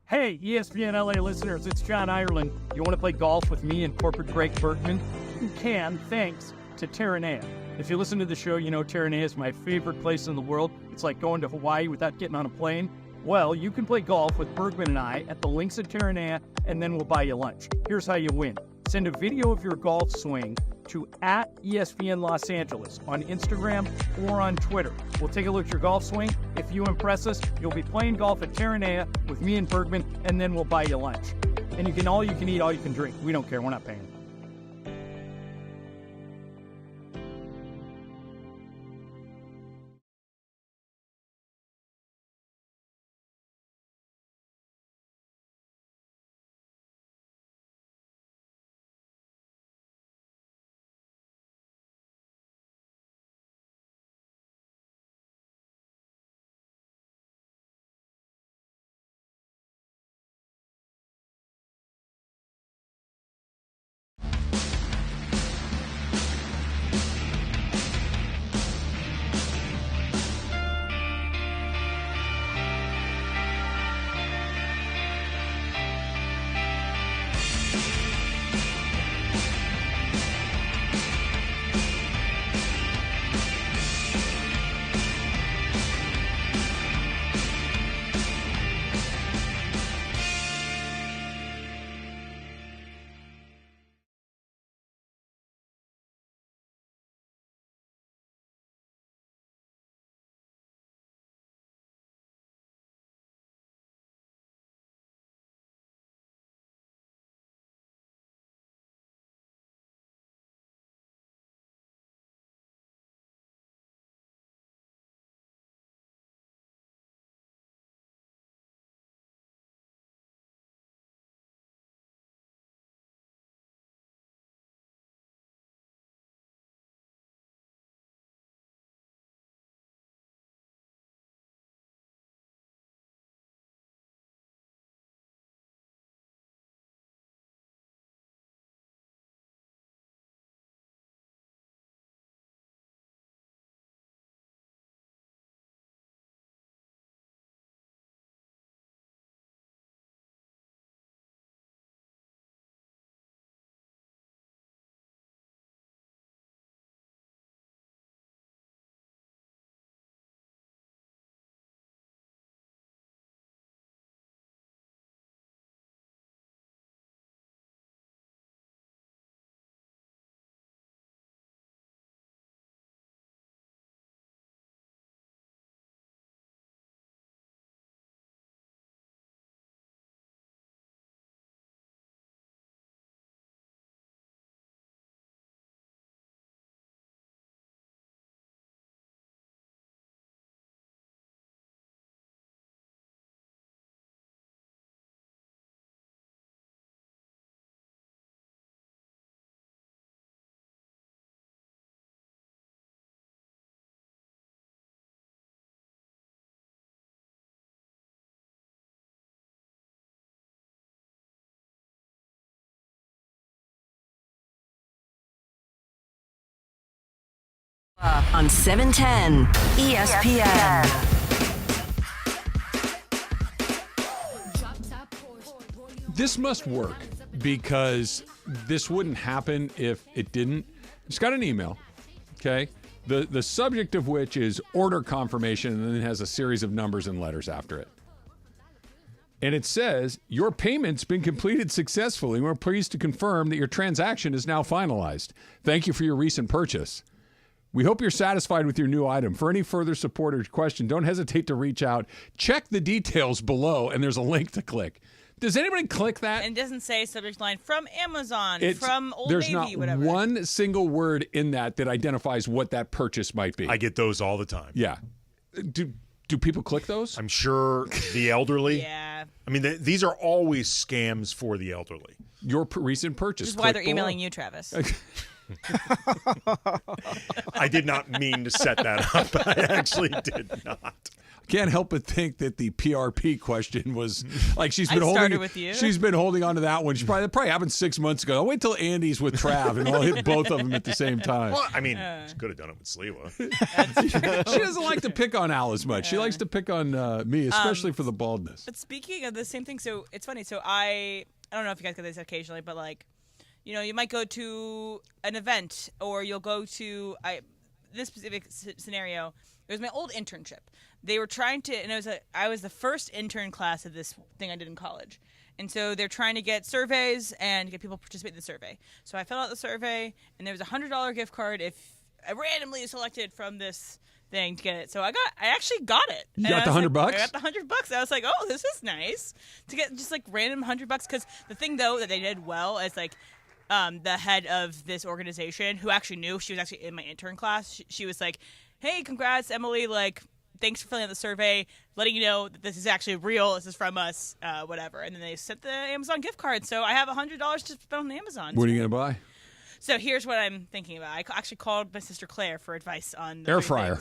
Hey, ESPN LA listeners, it's John Ireland. You want to play golf with me and corporate Drake Bergman? You can, thanks to Terranea. If you listen to the show, you know Terranea is my favorite place in the world. It's like going to Hawaii without getting on a plane. Well, you can play golf with Bergman and I at the links at Terranea, and then we'll buy you lunch. Here's how you win. Send a video of your golf swing to @ESPN Los Angeles on Instagram or on Twitter. We'll take a look at your golf swing. If you impress us, you'll be playing golf at Terranea with me and Bergman, and then we'll buy you lunch. And you can eat, all you can drink. We don't care. We're not paying. on 710 ESPN. This must work because this wouldn't happen if it didn't. Just got an email, okay? The subject of which is order confirmation, and then it has a series of numbers and letters after it. And it says, your payment's been completed successfully. We're pleased to confirm that your transaction is now finalized. Thank you for your recent purchase. We hope you're satisfied with your new item. For any further support or question, don't hesitate to reach out. Check the details below, and there's a link to click. Does anybody click that? And it doesn't say subject line from Amazon, from Old there's Navy, not whatever. one single word in that identifies what that purchase might be. I get those all the time. Yeah. Do people click those? I'm sure the elderly. Yeah. I mean, these are always scams for the elderly. Your recent purchase. This is why they're emailing you, Travis. I did not mean to set that up. I actually did not. Can't help but think that the PRP question was like she's been She's been holding on to that one. She probably happened 6 months ago. I'll wait till Andy's with Trav and I'll hit both of them at the same time. Well, I mean, she could have done it with Sliwa. She doesn't like to pick on Al as much. She likes to pick on me, especially for the baldness. But speaking of the same thing, so it's funny. So I don't know if you guys get this occasionally, but like, you might go to an event or you'll go to this specific scenario. It was my old internship. They were trying to, and I was the first intern class of this thing I did in college. And so they're trying to get surveys and get people to participate in the survey. So I filled out the survey, and there was a $100 gift card if I randomly selected from this thing to get it. So I actually got it. You got the $100? I got the $100. I was like, oh, this is nice to get just like random $100. Because the thing though that they did well is like the head of this organization, who actually knew, she was actually in my intern class. She was like, hey, congrats, Emily. Like, thanks for filling out the survey, letting you know that this is actually real. This is from us, whatever. And then they sent the Amazon gift card. So I have $100 to spend on Amazon. What are you going to buy? So here's what I'm thinking about. I actually called my sister Claire for advice on the air fryer.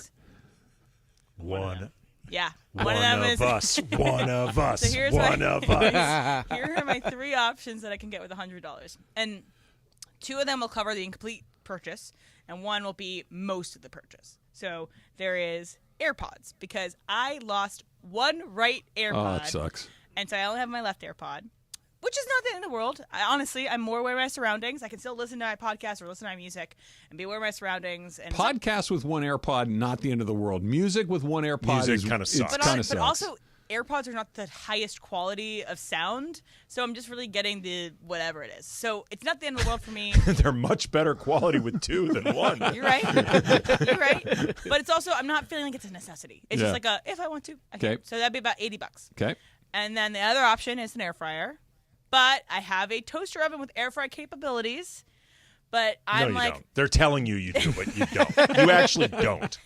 One. Yeah. One of them is us. One of us. So here's one of us. Here are my three options that I can get with $100. And two of them will cover the incomplete purchase, and one will be most of the purchase. So there is AirPods, because I lost one right AirPod. Oh, that sucks. And so I only have my left AirPod, which is not the end of the world. I'm more aware of my surroundings. I can still listen to my podcast or listen to my music and be aware of my surroundings. And podcast with one AirPod, not the end of the world. Music with one AirPod music kind of sucks. But also, AirPods are not the highest quality of sound, so I'm just really getting the whatever it is. So it's not the end of the world for me. They're much better quality with two than one. You're right. You're right. But it's also, I'm not feeling like it's a necessity. It's just like if I want to. Okay. So that'd be about $80. Okay. And then the other option is an air fryer. But I have a toaster oven with air fry capabilities. But I'm you don't. They're telling you do, but you don't. You actually don't.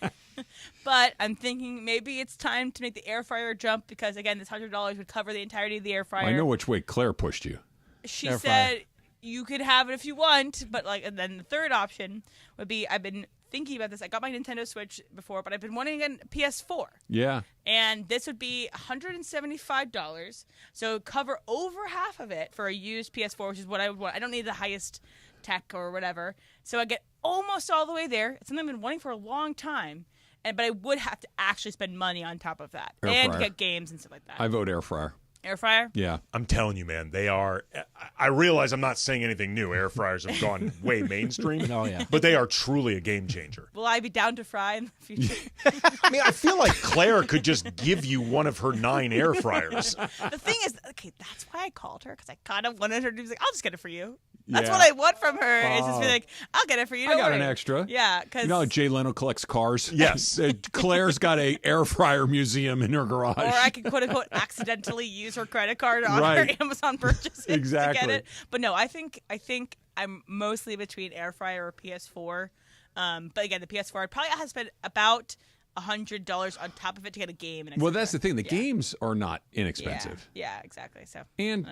But I'm thinking maybe it's time to make the air fryer jump, because, again, this $100 would cover the entirety of the air fryer. I know which way Claire pushed you. She said you could have it if you want, but and then the third option would be, I've been thinking about this. I got my Nintendo Switch before, but I've been wanting a PS4. Yeah. And this would be $175. So cover over half of it for a used PS4, which is what I would want. I don't need the highest tech or whatever. So I get almost all the way there. It's something I've been wanting for a long time. But I would have to actually spend money on top of that. Air and fryer. Get games and stuff like that. I vote air fryer. Air fryer? Yeah. I'm telling you, man, they are. I realize I'm not saying anything new. Air fryers have gone way mainstream. Oh, yeah. But they are truly a game changer. Will I be down to fry in the future? I mean, I feel like Claire could just give you one of her 9 air fryers. The thing is, okay, that's why I called her, because I kind of wanted her to be like, I'll just get it for you. That's Yeah. what I want from her. Is just be like, I'll get it for you. I Don't got worry. an extra. Yeah, because You know how Jay Leno collects cars? Yes. Claire's got a air fryer museum in her garage. or I could quote unquote accidentally use her credit card on Right. her Amazon purchases Exactly. to get it. But no, I think I'm mostly between air fryer or PS4. But again, the PS4 I'd probably have to spend about $100 on top of it to get a game. Well, that's the thing. The games are not inexpensive. Yeah, exactly. So And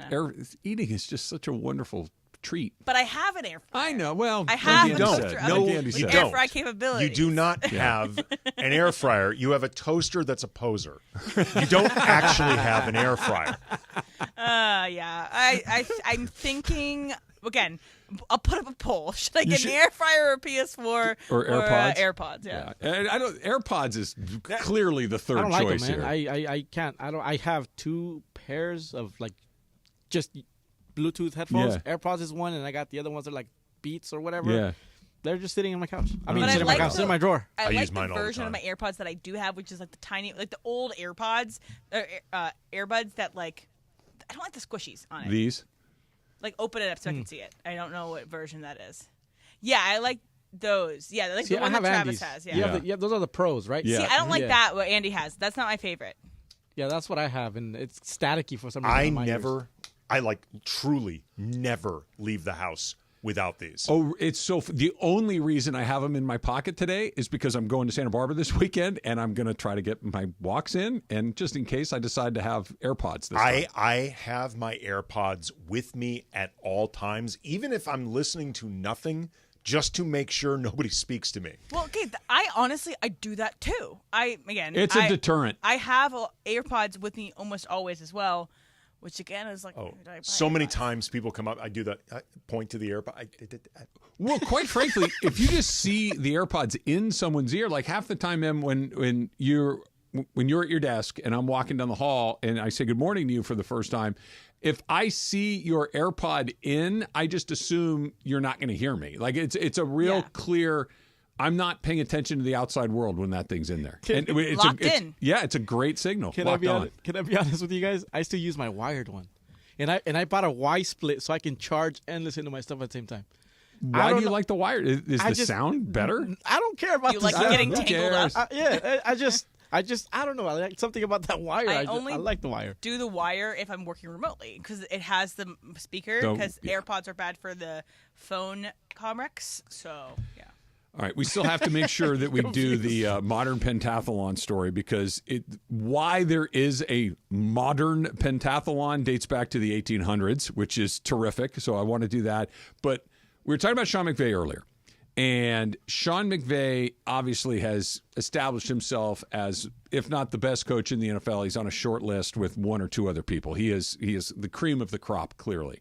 eating is just such a wonderful treat. But I have an air fryer. I know. Well, I have like an Andy extra said. oven Like Andy with said. air fry capabilities. You do not have an air fryer. You have a toaster that's a poser. You don't actually have an air fryer. Yeah. I'm thinking, again, I'll put up a poll. Should I get an air fryer or a PS4 or AirPods? AirPods, yeah. And I don't. AirPods is clearly the third I don't like choice them, man. here. I can't. I have 2 pairs of like just Bluetooth headphones. Yeah. AirPods is one, and I got the other ones that are like Beats or whatever. Yeah. They're just sitting on my couch. I mean, But sitting on my couch, sitting in my drawer. I like use the mine all the version of my AirPods that I do have, which is like the tiny, like the old AirPods, earbuds that like, I don't like the squishies on it. These? Like open it up so I can see it. I don't know what version that is. Yeah, I like those. Yeah, like the one that Travis has. Yeah. Those are the pros, right? See, I don't like that, what Andy has. That's not my favorite. Yeah, that's what I have, and it's staticky for some reason. I like truly never leave the house without these. Oh, it's so. The only reason I have them in my pocket today is because I'm going to Santa Barbara this weekend, and I'm going to try to get my walks in, and just in case I decide to have AirPods this time. I have my AirPods with me at all times, even if I'm listening to nothing, just to make sure nobody speaks to me. Well, okay, I honestly do that too. It's a deterrent. I have AirPods with me almost always as well. Which again is like, so many times people come up. I do that. I point to the AirPod. Well, quite frankly, if you just see the AirPods in someone's ear, like half the time, when you're at your desk and I'm walking down the hall and I say good morning to you for the first time, if I see your AirPod in, I just assume you're not going to hear me. Like it's a real clear. I'm not paying attention to the outside world when that thing's in there. Locked in. Yeah, it's a great signal. Can I be honest with you guys? I still use my wired one, and I bought a Y split so I can charge and listen to my stuff at the same time. Why do you like the wired? Is the sound better? I don't care about you the like sound. getting tangled up. I don't know. I like something about that wire. I like the wire. Do the wire if I'm working remotely because it has the speaker. Because AirPods are bad for the phone Comrex. So yeah. All right, we still have to make sure that we do the modern pentathlon story because why there is a modern pentathlon dates back to the 1800s, which is terrific. So I want to do that. But we were talking about Sean McVay earlier, and Sean McVay obviously has established himself as, if not the best coach in the NFL, he's on a short list with 1 or 2 other people. He is the cream of the crop, clearly.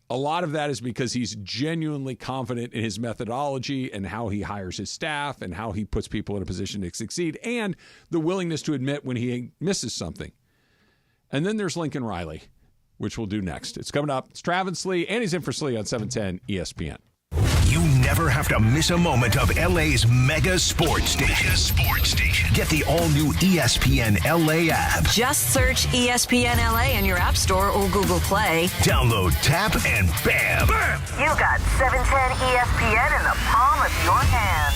A lot of that is because he's genuinely confident in his methodology and how he hires his staff and how he puts people in a position to succeed and the willingness to admit when he misses something. And then there's Lincoln Riley, which we'll do next. It's coming up. It's Travis Lee, and he's in for Slee on 710 ESPN. You never have to miss a moment of LA's mega sports station. Get the all-new ESPN LA app. Just search ESPN LA in your App Store or Google Play. Download, tap, and bam! You got 710 ESPN in the palm of your hand.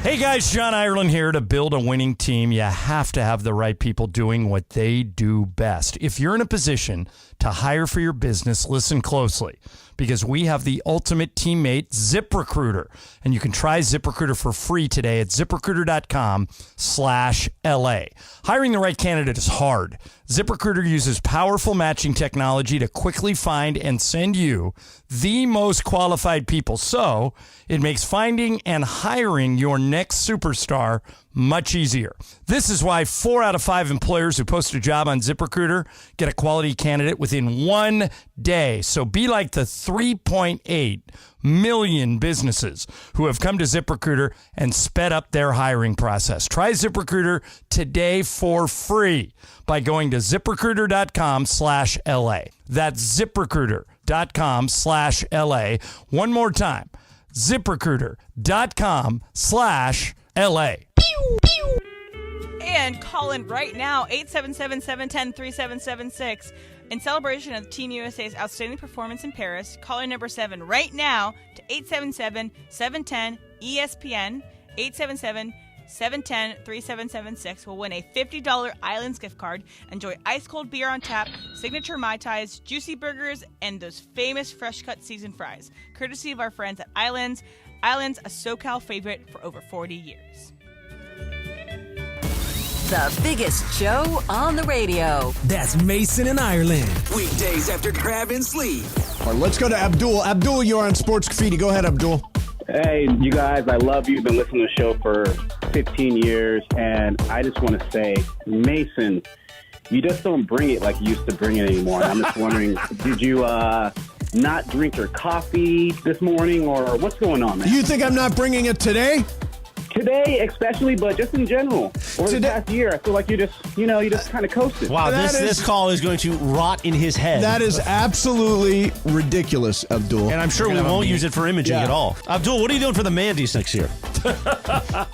Hey guys, John Ireland here. To build a winning team, you have to have the right people doing what they do best. If you're in a position to hire for your business, listen closely, because we have the ultimate teammate, ZipRecruiter. And you can try ZipRecruiter for free today at ZipRecruiter.com/LA. Hiring the right candidate is hard. ZipRecruiter uses powerful matching technology to quickly find and send you the most qualified people. So it makes finding and hiring your next superstar much easier. This is why 4 out of 5 employers who post a job on ZipRecruiter get a quality candidate within 1 day. So be like the 3.8 million businesses who have come to ZipRecruiter and sped up their hiring process. Try ZipRecruiter today for free by going to ZipRecruiter.com/LA. That's ZipRecruiter.com/LA. One more time, ZipRecruiter.com/LA. And call in right now, 877-710-3776. In celebration of Team USA's outstanding performance in Paris, call in number 7 right now to 877-710-ESPN. 877-710-3776 will win a $50 Islands gift card. Enjoy ice-cold beer on tap, signature Mai Tais, juicy burgers, and those famous fresh-cut seasoned fries. Courtesy of our friends at Islands. Islands, a SoCal favorite for over 40 years. The biggest show on the radio. That's Mason in Ireland. Weekdays after Crab and Slee. All right, let's go to Abdul. Abdul, you're on Sports Graffiti. Go ahead, Abdul. Hey, you guys, I love you. Been listening to the show for 15 years, and I just want to say, Mason, you just don't bring it like you used to bring it anymore. I'm just wondering, did you not drink your coffee this morning, or what's going on, man? You think I'm not bringing it today? Today, especially, but just in general. Over the past year, I feel like you just kind of coasted. Wow, this call is going to rot in his head. That is absolutely ridiculous, Abdul. And I'm sure we won't use it for imaging at all. Abdul, what are you doing for the Mandy's next year?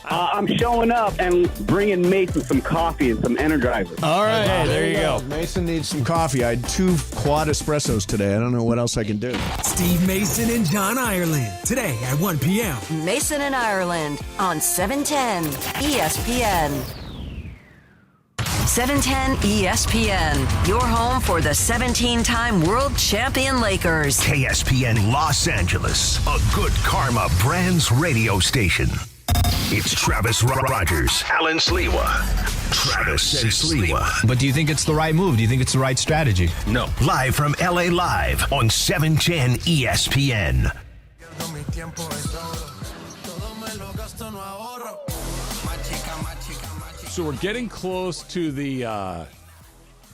I'm showing up and bringing Mason some coffee and some Energizer. All right. Okay, there you go. Mason needs some coffee. I had 2 quad espressos today. I don't know what else I can do. Steve Mason and John Ireland, today at 1 p.m. Mason and Ireland on 710 ESPN. 710 ESPN, your home for the 17-time world champion Lakers. KSPN Los Angeles, a Good Karma Brands radio station. It's Travis Rogers, Alan Sliwa. Travis and Sliwa. But do you think it's the right move? Do you think it's the right strategy? No. Live from LA Live on 710 ESPN. So we're getting close to the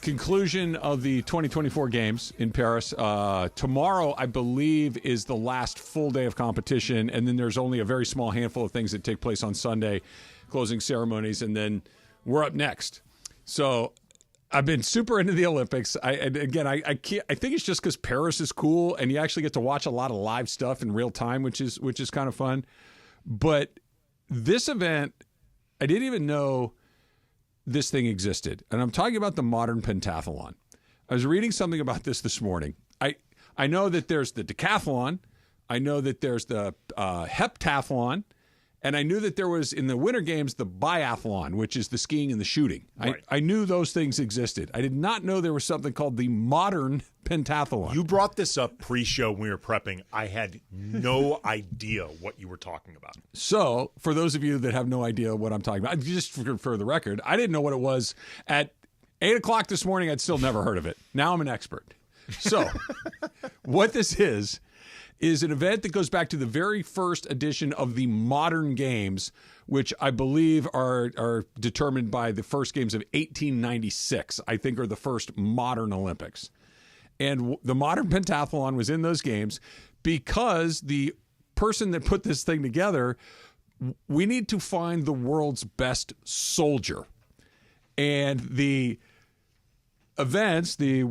conclusion of the 2024 games in Paris. Tomorrow, I believe, is the last full day of competition, and then there's only a very small handful of things that take place on Sunday, closing ceremonies, and then we're up next. So I've been super into the Olympics. I think it's just because Paris is cool, and you actually get to watch a lot of live stuff in real time, which is kind of fun. But this event, I didn't even know this thing existed. And I'm talking about the modern pentathlon. I was reading something about this morning. I know that there's the decathlon. I know that there's the heptathlon. And I knew that there was, in the Winter Games, the biathlon, which is the skiing and the shooting. Right. I knew those things existed. I did not know there was something called the modern pentathlon. You brought this up pre-show when we were prepping. I had no idea what you were talking about. So, for those of you that have no idea what I'm talking about, just for the record, I didn't know what it was. At 8 o'clock this morning, I'd still never heard of it. Now I'm an expert. So, what this is an event that goes back to the very first edition of the modern games, which I believe are determined by the first games of 1896, I think are the first modern Olympics. And the modern pentathlon was in those games because the person that put this thing together, we need to find the world's best soldier. And the events, the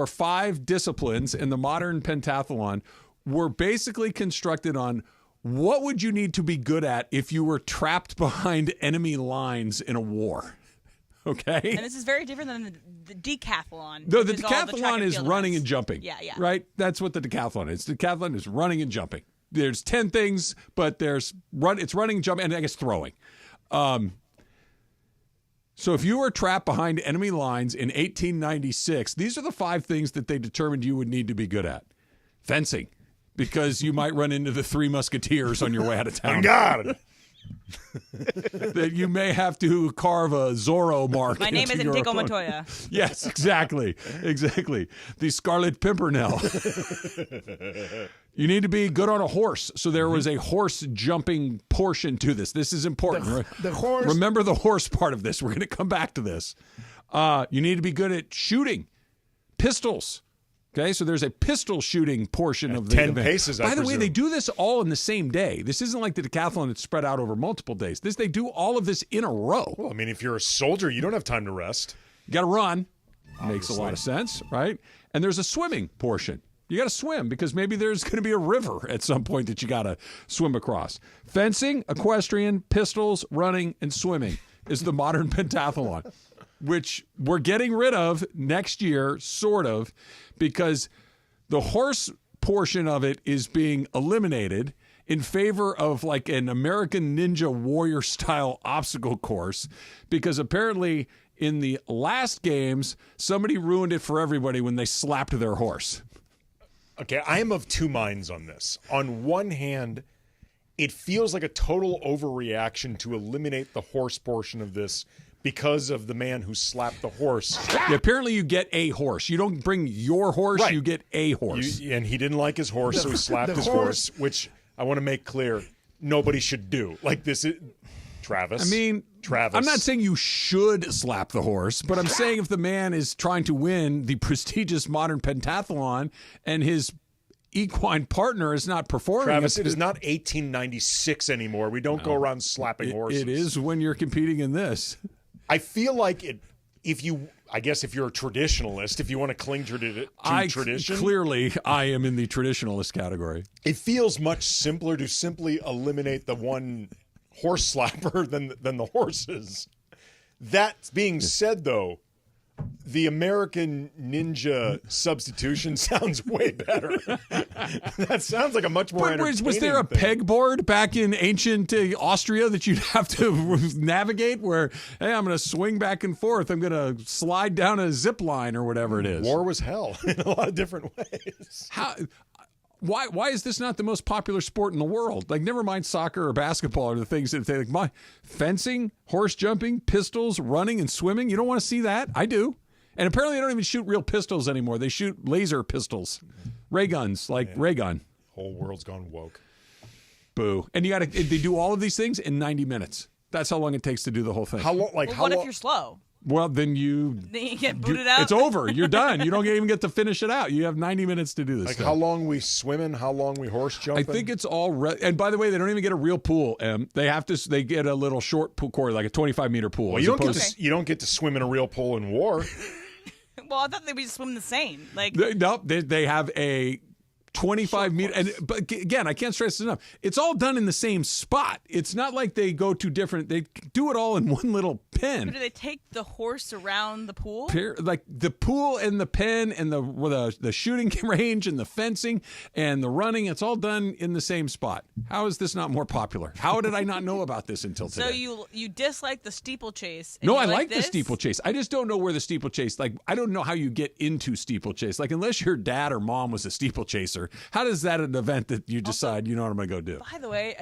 5 disciplines in the modern pentathlon were basically constructed on what would you need to be good at if you were trapped behind enemy lines in a war. Okay? And this is very different than the decathlon. No, the decathlon is running and jumping. Yeah. Right? That's what the decathlon is. The decathlon is running and jumping. There's 10 things, but it's running, jumping, and I guess throwing. So if you were trapped behind enemy lines in 1896, these are the 5 things that they determined you would need to be good at. Fencing, because you might run into the 3 musketeers on your way out of town. My God. That you may have to carve a Zorro mark. My name isn't Tico opponent. Montoya. Yes, exactly. The Scarlet Pimpernel. You need to be good on a horse. So there was a horse jumping portion to this. This is important. The horse. Remember the horse part of this. We're going to come back to this. You need to be good at shooting. Pistols. Okay, so there's a pistol shooting portion of the 10 event. paces, By I the way, presume. they do this all in the same day. This isn't like the decathlon that's spread out over multiple days. They do all of this in a row. Well, I mean, if you're a soldier, you don't have time to rest. You got to run. Obviously. Makes a lot of sense, right? And there's a swimming portion. You got to swim because maybe there's going to be a river at some point that you got to swim across. Fencing, equestrian, pistols, running, and swimming is the modern pentathlon, which we're getting rid of next year, sort of, because the horse portion of it is being eliminated in favor of like an American Ninja Warrior style obstacle course, because apparently in the last games, somebody ruined it for everybody when they slapped their horse. Okay, I am of 2 minds on this. On one hand, it feels like a total overreaction to eliminate the horse portion of this because of the man who slapped the horse. Yeah, apparently you get a horse. You don't bring your horse, right. You get a horse. And he didn't like his horse, so he slapped his horse, which I want to make clear, nobody should do. Like this, Travis. I mean, Travis. I'm not saying you should slap the horse, but I'm saying if the man is trying to win the prestigious modern pentathlon and his equine partner is not performing. Travis, it is not 1896 anymore. We don't go around slapping horses. It is when you're competing in this. I feel like if you're a traditionalist, if you want to cling to tradition. Clearly, I am in the traditionalist category. It feels much simpler to simply eliminate the one horse slapper than the horses. That being said, though, the American Ninja substitution sounds way better. That sounds like a much more entertaining was there a thing. pegboard back in ancient Austria that you'd have to navigate where, hey, I'm going to swing back and forth. I'm going to slide down a zip line or whatever it is. War was hell in a lot of different ways. Why is this not the most popular sport in the world? Like, never mind soccer or basketball or the things that they like. Fencing, horse jumping, pistols, running, and swimming. You don't want to see that? I do. And apparently they don't even shoot real pistols anymore. They shoot laser pistols, ray guns, like ray gun. Whole world's gone woke. Boo. And they do all of these things in 90 minutes. That's how long it takes to do the whole thing. What if you're slow? Well, then you get booted out. It's over. You're done. You don't even get to finish it out. You have 90 minutes to do this. Like stuff. how long we swimming? How long we horse jumping? I think it's all. And by the way, they don't even get a real pool. They get a little short pool court, like a 25-meter pool. Well, you don't get to swim in a real pool in war. Well, I thought they would just swim the same. They have a 25-meter. But again, I can't stress this enough. It's all done in the same spot. It's not like they go to different. They do it all in one little pen. Or do they take the horse around the pool? Like the pool and the pen and the shooting range and the fencing and the running. It's all done in the same spot. How is this not more popular? How did I not know about this until today? So you dislike the steeplechase? No, I like the steeplechase. I just don't know where the steeplechase. Like, I don't know how you get into steeplechase. Like, unless your dad or mom was a steeplechaser. How does that an event that you decide, you know what I'm going to go do? By the way,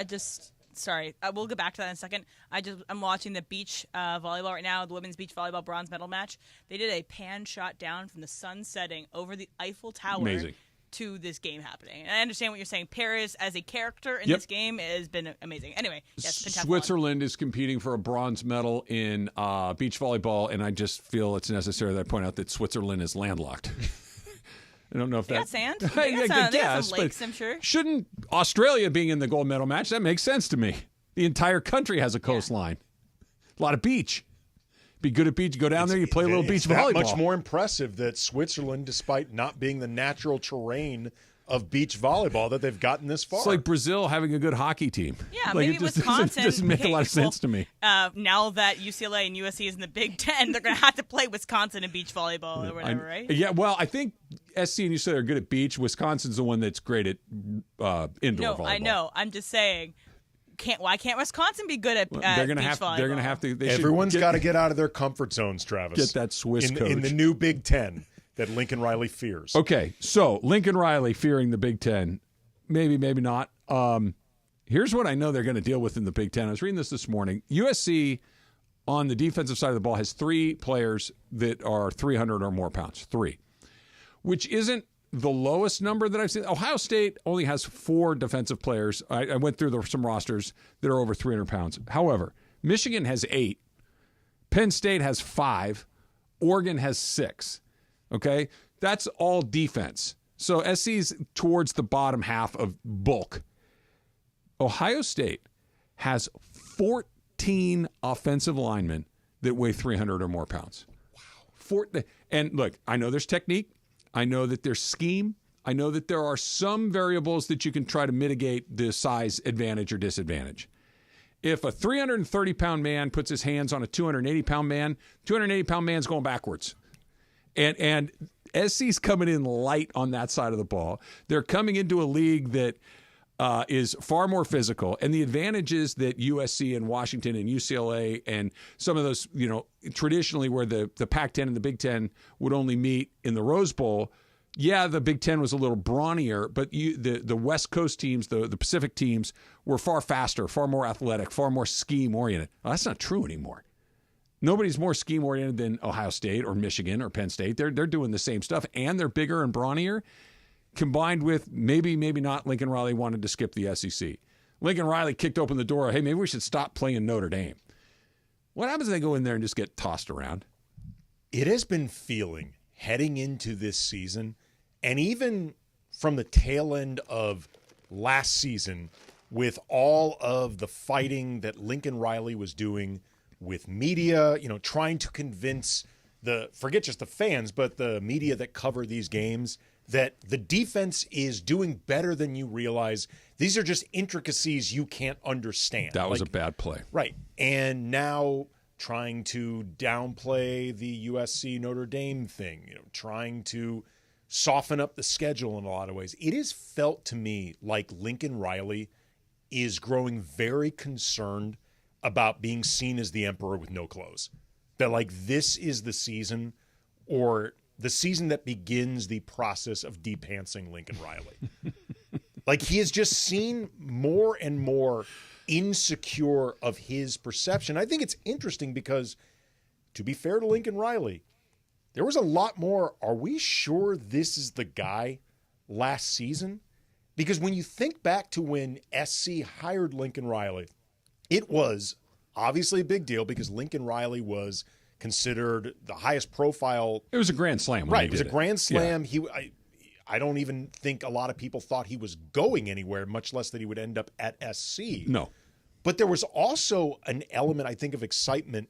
sorry, we'll get back to that in a second. I'm watching the beach volleyball right now, the women's beach volleyball bronze medal match. They did a pan shot down from the sun setting over the Eiffel Tower. Amazing. To this game happening. And I understand what you're saying. Paris as a character in this game has been amazing. Anyway, yes, pentathlon. Switzerland is competing for a bronze medal in beach volleyball, and I just feel it's necessary that I point out that Switzerland is landlocked. I don't know if they that's got sand. They got some lakes, I'm sure. Shouldn't Australia being in the gold medal match? That makes sense to me. The entire country has a coastline. A lot of beach. Be good at beach. Go down there. You play a little beach volleyball. Much more impressive that Switzerland, despite not being the natural terrain of beach volleyball, that they've gotten this far. It's like Brazil having a good hockey team. Yeah, like maybe it just Wisconsin doesn't make a lot of sense to me. Now that UCLA and USC is in the Big Ten, they're going to have to play Wisconsin in beach volleyball or whatever, right? Yeah, well, I think SC and UCLA are good at beach. Wisconsin's the one that's great at indoor volleyball. No, I know. I'm just saying. Why can't Wisconsin be good at beach volleyball? They're going to have to. Everyone's got to get out of their comfort zones, Travis. Get that Swiss coach. In the new Big Ten that Lincoln Riley fears. Okay, so Lincoln Riley fearing the Big Ten. Maybe, maybe not. Here's what I know they're going to deal with in the Big Ten. I was reading this morning. USC, on the defensive side of the ball, has 3 players that are 300 or more pounds. 3. Which isn't the lowest number that I've seen. Ohio State only has 4 defensive players. I went through some rosters that are over 300 pounds. However, Michigan has 8. Penn State has 5. Oregon has 6. Okay? That's all defense. So SC's towards the bottom half of bulk. Ohio State has 14 offensive linemen that weigh 300 or more pounds. Wow. And look, I know there's technique. I know that there's scheme. I know that there are some variables that you can try to mitigate the size advantage or disadvantage. If a 330-pound man puts his hands on a 280-pound man, 280-pound man's going backwards. And SC's coming in light on that side of the ball. They're coming into a league that is far more physical. And the advantage is that USC and Washington and UCLA and some of those, traditionally where the Pac-10 and the Big Ten would only meet in the Rose Bowl, yeah, the Big Ten was a little brawnier, but the West Coast teams, the Pacific teams, were far faster, far more athletic, far more scheme-oriented. Well, that's not true anymore. Nobody's more scheme-oriented than Ohio State or Michigan or Penn State. They're doing the same stuff, and they're bigger and brawnier, combined with maybe not Lincoln Riley wanted to skip the SEC. Lincoln Riley kicked open the door. Hey, maybe we should stop playing Notre Dame. What happens if they go in there and just get tossed around? It has been feeling heading into this season, and even from the tail end of last season, with all of the fighting that Lincoln Riley was doing with media, trying to convince forget just the fans, but the media that cover these games, that the defense is doing better than you realize. These are just intricacies you can't understand. That was a bad play. Right. And now trying to downplay the USC Notre Dame thing, trying to soften up the schedule in a lot of ways. It has felt to me like Lincoln Riley is growing very concerned about being seen as the emperor with no clothes. That this is the season, or the season that begins the process of de-pantsing Lincoln Riley. He has just seen more and more insecure of his perception. I think it's interesting because, to be fair to Lincoln Riley, there was a lot more, are we sure this is the guy last season? Because when you think back to when SC hired Lincoln Riley, it was obviously a big deal because Lincoln Riley was considered the highest profile. It was a grand slam. Right. It was a grand slam. Yeah. I don't even think a lot of people thought he was going anywhere, much less that he would end up at SC. No. But there was also an element, I think, of excitement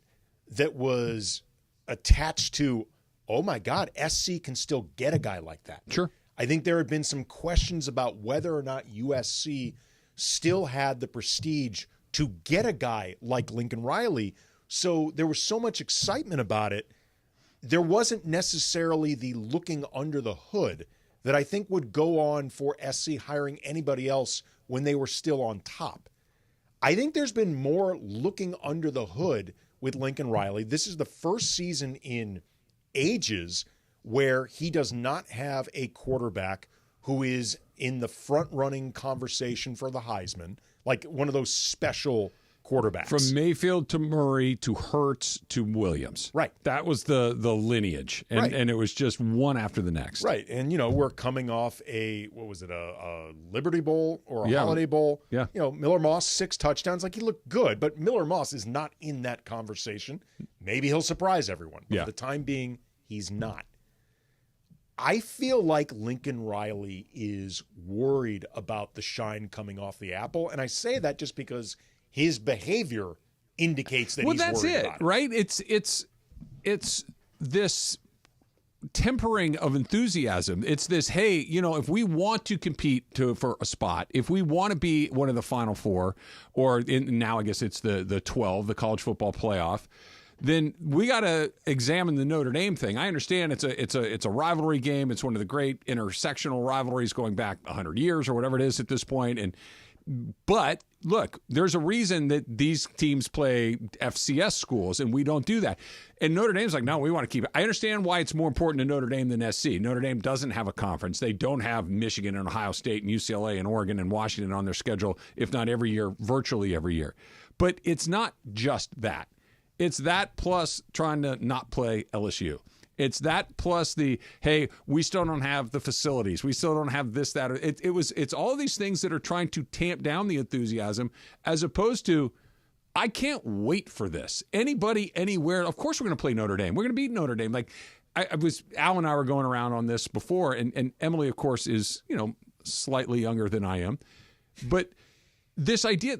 that was attached to, oh my God, SC can still get a guy like that. Sure. I think there had been some questions about whether or not USC still had the prestige to get a guy like Lincoln Riley. So there was so much excitement about it. There wasn't necessarily the looking under the hood that I think would go on for SC hiring anybody else when they were still on top. I think there's been more looking under the hood with Lincoln Riley. This is the first season in ages where he does not have a quarterback who is in the front-running conversation for the Heisman, like one of those special quarterbacks. From Mayfield to Murray to Hurts to Williams. Right. That was the lineage. And, right. And it was just one after the next. Right. And, we're coming off a Liberty Bowl or a Holiday Bowl. Yeah. Miller Moss, 6 touchdowns. He looked good, but Miller Moss is not in that conversation. Maybe he'll surprise everyone. But for the time being, he's not. I feel like Lincoln Riley is worried about the shine coming off the apple. And I say that just because his behavior indicates that he's worried about it. Well, that's it, right? It's this tempering of enthusiasm. It's this, hey, if we want to compete for a spot, if we want to be one of the Final Four, or now I guess it's the 12, the college football playoff, then we got to examine the Notre Dame thing. I understand it's a rivalry game. It's one of the great intersectional rivalries going back 100 years or whatever it is at this point. But look, there's a reason that these teams play FCS schools, and we don't do that. And Notre Dame's like, no, we want to keep it. I understand why it's more important to Notre Dame than SC. Notre Dame doesn't have a conference. They don't have Michigan and Ohio State and UCLA and Oregon and Washington on their schedule, if not every year, virtually every year. But it's not just that. It's that plus trying to not play LSU. It's that plus hey, we still don't have the facilities. We still don't have this, that. It's all these things that are trying to tamp down the enthusiasm, as opposed to, I can't wait for this. Anybody, anywhere, of course we're going to play Notre Dame. We're going to beat Notre Dame. Al and I were going around on this before, and Emily, of course, is, slightly younger than I am. But this idea,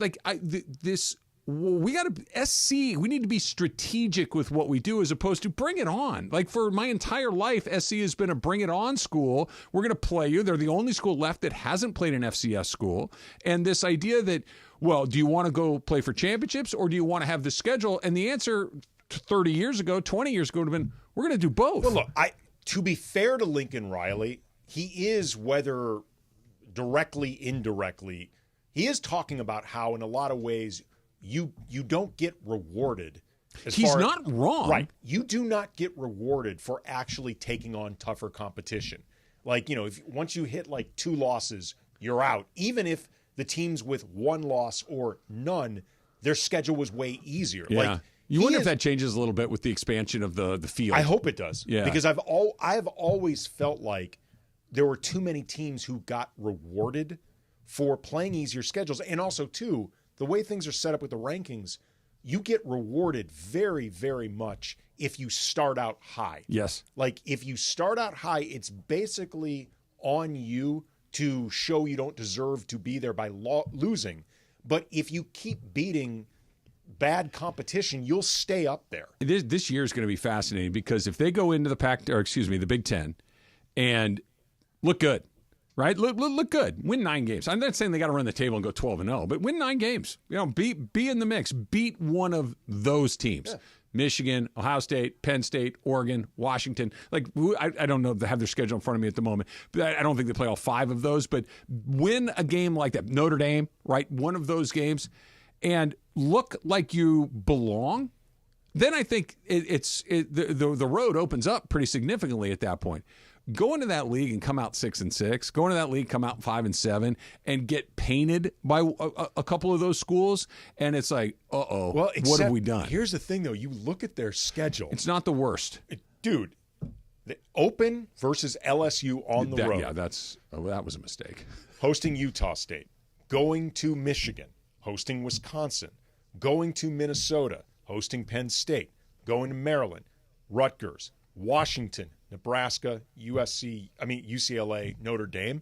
we got to SC. We need to be strategic with what we do, as opposed to bring it on. For my entire life, SC has been a bring it on school. We're going to play you. They're the only school left that hasn't played an FCS school. And this idea that, well, do you want to go play for championships, or do you want to have the schedule? And the answer 30 years ago, 20 years ago would have been, we're going to do both. Well, look, to be fair to Lincoln Riley, he is, whether directly, indirectly, he is talking about how in a lot of ways you don't get rewarded. He's not wrong. Right. You do not get rewarded for actually taking on tougher competition. If once you hit 2 losses, you're out. Even if the teams with 1 loss or none, their schedule was way easier. Yeah. You wonder if that changes a little bit with the expansion of the field. I hope it does. Yeah. Because I've always felt like there were too many teams who got rewarded for playing easier schedules. And also, too, the way things are set up with the rankings, you get rewarded very, very much if you start out high. Yes. Like, if you start out high, it's basically on you to show you don't deserve to be there by losing. But if you keep beating bad competition, you'll stay up there. This year is going to be fascinating because if they go into the Big Ten and look good, right? Look good. Win 9 games. I'm not saying they got to run the table and go 12-0, but win 9 games. Be in the mix. Beat one of those teams. Yeah. Michigan, Ohio State, Penn State, Oregon, Washington. Like, I don't know if they have their schedule in front of me at the moment, but I don't think they play all 5 of those. But win a game like that. Notre Dame, right? One of those games. And look like you belong. Then I think the road opens up pretty significantly at that point. Go into that league and come out 6-6. Go into that league, come out 5-7, and get painted by a couple of those schools, and it's like, well, what have we done? Here's the thing, though. You look at their schedule. It's not the worst, dude. The Open versus LSU on the road. Yeah, that was a mistake. Hosting Utah State, going to Michigan, hosting Wisconsin, going to Minnesota, hosting Penn State, going to Maryland, Rutgers, Washington, Nebraska, UCLA, Notre Dame.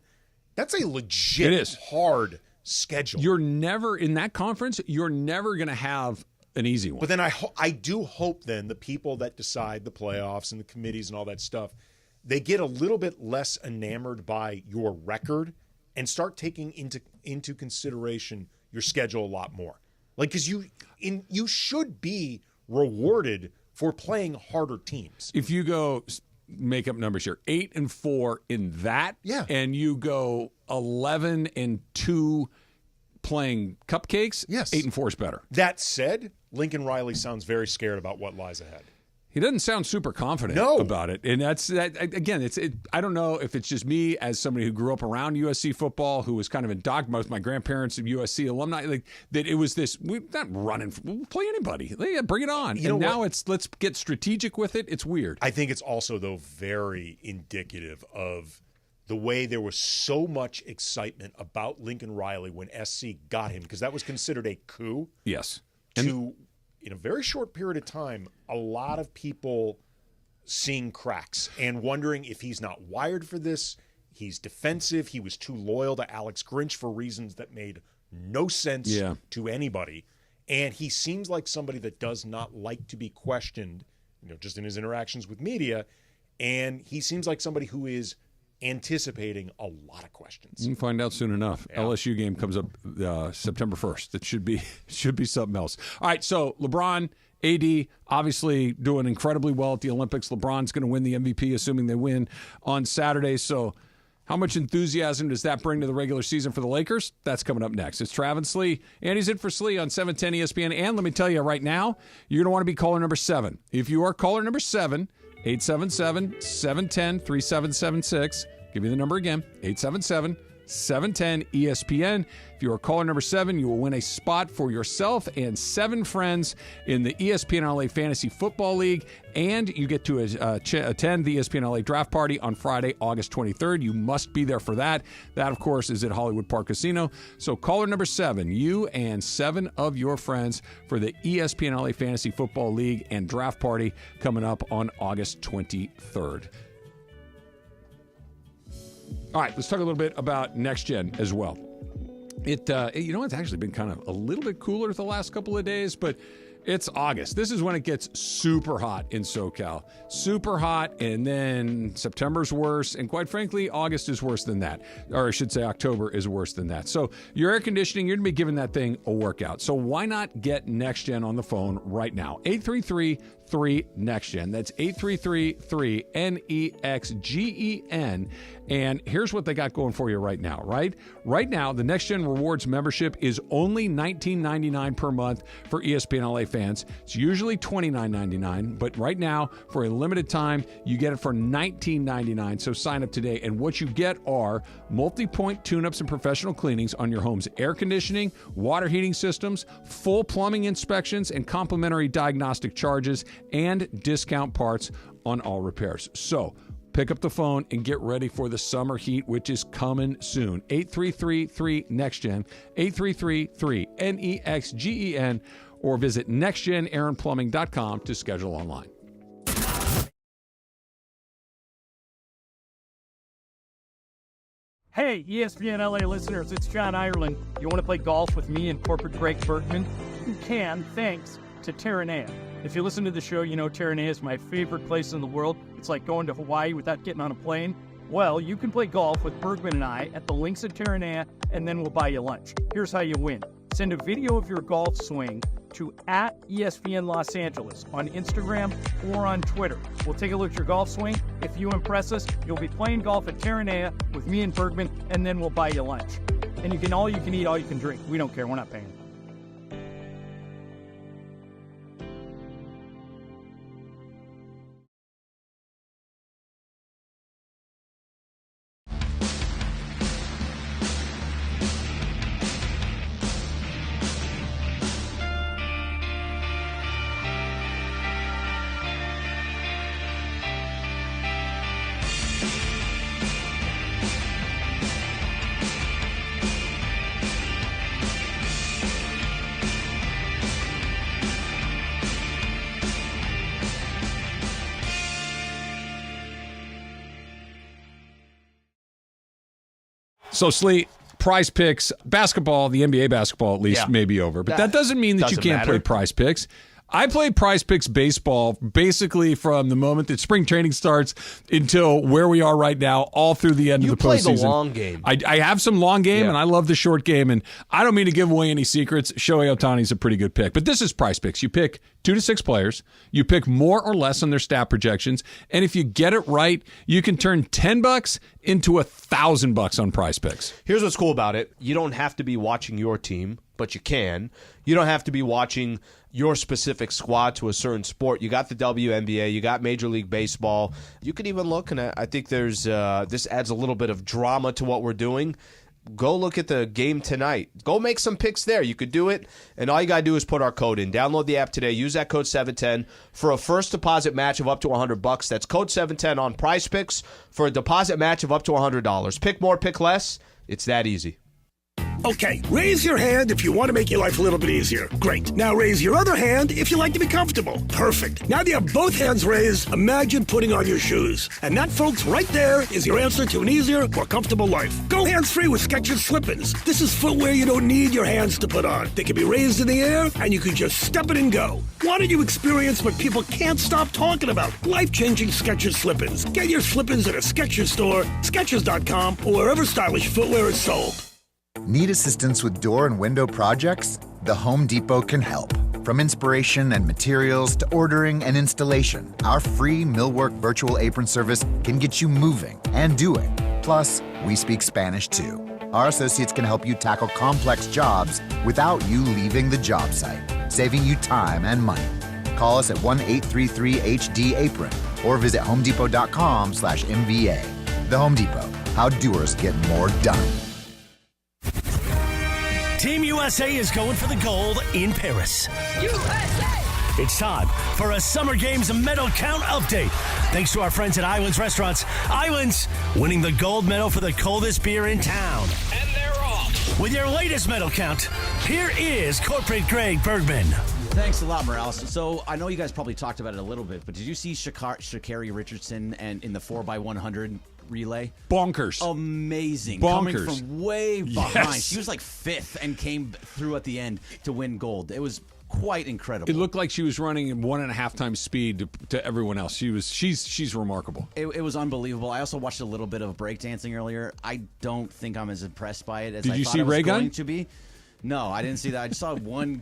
That's a legit hard schedule. You're never in that conference. You're never going to have an easy one. But then I do hope then the people that decide the playoffs and the committees and all that stuff, they get a little bit less enamored by your record and start taking into consideration your schedule a lot more. Like, because you should be rewarded for playing harder teams. If you go, make up numbers here, 8-4 in that, and you go 11-2 playing cupcakes, yes, 8-4 is better. That said, Lincoln Riley sounds very scared about what lies ahead. He doesn't sound super confident about it. And again, I don't know if it's just me as somebody who grew up around USC football, who was kind of indoctrinated with my grandparents of USC alumni, like that it was this, we're not running, we'll play anybody. Bring it on. And now it's, let's get strategic with it. It's weird. I think it's also, though, very indicative of the way there was so much excitement about Lincoln Riley when SC got him, because that was considered a coup. Yes. In a very short period of time, a lot of people seeing cracks and wondering if he's not wired for this. He's defensive. He was too loyal to Alex Grinch for reasons that made no sense to anybody. And he seems like somebody that does not like to be questioned, just in his interactions with media. And he seems like somebody who is anticipating a lot of questions. You can find out soon enough. Yeah. LSU game comes up September 1st. That should be something else. All right, so LeBron, AD, obviously doing incredibly well at the Olympics. LeBron's going to win the MVP, assuming they win on Saturday. So how much enthusiasm does that bring to the regular season for the Lakers? That's coming up next. It's Trav and Slee. Andy's in for Slee on 710 ESPN. And let me tell you right now, you're going to want to be caller number 7. If you are caller number 7, 877-710-3776. Give you the number again, 877-710-ESPN. If you are caller number 7, you will win a spot for yourself and 7 friends in the ESPN LA Fantasy Football League, and you get to attend the ESPN LA Draft Party on Friday, August 23rd. You must be there for that. That, of course, is at Hollywood Park Casino. So caller number 7, you and 7 of your friends for the ESPN LA Fantasy Football League and Draft Party coming up on August 23rd. All right, let's talk a little bit about Next Gen as well. It's actually been kind of a little bit cooler the last couple of days, but it's August. This is when it gets super hot in SoCal. Super hot, and then September's worse, and quite frankly, August is worse than that. Or I should say October is worse than that. So your air conditioning, you're going to be giving that thing a workout. So why not get Next Gen on the phone right now? 833-3-NEXTGEN. That's 833-3-NEXGEN. And here's what they got going for you right now, right? Right now, the Next Gen Rewards membership is only $19.99 per month for ESPN LA fans. It's usually $29.99, but right now, for a limited time, you get it for $19.99. So sign up today. And what you get are multi-point tune-ups and professional cleanings on your home's air conditioning, water heating systems, full plumbing inspections, and complimentary diagnostic charges, and discount parts on all repairs. So Pick up the phone and get ready for the summer heat, which is coming soon. 833-3-NEXTGEN, 833-3-NEXGEN, or visit nextgenaaronplumbing.com to schedule online. Hey, ESPN LA listeners, it's John Ireland. You want to play golf with me and corporate Greg Bergman? You can, thanks to Terranea. If you listen to the show, you know Terranea is my favorite place in the world. It's like going to Hawaii without getting on a plane. Well, you can play golf with Bergman and I at the links at Terranea, and then we'll buy you lunch. Here's how you win. Send a video of your golf swing to @ESPN Los Angeles on Instagram or on Twitter. We'll take a look at your golf swing. If you impress us, you'll be playing golf at Terranea with me and Bergman, and then we'll buy you lunch. And you can eat, all you can drink. We don't care. We're not paying. So, Slee, Prize Picks, basketball, the NBA basketball at least, may be over. But that doesn't mean that you can't play Prize Picks. I play Prize Picks baseball basically from the moment that spring training starts until where we are right now, all through the end of the postseason. You play the long game. I have some long game, and I love the short game. And I don't mean to give away any secrets. Shohei Ohtani's a pretty good pick. But this is Prize Picks. You pick 2 to 6 players. You pick more or less on their stat projections. And if you get it right, you can turn $10 into $1,000 on Prize Picks. Here's what's cool about it. You don't have to be watching your team, but you can. You don't have to be watching your specific squad to a certain sport. You got the WNBA, you got Major League Baseball. You could even look, and I think there's this adds a little bit of drama to what we're doing. Go look at the game tonight. Go make some picks there. You could do it, and all you got to do is put our code in. Download the app today. Use that code 710 for a first deposit match of up to $100. That's code 710 on Prize Picks for a deposit match of up to $100. Pick more, pick less. It's that easy. Okay, raise your hand if you want to make your life a little bit easier. Great. Now raise your other hand if you like to be comfortable. Perfect. Now that you have both hands raised, imagine putting on your shoes. And that, folks, right there is your answer to an easier, more comfortable life. Go hands-free with Skechers Slip-ins. This is footwear you don't need your hands to put on. They can be raised in the air, and you can just step it and go. Why don't you experience what people can't stop talking about? Life-changing Skechers Slip-ins. Get your Slip-ins at a Skechers store, Skechers.com, or wherever stylish footwear is sold. Need assistance with door and window projects? The Home Depot can help. From inspiration and materials to ordering and installation, our free Millwork virtual apron service can get you moving and doing. Plus, we speak Spanish too. Our associates can help you tackle complex jobs without you leaving the job site, saving you time and money. Call us at 1-833-HD-APRON or visit homedepot.com/MVA. The Home Depot, how doers get more done. Team USA is going for the gold in Paris. USA! It's time for a Summer Games medal count update. Thanks to our friends at Islands Restaurants. Islands winning the gold medal for the coldest beer in town. And they're off. With your latest medal count, here is corporate Greg Bergman. Thanks a lot, Morales. So I know you guys probably talked about it a little bit, but did you see Sha'Carri Richardson and in the 4x100 relay? Bonkers. Amazing. Bonkers. Coming from way behind. Yes. She was like 5th and came through at the end to win gold. It was quite incredible. It looked like she was running in 1.5 times speed to everyone else. She's remarkable. It was unbelievable. I also watched a little bit of breakdancing earlier. I don't think I'm as impressed by it as I thought it was going to be. No, I didn't see that. I just saw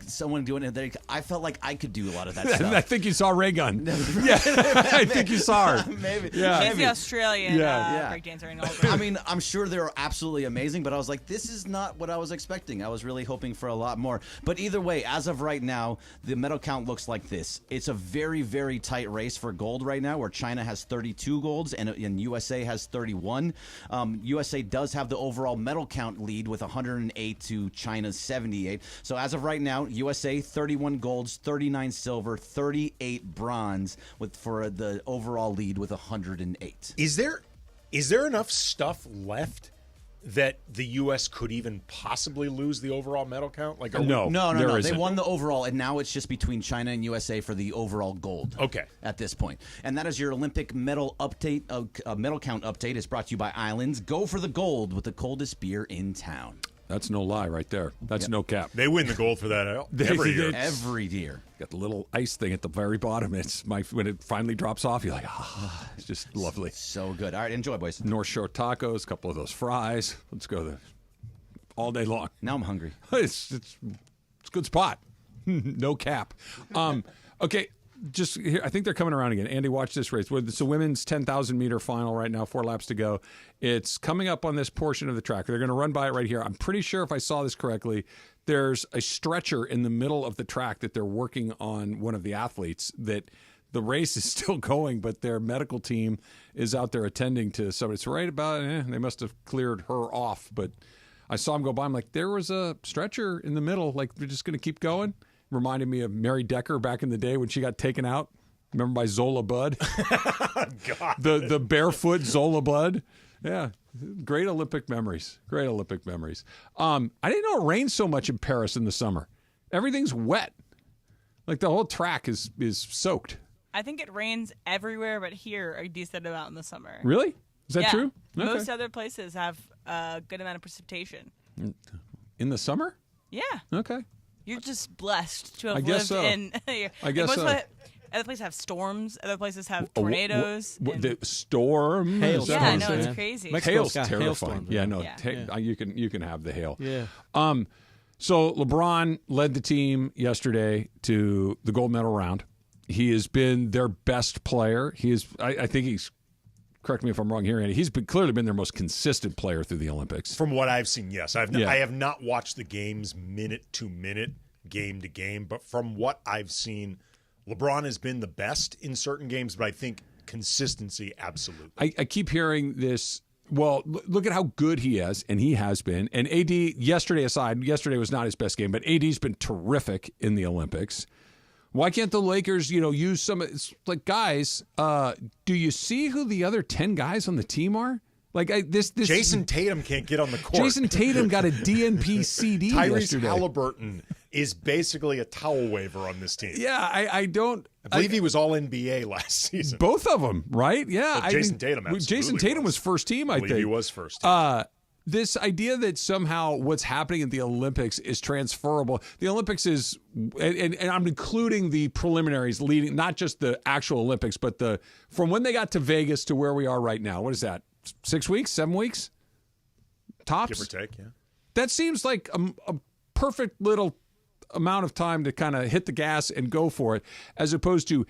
someone doing it. I felt like I could do a lot of that stuff. I think you saw Ray Gun. Yeah, I think you saw her. Maybe. Yeah. She's the Australian breakdancer in all I mean, I'm sure they're absolutely amazing, but I was like, this is not what I was expecting. I was really hoping for a lot more. But either way, as of right now, the medal count looks like this. It's a very, very tight race for gold right now, where China has 32 golds and USA has 31. USA does have the overall medal count lead with 108 to China's 78. So as of right now, USA 31 golds, 39 silver, 38 bronze for the overall lead with 108. Is there enough stuff left that the U.S. could even possibly lose the overall medal count? Like, No. They won the overall, and now it's just between China and USA for the overall gold. Okay. At this point, and that is your Olympic medal update. Medal count update is brought to you by Islands. Go for the gold with the coldest beer in town. That's no lie right there. That's no cap. They win the gold for that every year. Every year. Got the little ice thing at the very bottom. When it finally drops off, you're like, it's just lovely. So good. All right, enjoy, boys. North Shore tacos, a couple of those fries. Let's go there all day long. Now I'm hungry. It's a good spot. No cap. Okay. Just here, I think they're coming around again. Andy, watch this race. It's a women's 10,000-meter final right now, 4 laps to go. It's coming up on this portion of the track. They're going to run by it right here. I'm pretty sure if I saw this correctly, there's a stretcher in the middle of the track that they're working on one of the athletes that the race is still going, but their medical team is out there attending to somebody. It's right about, they must have cleared her off, but I saw him go by. I'm like, there was a stretcher in the middle. Like, we're just going to keep going. Reminded me of Mary Decker back in the day when she got taken out. Remember by Zola Budd? God. The barefoot Zola Budd. Yeah. Great Olympic memories. Great Olympic memories. I didn't know it rained so much in Paris in the summer. Everything's wet. Like the whole track is soaked. I think it rains everywhere but here a decent amount in the summer. Really? Is that true? Okay. Most other places have a good amount of precipitation. In the summer? Yeah. Okay. You're just blessed to have I guess lived so. in. I guess so. Other places have storms. Other places have tornadoes. The storm. Hail. Yeah, no, it's crazy. Hail's terrifying. Hailstorms, yeah, no. Yeah. You can have the hail. Yeah. So LeBron led the team yesterday to the gold medal round. He has been their best player. He is. I think he's. Correct me if I'm wrong here, Andy. He's clearly been their most consistent player through the Olympics. From what I've seen, yes. I have not watched the games minute to minute, game to game, but from what I've seen, LeBron has been the best in certain games, but I think consistency, absolutely. I keep hearing this. Well, look at how good he is, and he has been. And AD, yesterday aside, yesterday was not his best game, but AD's been terrific in the Olympics. Why can't the Lakers, use some? It's like, guys, do you see who the other 10 guys on the team are? Like this Jason Tatum can't get on the court. Jason Tatum got a DNP CD yesterday. Tyrese Halliburton is basically a towel waver on this team. Yeah, I believe he was all NBA last season. Both of them, right? Yeah, well, Jason Tatum. Jason Tatum was first team. I think he was first team. This idea that somehow what's happening at the Olympics is transferable. The Olympics is, and I'm including the preliminaries leading, not just the actual Olympics, but from when they got to Vegas to where we are right now. What is that? 6 weeks, 7 weeks? Tops? Give or take, yeah. That seems like a perfect little amount of time to kind of hit the gas and go for it, as opposed to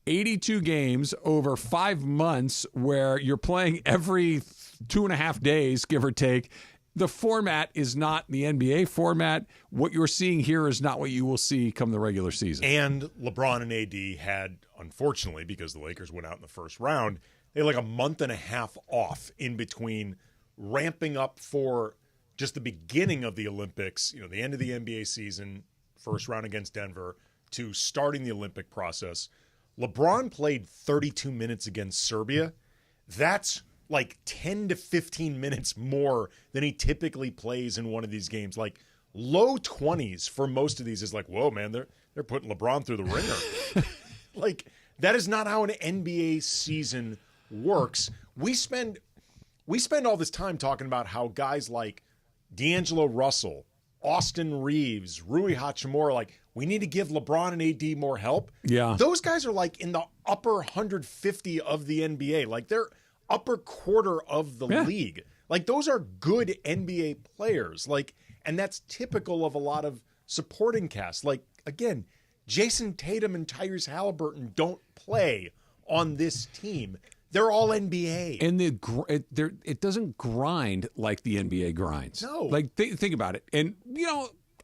82 games over 5 months where you're playing every 2.5 days, give or take. The format is not the NBA format. What you're seeing here is not what you will see come the regular season. And LeBron and AD had, unfortunately, because the Lakers went out in the first round, they had like a month and a half off in between ramping up for just the beginning of the Olympics, the end of the NBA season, first round against Denver, to starting the Olympic process. LeBron played 32 minutes against Serbia. That's like 10 to 15 minutes more than he typically plays in one of these games. Like low 20s for most of these is like, whoa, man, they're putting LeBron through the ringer. Like that is not how an NBA season works. We spend all this time talking about how guys like D'Angelo Russell, Austin Reeves, Rui Hachimura, like we need to give LeBron and AD more help. Yeah. Those guys are like in the upper 150 of the NBA. Like they're upper quarter of the league. Like those are good NBA players. Like, and that's typical of a lot of supporting casts. Like again, Jason Tatum and Tyrese Halliburton don't play on this team. They're all NBA. And it doesn't grind like the NBA grinds. No. Like, think about it. And,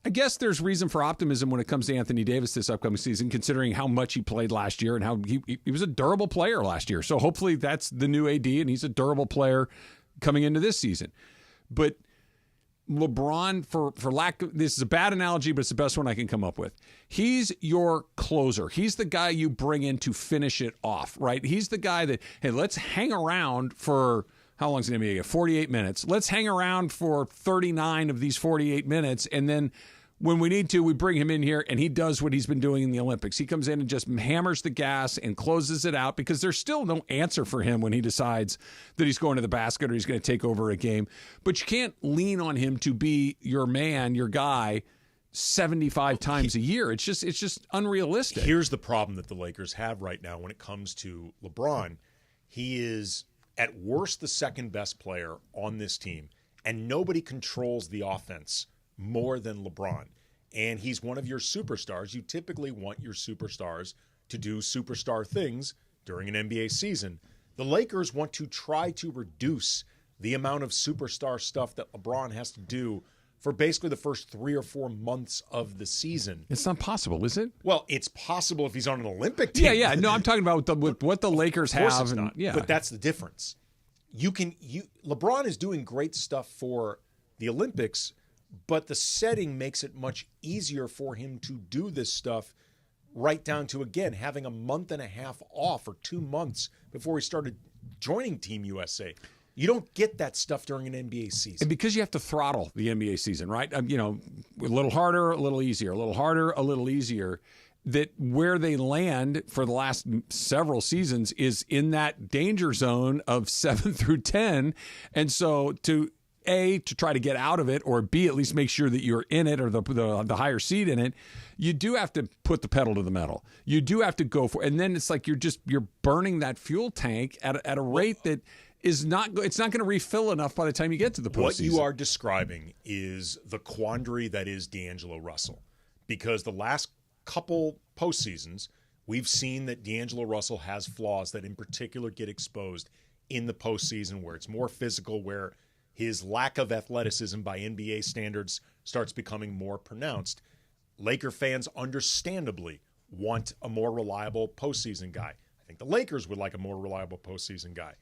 I guess there's reason for optimism when it comes to Anthony Davis this upcoming season, considering how much he played last year and how he was a durable player last year. So hopefully that's the new AD, and he's a durable player coming into this season. But LeBron, for lack of, this is a bad analogy, but it's the best one I can come up with. He's your closer. He's the guy you bring in to finish it off, right? He's the guy that, hey, let's hang around for, how long is it going to be? 48 minutes. Let's hang around for 39 of these 48 minutes, and then when we need to, we bring him in here, and he does what he's been doing in the Olympics. He comes in and just hammers the gas and closes it out, because there's still no answer for him when he decides that he's going to the basket or he's going to take over a game. But you can't lean on him to be your man, your guy, 75 times a year. It's just unrealistic. Here's the problem that the Lakers have right now when it comes to LeBron. He is, at worst, the second best player on this team, and nobody controls the offense more than LeBron. And he's one of your superstars. You typically want your superstars to do superstar things during an NBA season. The Lakers want to try to reduce the amount of superstar stuff that LeBron has to do for basically the first 3 or 4 months of the season. It's not possible, is it? Well, it's possible if he's on an Olympic team. Yeah. No, I'm talking about with what the Lakers have. It's not. Yeah. But that's the difference. LeBron is doing great stuff for the Olympics, but the setting makes it much easier for him to do this stuff, right down to, again, having a month and a half off or 2 months before he started joining Team USA. You don't get that stuff during an NBA season. And because you have to throttle the NBA season, right? A little harder, a little easier, a little harder, a little easier. That where they land for the last several seasons is in that danger zone of 7 through 10. And so to try to get out of it, or B, at least make sure that you're in it, or the higher seed in it, you do have to put the pedal to the metal. You do have to go for it. And then it's like you're burning that fuel tank at a rate that is it's not going to refill enough by the time you get to the postseason. What you are describing is the quandary that is D'Angelo Russell. Because the last couple postseasons, we've seen that D'Angelo Russell has flaws that in particular get exposed in the postseason, where it's more physical, where his lack of athleticism by NBA standards starts becoming more pronounced. Laker fans understandably want a more reliable postseason guy. I think the Lakers would like a more reliable postseason guy.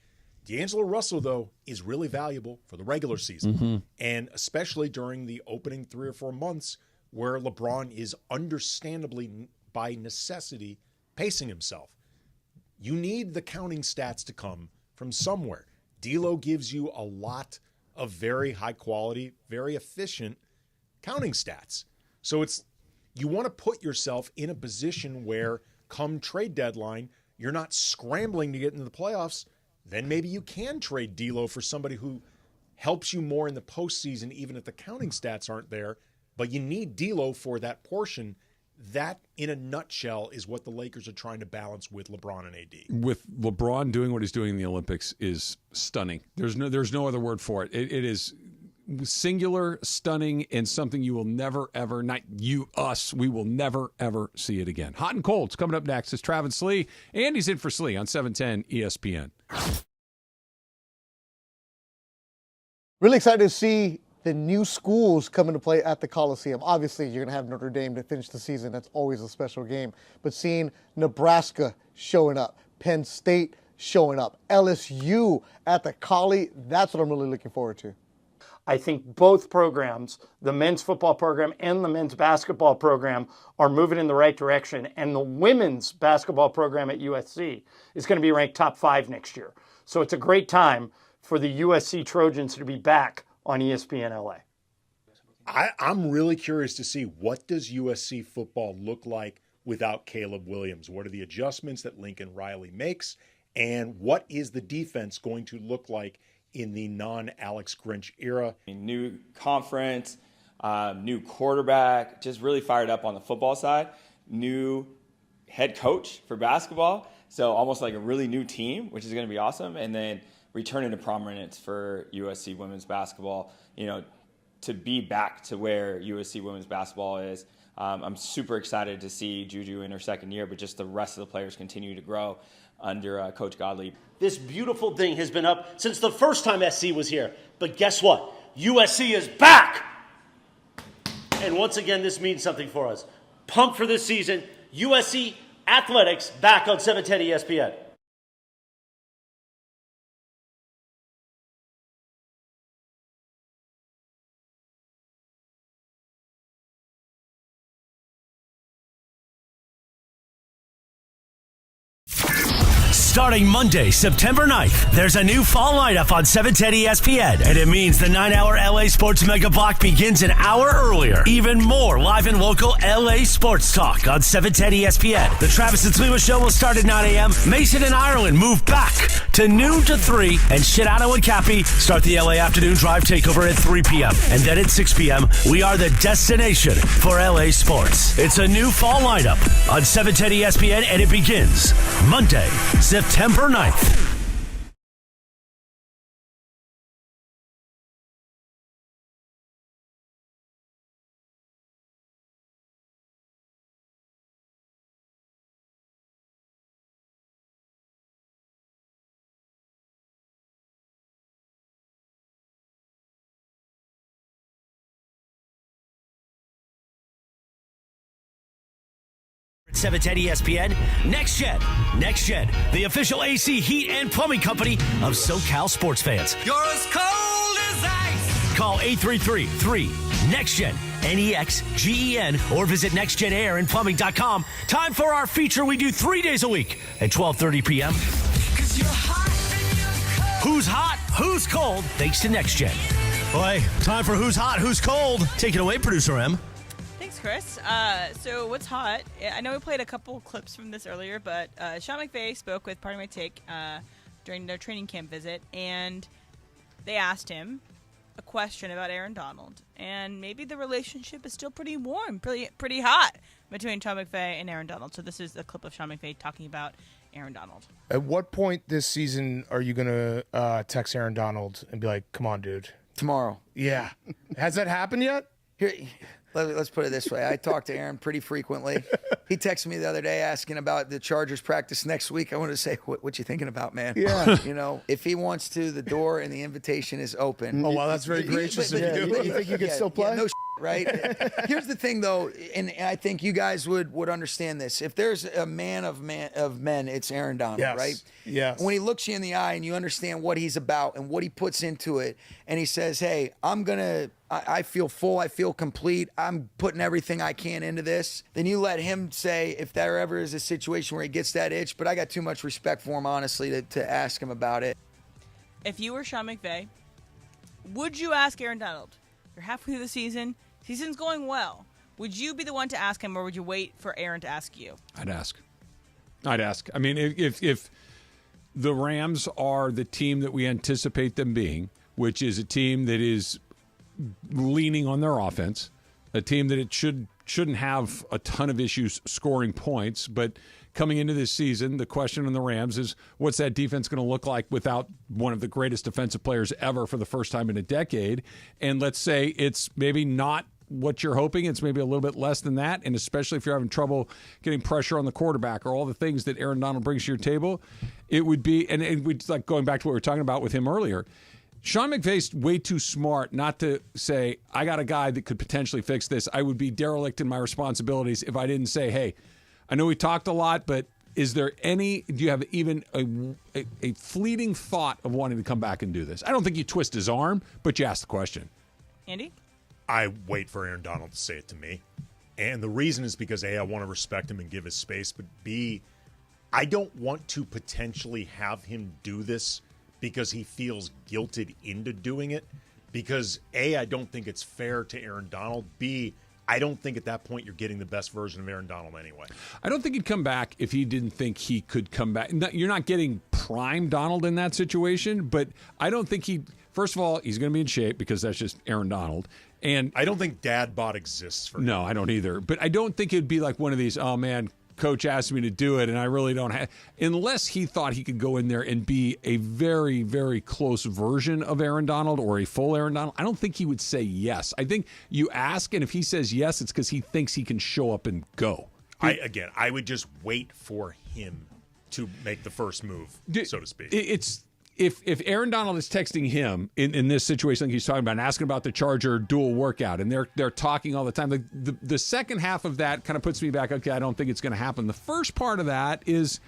D'Angelo Russell, though, is really valuable for the regular season, Mm-hmm. and especially during the opening 3 or 4 months where LeBron is understandably, by necessity, pacing himself. You need the counting stats to come from somewhere. D'Lo gives you a lot of very high quality, very efficient counting stats. So you want to put yourself in a position where come trade deadline, you're not scrambling to get into the playoffs. Then maybe you can trade D'Lo for somebody who helps you more in the postseason, even if the counting stats aren't there. But you need D'Lo for that portion. That, in a nutshell, is what the Lakers are trying to balance with LeBron and AD. With LeBron doing what he's doing in the Olympics is stunning. There's no other word for it. It is singular, stunning, and something you will never, ever, not you, us, we will never, ever see it again. Hot and Cold's coming up next. It's Travis Slee, and he's in for Slee on 710 ESPN. Really excited to see the new schools come into play at the Coliseum. Obviously, you're going to have Notre Dame to finish the season. That's always a special game. But seeing Nebraska showing up, Penn State showing up, LSU at the Collie, that's what I'm really looking forward to. I think both programs, the men's football program and the men's basketball program, are moving in the right direction. And the women's basketball program at USC is going to be ranked top 5 next year. So it's a great time for the USC Trojans to be back on ESPN LA. I'm really curious to see, what does USC football look like without Caleb Williams? What are the adjustments that Lincoln Riley makes? And what is the defense going to look like in the non-Alex Grinch era? New conference, new quarterback, just really fired up on the football side. New head coach for basketball, so almost like a really new team, which is going to be awesome. And then returning to prominence for USC women's basketball, to be back to where USC women's basketball is. I'm super excited to see Juju in her second year, but just the rest of the players continue to grow under Coach Godley. This beautiful thing has been up since the first time SC was here. But guess what? USC is back! And once again, this means something for us. Pumped for this season. USC Athletics back on 710 ESPN. Starting Monday, September 9th, there's a new fall lineup on 710 ESPN, and it means the 9-hour LA Sports Mega Block begins an hour earlier. Even more live and local LA sports talk on 710 ESPN. The Travis and Sliwa Show will start at 9 a.m. Mason and Ireland move back to noon to 3, and Shadano and Cappy start the LA Afternoon Drive Takeover at 3 p.m. And then at 6 p.m., we are the destination for LA sports. It's a new fall lineup on 710 ESPN, and it begins Monday, September 9th. At 710 ESPN, Next Gen, the official AC heat and plumbing company of SoCal sports fans. You're as cold as ice. Call 833-3-NEXTGEN, NEXGEN, or visit nextgenairandplumbing.com. Time for our feature we do 3 days a week at 12:30 p.m. Who's hot, who's cold, thanks to Next Gen. Boy, time for Who's Hot, Who's Cold. Take it away, Producer M. Thanks, Chris. So what's hot? I know we played a couple clips from this earlier, but Sean McVay spoke with Pardon My Take during their training camp visit, and they asked him a question about Aaron Donald, and maybe the relationship is still pretty warm, pretty hot between Sean McVay and Aaron Donald. So this is a clip of Sean McVay talking about Aaron Donald. At what point this season are you going to text Aaron Donald and be like, come on, dude? Tomorrow. Yeah. Has that happened yet? Here, let's put it this way. I talk to Aaron pretty frequently. He texted me the other day asking about the Chargers practice next week. I wanted to say, what you thinking about, man? Yeah. You know, if he wants to, the door and the invitation is open. Oh, wow, that's very gracious of you. You think you could still play? Yeah, no right? Here's the thing, though, and I think you guys would understand this. If there's a man of men, it's Aaron Donald, Yes. right? Yes. When he looks you in the eye and you understand what he's about and what he puts into it, and he says, hey, I feel full, I feel complete, I'm putting everything I can into this, then you let him say if there ever is a situation where he gets that itch, but I got too much respect for him, honestly, to ask him about it. If you were Sean McVay, would you ask Aaron Donald? You're halfway through the season's going well. Would you be the one to ask him, or would you wait for Aaron to ask you? I'd ask. I mean, if the Rams are the team that we anticipate them being, which is a team that is leaning on their offense, a team that it shouldn't have a ton of issues scoring points, but coming into this season, the question on the Rams is, what's that defense going to look like without one of the greatest defensive players ever for the first time in a decade? And let's say it's maybe not what you're hoping. It's maybe a little bit less than that, and especially if you're having trouble getting pressure on the quarterback or all the things that Aaron Donald brings to your table, it would be, and it's like going back to what we were talking about with him earlier, Sean McVay's way too smart not to say, I got a guy that could potentially fix this. I would be derelict in my responsibilities if I didn't say, hey, I know we talked a lot, but do you have even a fleeting thought of wanting to come back and do this? I don't think you twist his arm, but you ask the question. Andy? I wait for Aaron Donald to say it to me. And the reason is because, A, I want to respect him and give his space, but B, I don't want to potentially have him do this because he feels guilted into doing it. Because, A, I don't think it's fair to Aaron Donald. B, I don't think at that point you're getting the best version of Aaron Donald anyway. I don't think he'd come back if he didn't think he could come back. You're not getting prime Donald in that situation, but I don't think first of all, he's going to be in shape because that's just Aaron Donald. And I don't think dad bod exists for him. No, I don't either. But I don't think it'd be like one of these, oh man, coach asked me to do it and I really don't have, unless he thought he could go in there and be a very, very close version of Aaron Donald or a full Aaron Donald. I don't think he would say yes. I think you ask, and if he says yes, it's because he thinks he can show up and go. I would just wait for him to make the first move, so to speak. If Aaron Donald is texting him in this situation like he's talking about and asking about the Charger dual workout, and they're talking all the time, the second half of that kind of puts me back, okay, I don't think it's going to happen. The first part of that is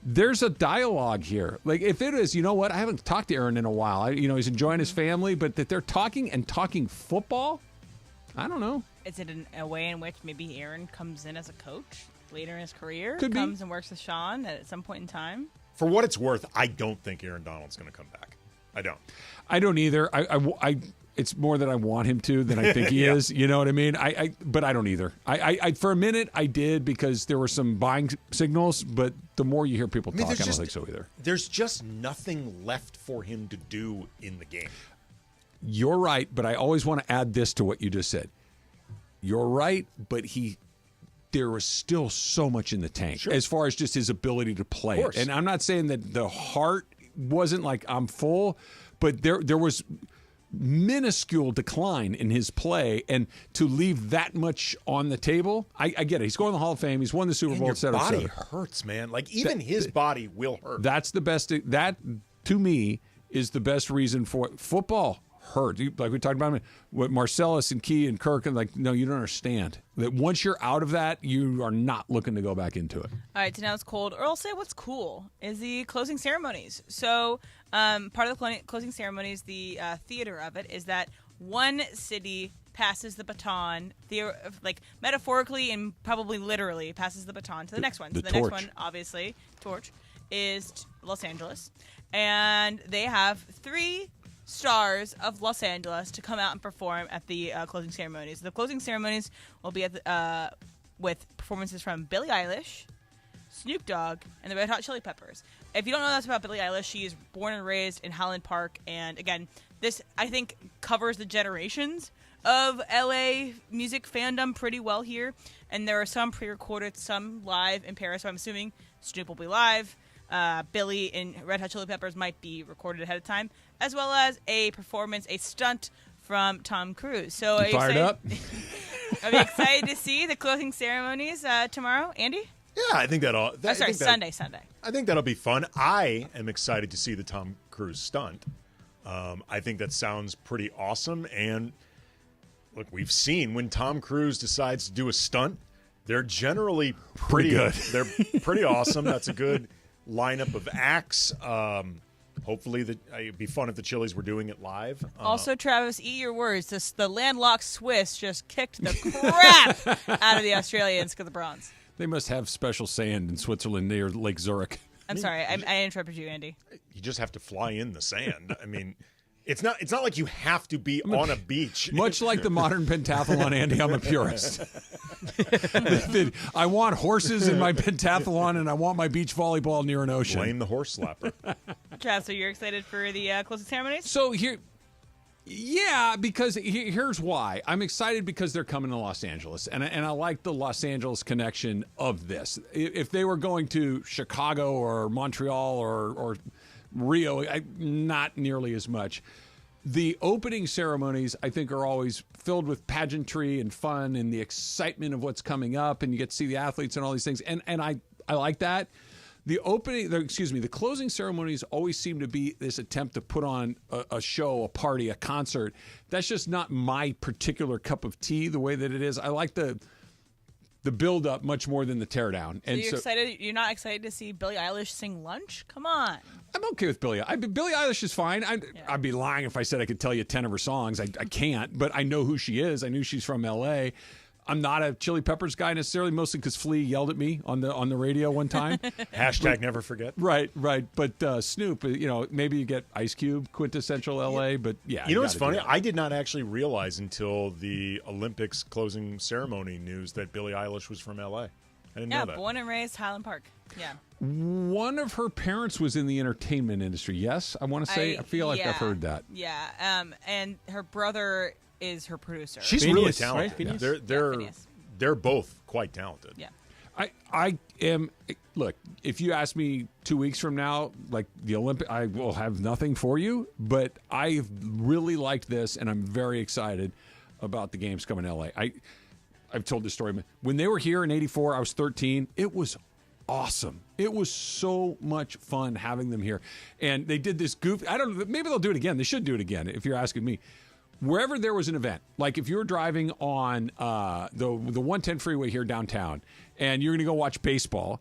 there's a dialogue here. Like if it is, you know what, I haven't talked to Aaron in a while. He's enjoying his family, but that they're talking football, I don't know. Is it a way in which maybe Aaron comes in as a coach later in his career? Could be. Comes and works with Sean at some point in time? For what it's worth, I don't think Aaron Donald's going to come back. I don't. I don't either. I it's more that I want him to than I think he is. You know what I mean? But I don't either. I for a minute I did because there were some buying signals, but the more you hear people talk, I don't think so either. There's just nothing left for him to do in the game. You're right, but I always want to add this to what you just said. You're right, but there was still so much in the tank as far as just his ability to play it. And I'm not saying that the heart wasn't like I'm full, but there was minuscule decline in his play, and to leave that much on the table, I get it. He's going to the Hall of Fame. He's won the Super Bowl, et cetera, et Your body cetera. hurts, man. Like even his body will hurt. That's the best. That to me is the best reason for it. Football hurt. Like we talked about what Marcellus and Key and Kirk, and like, no, you don't understand that once you're out of that, you are not looking to go back into it. All right, tonight's cold. Or I'll say what's cool is the closing ceremonies. So part of the closing ceremonies, the theater of it, is that one city passes the baton, like metaphorically and probably literally passes the baton to the next one. So the next one, obviously, torch, is Los Angeles. And they have 3 stars of Los Angeles to come out and perform at the closing ceremonies. The closing ceremonies will be at with performances from Billie Eilish, Snoop Dogg, and the Red Hot Chili Peppers. If you don't know that's about Billie Eilish, she is born and raised in Highland Park, and again, this I think covers the generations of LA music fandom pretty well here. And there are some pre-recorded, some live in Paris. So I'm assuming Snoop will be live. Billy and Red Hot Chili Peppers might be recorded ahead of time, as well as a performance, a stunt from Tom Cruise. So are you fired up? Are you excited to see the closing ceremonies tomorrow, Andy? Yeah, I think that'll. Sunday. I think that'll be fun. I am excited to see the Tom Cruise stunt. I think that sounds pretty awesome. And look, we've seen when Tom Cruise decides to do a stunt, they're generally pretty good. They're pretty awesome. That's a good lineup of acts. Hopefully, it'd be fun if the Chili's were doing it live. Also, Travis, eat your words. The landlocked Swiss just kicked the crap out of the Australians because of the bronze. They must have special sand in Switzerland near Lake Zurich. I'm sorry, I interrupted you, Andy. You just have to fly in the sand. I mean, it's not like you have to be on a beach. Much like the modern pentathlon, Andy, I'm a purist. I want horses in my pentathlon, and I want my beach volleyball near an ocean. Blame the horse slapper. Trav, so you're excited for the closing ceremonies? So because here's why. I'm excited because they're coming to Los Angeles, and I like the Los Angeles connection of this. If they were going to Chicago or Montreal or Rio, not nearly as much. The opening ceremonies, I think, are always filled with pageantry and fun and the excitement of what's coming up, and you get to see the athletes and all these things, and I like that. The closing ceremonies always seem to be this attempt to put on a show, a party, a concert. That's just not my particular cup of tea, the way that it is. I like the build up much more than the teardown. So you're excited? You're not excited to see Billie Eilish sing Lunch? Come on. I'm okay with Billie. Billie Eilish is fine. I'd be lying if I said I could tell you 10 of her songs. I can't, but I know who she is. I knew she's from L.A. I'm not a Chili Peppers guy necessarily, mostly because Flea yelled at me on the radio one time. Hashtag never forget. Right. But Snoop, maybe you get Ice Cube, quintessential L.A., but yeah. You know what's funny? I did not actually realize until the Olympics closing ceremony news that Billie Eilish was from L.A. I didn't know that. Yeah, born and raised Highland Park. Yeah. One of her parents was in the entertainment industry. Yes, I want to say. I feel like I've heard that. Yeah. And her brother is her producer. She's really talented. Right? They're both quite talented. Yeah. I am. Look, if you ask me 2 weeks from now, like the Olympic, I will have nothing for you. But I really liked this, and I'm very excited about the games coming to LA. I've told this story when they were here in '84. I was 13. It was awesome. It was so much fun having them here, and they did this goof. I don't know. Maybe they'll do it again. They should do it again. If you're asking me. Wherever there was an event, like if you're driving on the 110 freeway here downtown and you're going to go watch baseball,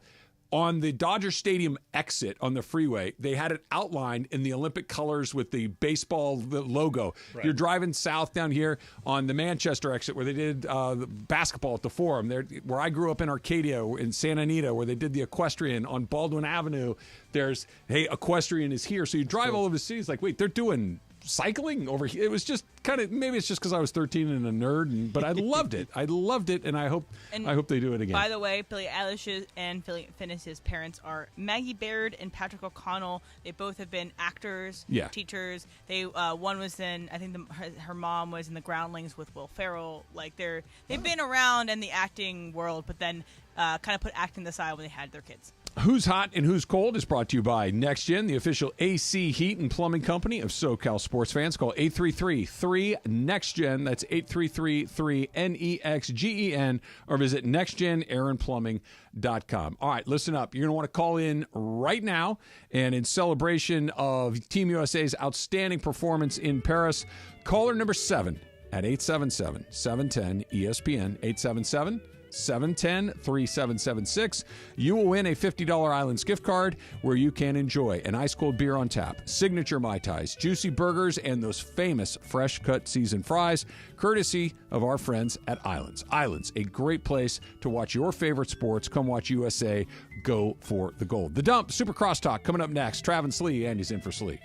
on the Dodger Stadium exit on the freeway, they had it outlined in the Olympic colors with the baseball logo. Right. You're driving south down here on the Manchester exit where they did the basketball at the Forum. There, where I grew up in Arcadia, in Santa Anita, where they did the equestrian on Baldwin Avenue. There's, hey, equestrian is here. So you drive all over the city. It's like, wait, they're doing cycling over here. It was just kind of, maybe it's just because I was 13 and a nerd, but I loved it. I loved it, and I hope they do it again. By the way, Billie Eilish and Philly Finnis's parents are Maggie Baird and Patrick O'Connell. They both have been actors, teachers. They one was in, I think her mom was in The Groundlings with Will Ferrell. Like they've been around in the acting world, but then kind of put acting aside when they had their kids. Who's Hot and Who's Cold is brought to you by NextGen, the official AC heat and plumbing company of SoCal sports fans. Call 833-3-NEXTGEN. That's 833-3-NEXGEN. Or visit nextgenaironplumbing.com. All right, listen up. You're going to want to call in right now. And in celebration of Team USA's outstanding performance in Paris, caller number 7 at 877-710-ESPN. 877-710-3776. You will win a $50 Islands gift card where you can enjoy an ice-cold beer on tap, signature Mai Tais, juicy burgers, and those famous fresh-cut seasoned fries, courtesy of our friends at Islands. Islands, a great place to watch your favorite sports. Come watch USA go for the gold. The Dump, Super Crosstalk, coming up next. Travis Lee, Andy's in for Slee.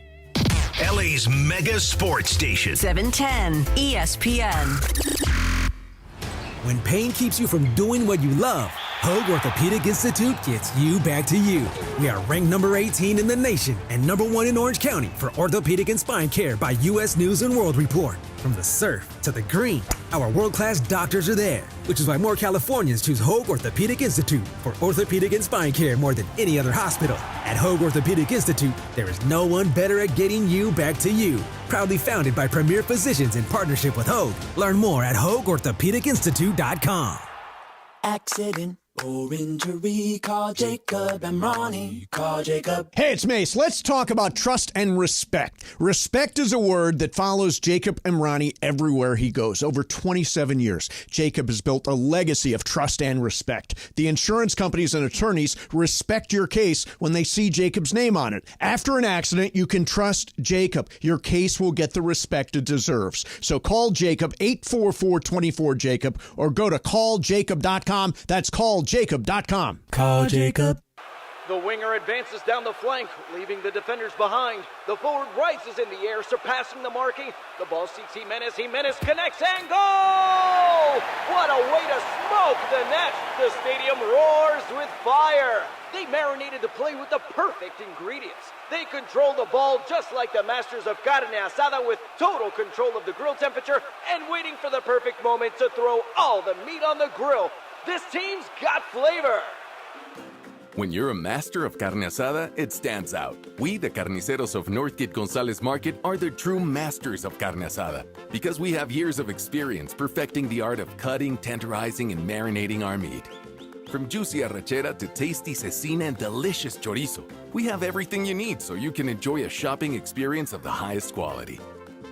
LA's mega sports station. 710 ESPN. When pain keeps you from doing what you love, Hoag Orthopedic Institute gets you back to you. We are ranked number 18 in the nation and number 1 in Orange County for orthopedic and spine care by U.S. News & World Report. From the surf to the green, our world-class doctors are there, which is why more Californians choose Hoag Orthopedic Institute for orthopedic and spine care more than any other hospital. At Hoag Orthopedic Institute, there is no one better at getting you back to you. Proudly founded by premier physicians in partnership with Hoag. Learn more at HoagOrthopedicInstitute.com. Accident or injury, call Jacob and Ronnie. Call Jacob. Hey, it's Mace. Let's talk about trust and respect. Respect is a word that follows Jacob Emrani everywhere he goes. Over 27 years, Jacob has built a legacy of trust and respect. The insurance companies and attorneys respect your case when they see Jacob's name on it. After an accident, you can trust Jacob. Your case will get the respect it deserves. So call Jacob, 844-24-JACOB, or go to calljacob.com. That's calljacob.com. Call Jacob. The winger advances down the flank, leaving the defenders behind. The forward rises in the air, surpassing the marking. The ball seeks Jimenez. Jimenez connects and goal! What a way to smoke the net! The stadium roars with fire. They marinated the play with the perfect ingredients. They control the ball just like the masters of carne asada, with total control of the grill temperature and waiting for the perfect moment to throw all the meat on the grill. This team's got flavor. When you're a master of carne asada, it stands out. We, the carniceros of Northgate Gonzalez Market, are the true masters of carne asada because we have years of experience perfecting the art of cutting, tenderizing, and marinating our meat. From juicy arrachera to tasty cecina and delicious chorizo, we have everything you need so you can enjoy a shopping experience of the highest quality.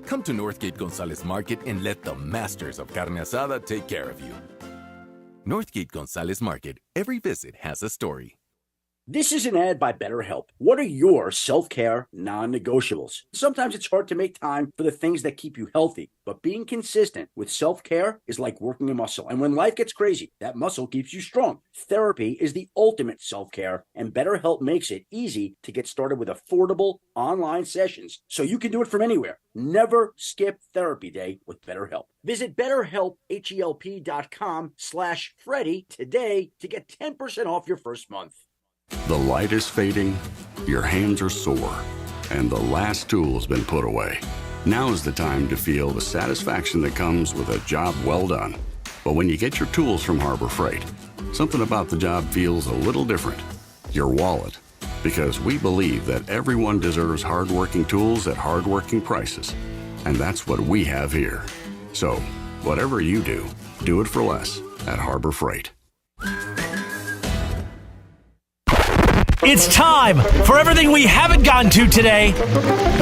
Come to Northgate Gonzalez Market and let the masters of carne asada take care of you. Northgate Gonzalez Market. Every visit has a story. This is an ad by BetterHelp. What are your self-care non-negotiables? Sometimes it's hard to make time for the things that keep you healthy, but being consistent with self-care is like working a muscle. And when life gets crazy, that muscle keeps you strong. Therapy is the ultimate self-care, and BetterHelp makes it easy to get started with affordable online sessions so you can do it from anywhere. Never skip therapy day with BetterHelp. Visit BetterHelp.com/Freddie today to get 10% off your first month. The light is fading, your hands are sore, and the last tool has been put away. Now is the time to feel the satisfaction that comes with a job well done. But when you get your tools from Harbor Freight, something about the job feels a little different. Your wallet. Because we believe that everyone deserves hardworking tools at hardworking prices. And that's what we have here. So, whatever you do, do it for less at Harbor Freight. It's time for everything we haven't gotten to today.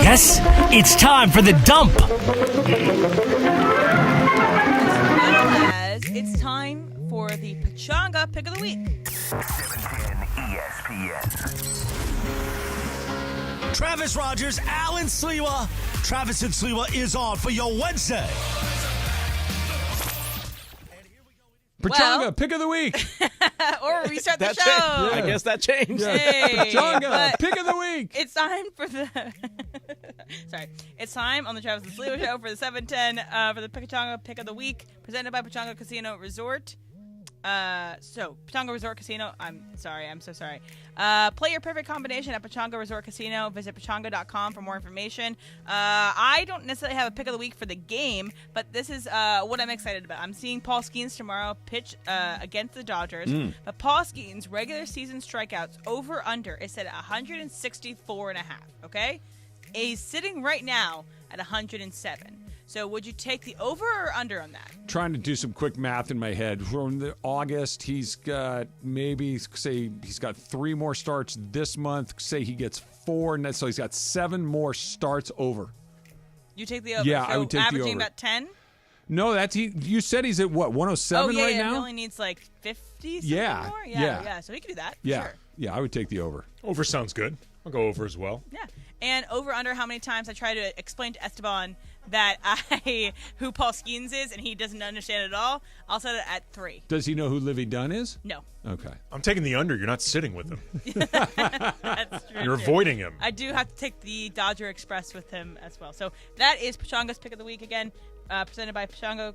Yes, it's time for the dump. It's time for the Pachanga Pick of the Week. 710 ESPN. Travis Rogers, Alan Sliwa. Travis and Sliwa is on for your Wednesday. Pachanga, pick of the week. Or restart the That show. changed. I guess that changed. Hey, Pachanga, but pick of the week. It's time for the. Sorry, it's time on the Travis and Sliwa show for the 7:10 for the Pachanga pick of the week, presented by Pachanga Casino Resort. So Pachanga Resort Casino. I'm so sorry. Play your perfect combination at Pachanga Resort Casino. Visit pachanga.com for more information. I don't necessarily have a pick of the week for the game, but this is what I'm excited about. I'm seeing Paul Skeens tomorrow pitch against the Dodgers. But Paul Skeens' regular season strikeouts over under is set at 164.5. Okay, he's sitting right now at 107. So would you take the over or under on that? Trying to do some quick math in my head. From August, he's got he's got 3 more starts this month. Say he gets 4, and so he's got 7 more starts over. You take the over. Yeah, so I would take the averaging over. about 10? No, that's you said he's at what, 107 right now? He only needs like 50 something Yeah, more? yeah. Yeah, so he could do that. Yeah, Sure. yeah, I would take the over. Over sounds good. I'll go over as well. Yeah. And over under how many times I try to explain to Esteban that who Paul Skeens is and he doesn't understand it at all, I'll set it at 3. Does he know who Livy Dunn is? No. Okay. I'm taking the under. You're not sitting with him. That's true. You're avoiding him. I do have to take the Dodger Express with him as well. So that is Pachanga's pick of the week again, presented by Pachanga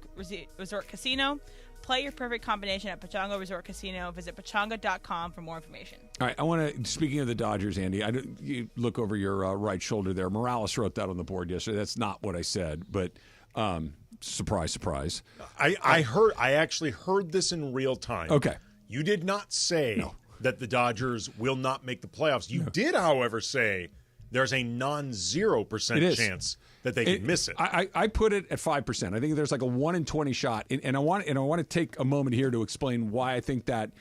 Resort Casino. Play your perfect combination at Pachanga Resort Casino. Visit pachanga.com for more information. All right, I want to, speaking of the Dodgers, Andy, you look over your right shoulder there. Morales wrote that on the board yesterday. That's not what I said, but surprise, surprise. I actually heard this in real time. Okay. You did not say that the Dodgers will not make the playoffs. You did, however, say there's a non-0% chance that they can miss it. I put it at 5%. I think there's like a 1 in 20 shot, and I want to take a moment here to explain why I think that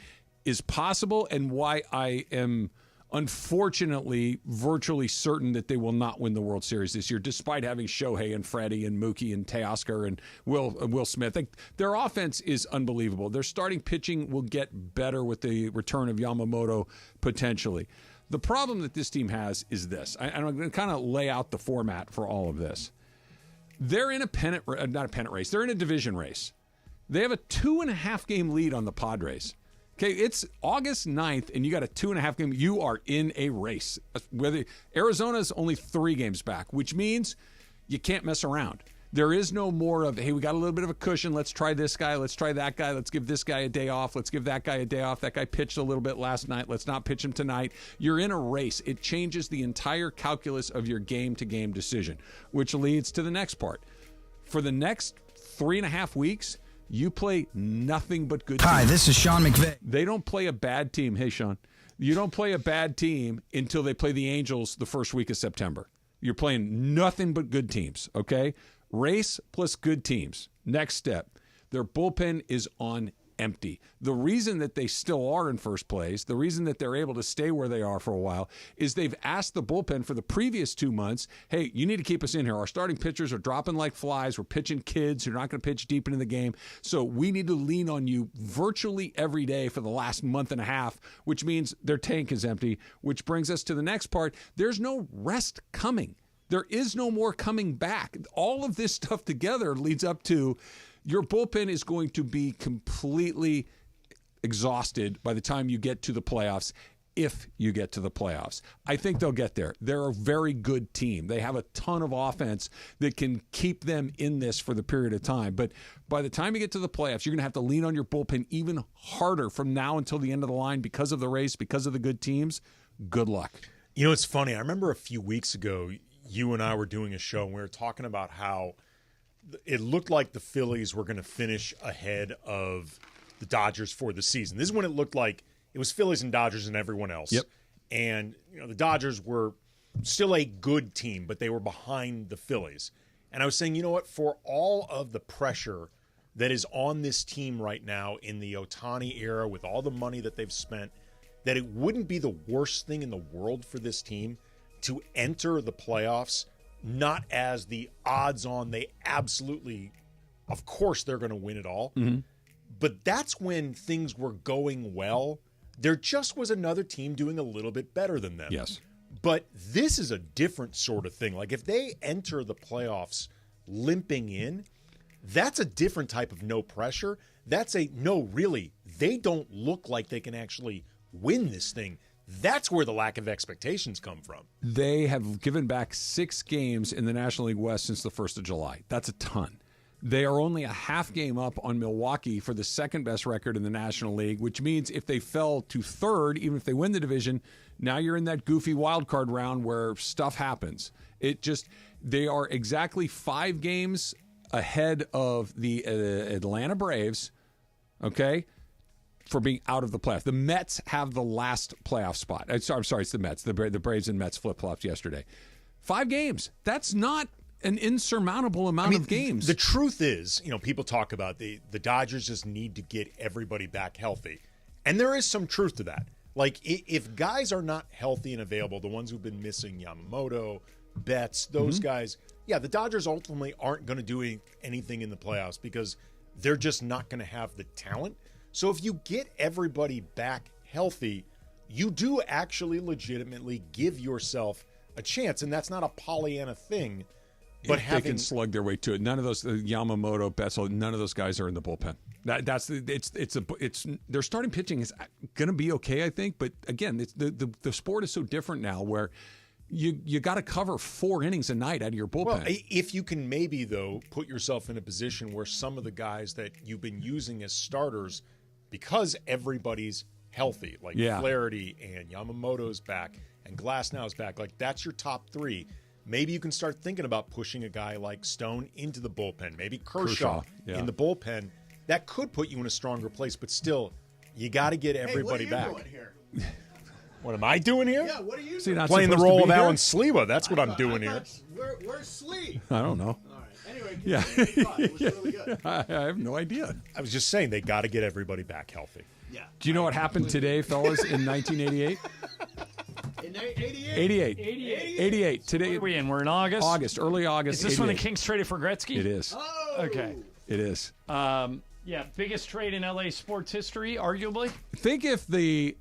is possible and why I am unfortunately virtually certain that they will not win the World Series this year, despite having Shohei and Freddie and Mookie and Teoscar and Will Smith. Like, their offense is unbelievable. Their starting pitching will get better with the return of Yamamoto potentially. The problem that this team has is this. I'm going to kind of lay out the format for all of this. They're in not a pennant race. They're in a division race. They have a 2.5 game lead on the Padres. Okay, it's August 9th, and you got a 2.5 game. You are in a race. Whether Arizona's only 3 games back, which means you can't mess around. There is no more of, hey, we got a little bit of a cushion. Let's try this guy. Let's try that guy. Let's give this guy a day off. Let's give that guy a day off. That guy pitched a little bit last night. Let's not pitch him tonight. You're in a race. It changes the entire calculus of your game-to-game decision, which leads to the next part. For the next 3.5 weeks, you play nothing but good teams. Hi, this is Sean McVay. They don't play a bad team. Hey, Sean. You don't play a bad team until they play the Angels the first week of September. You're playing nothing but good teams, okay? Race plus good teams. Next step. Their bullpen is on empty. The reason that they still are in first place, the reason that they're able to stay where they are for a while, is they've asked the bullpen for the previous 2 months, hey, you need to keep us in here. Our starting pitchers are dropping like flies. We're pitching kids who are not going to pitch deep into the game. So we need to lean on you virtually every day for the last month and a half, which means their tank is empty, which brings us to the next part. There's no rest coming. There is no more coming back. All of this stuff together leads up to your bullpen is going to be completely exhausted by the time you get to the playoffs, if you get to the playoffs. I think they'll get there. They're a very good team. They have a ton of offense that can keep them in this for the period of time. But by the time you get to the playoffs, you're going to have to lean on your bullpen even harder from now until the end of the line because of the race, because of the good teams. Good luck. You know, it's funny. I remember a few weeks ago, you and I were doing a show and we were talking about how it looked like the Phillies were going to finish ahead of the Dodgers for the season. This is when it looked like it was Phillies and Dodgers and everyone else. Yep. And, you know, the Dodgers were still a good team, but they were behind the Phillies. And I was saying, you know what, for all of the pressure that is on this team right now in the Ohtani era with all the money that they've spent, that it wouldn't be the worst thing in the world for this team to enter the playoffs not as the odds-on, they absolutely, of course, they're going to win it all. Mm-hmm. But that's when things were going well. there just was another team doing a little bit better than them. Yes. But this is a different sort of thing. Like if they enter the playoffs limping in, that's a different type of no pressure. That's a no, really, they don't look like they can actually win this thing. That's where the lack of expectations come from. They have given back 6 games in the National League West since the 1st of July. That's a ton. They are only a half game up on Milwaukee for the second best record in the National League, which means if they fell to third, even if they win the division, now you're in that goofy wild card round where stuff happens. They are exactly 5 games ahead of the Atlanta Braves, okay, for being out of the playoffs. The Mets have the last playoff spot. I'm sorry, it's the Mets. The Braves and Mets flip-flopped yesterday. 5 games. That's not an insurmountable amount of games. The truth is, people talk about the Dodgers just need to get everybody back healthy. And there is some truth to that. Like, if guys are not healthy and available, the ones who've been missing, Yamamoto, Betts, those guys, the Dodgers ultimately aren't going to do anything in the playoffs because they're just not going to have the talent. So if you get everybody back healthy, you do actually legitimately give yourself a chance. And that's not a Pollyanna thing. But they can slug their way to it. None of those Yamamoto, Bessel, none of those guys are in the bullpen. Their starting pitching is going to be okay, I think. But again, the sport is so different now, where you got to cover 4 innings a night out of your bullpen. Well, if you can maybe though put yourself in a position where some of the guys that you've been using as starters, because everybody's healthy, like Flaherty and Yamamoto's back and Glasnow's back, like that's your top 3. Maybe you can start thinking about pushing a guy like Stone into the bullpen. Maybe Kershaw in the bullpen. That could put you in a stronger place, but still, you got to get everybody back. What are you doing here? What am I doing here? Yeah, what are you doing? Playing the role of Alan Sliwa. That's what I'm doing here. Where's Slee? I don't know. All right. Anyway, it was really good. I have no idea. I was just saying they got to get everybody back healthy. Yeah. Do you know what happened today, fellas, in 1988? In 88? 88. Today. What are we in? We're in August? Early August. Is this 88. when the Kings traded for Gretzky? It is. Oh! Okay. It is. Biggest trade in LA sports history, arguably. Think if the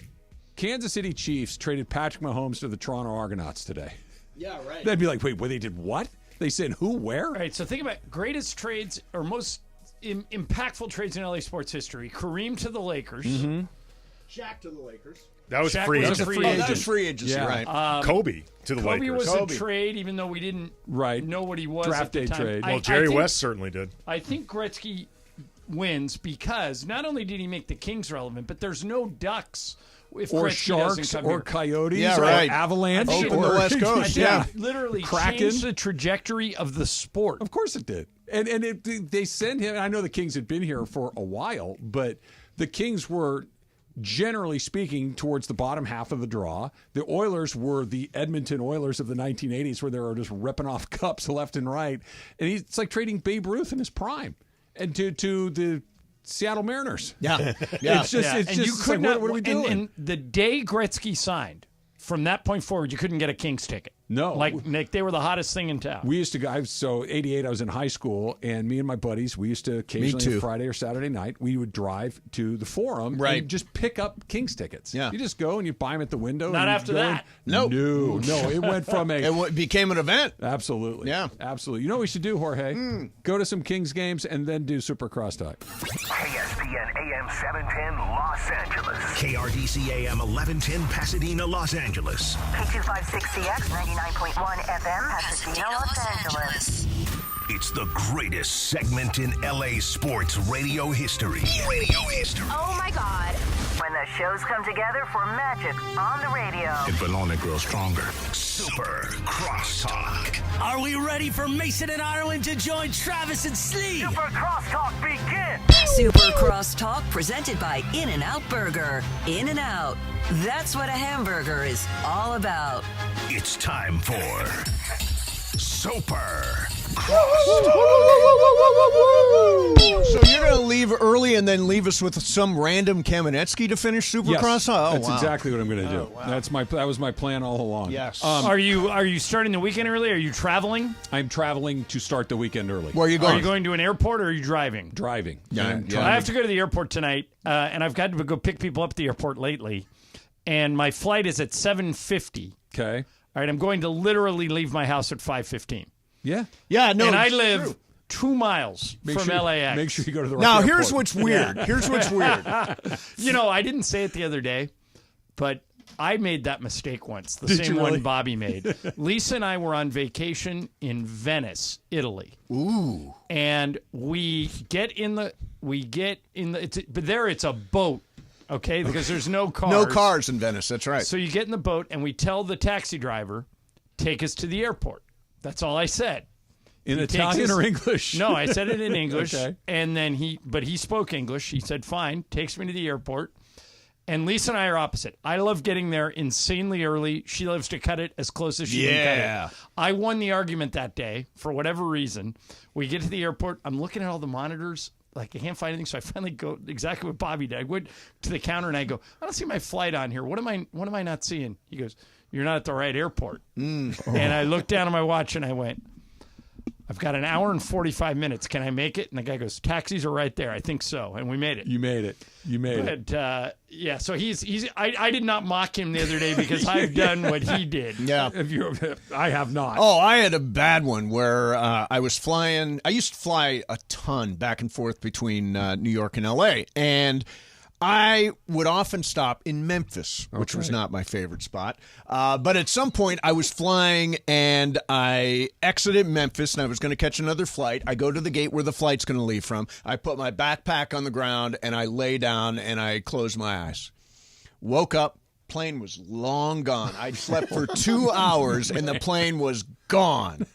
Kansas City Chiefs traded Patrick Mahomes to the Toronto Argonauts today. Yeah, right. They'd be like, wait, they did what? They said who, where? All right, so think about greatest trades or most impactful trades in LA sports history. Kareem to the Lakers. Mm-hmm. Shaq to the Lakers. That was Shaq free was agency. That was free agency, right? Kobe to the Kobe Lakers. was a trade, even though we didn't know what he was Draft at the day time. trade. Well, Jerry West certainly did. I think Gretzky wins because not only did he make the Kings relevant, but there's no Ducks if or Gretzky Sharks doesn't come or here. Coyotes or Avalanche. Open or the West Coast, literally Kraken. changed the trajectory of the sport. Of course it did. And they send him. I know the Kings had been here for a while, but the Kings were, generally speaking, towards the bottom half of the draw. The Oilers were the Edmonton Oilers of the 1980s, where they were just ripping off cups left and right. And it's like trading Babe Ruth in his prime, and to the Seattle Mariners. Yeah. It's just like, what are we doing? And the day Gretzky signed, from that point forward, you couldn't get a Kings ticket. No. Like they were the hottest thing in town. We used to go, so 88, I was in high school, and me and my buddies, we used to occasionally on Friday or Saturday night, we would drive to the Forum and just pick up Kings tickets. Yeah. You just go and you buy them at the window. Not and after that. No. It went from It became an event. Absolutely. Yeah. Absolutely. You know what we should do, Jorge? Go to some Kings games and then do Super Crosstalk. ESPN AM 710 Los Angeles. KRDC AM 1110 Pasadena, Los Angeles. K256CX 99.1 FM Pasadena, Los Angeles. It's the greatest segment in LA sports radio history. Oh my God. When the shows come together for magic on the radio. It will only grow stronger. Super Crosstalk. Are we ready for Mason and Ireland to join Travis and Slee? Super Crosstalk begin. Super Crosstalk presented by In-N-Out Burger. In-N-Out. That's what a hamburger is all about. It's time for Super So you're going to leave early and then leave us with some random Kamenetsky to finish Supercross? Yes, Oh, that's wow. exactly what I'm going to do. That was my plan all along. Yes. Are you starting the weekend early? Are you traveling? I'm traveling to start the weekend early. Where are you going? Are you going to an airport or are you driving? Driving. Yeah. I have to go to the airport tonight, and I've got to go pick people up at the airport lately. And my flight is at 7:50. Okay. All right, I'm going to literally leave my house at 5:15. Yeah. Yeah, no. And I it's live true. 2 miles from LAX. Make sure you go to the right Now, airport. here's what's weird. Here's what's weird. I didn't say it the other day, but I made that mistake once. The Did same you one really? Bobby made. Lisa and I were on vacation in Venice, Italy. Ooh. And we get in the but there it's a boat, okay? Because there's no cars. No cars in Venice. That's right. So you get in the boat and we tell the taxi driver, take us to the airport. That's all I said. In He Italian takes us- or English? No, I said it in English. Okay. And then he spoke English. He said, fine, takes me to the airport. And Lisa and I are opposite. I love getting there insanely early. She loves to cut it as close as she can cut it. I won the argument that day for whatever reason. We get to the airport. I'm looking at all the monitors. Like, I can't find anything. So I finally go exactly what Bobby did. I went to the counter and I go, I don't see my flight on here. What am I not seeing? He goes, you're not at the right airport. And I looked down at my watch and I went, I've got an hour and 45 minutes. Can I make it? And the guy goes, taxis are right there. I think so. And we made it. You made it. But, yeah, so I did not mock him the other day because I've done what he did. Yeah. I have not. Oh, I had a bad one where I was flying. I used to fly a ton back and forth between New York and L.A., and I would often stop in Memphis, which was not my favorite spot. But at some point, I was flying, and I exited Memphis, and I was going to catch another flight. I go to the gate where the flight's going to leave from. I put my backpack on the ground, and I lay down, and I closed my eyes. Woke up. Plane was long gone. I'd slept for 2 hours, and the plane was gone.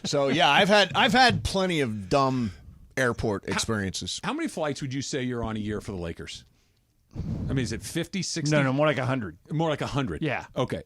So, yeah, I've had plenty of dumb airport experiences. How many flights would you say you're on a year for the Lakers? I mean, is it 50, 60? No, more like 100. More like 100? Yeah. Okay.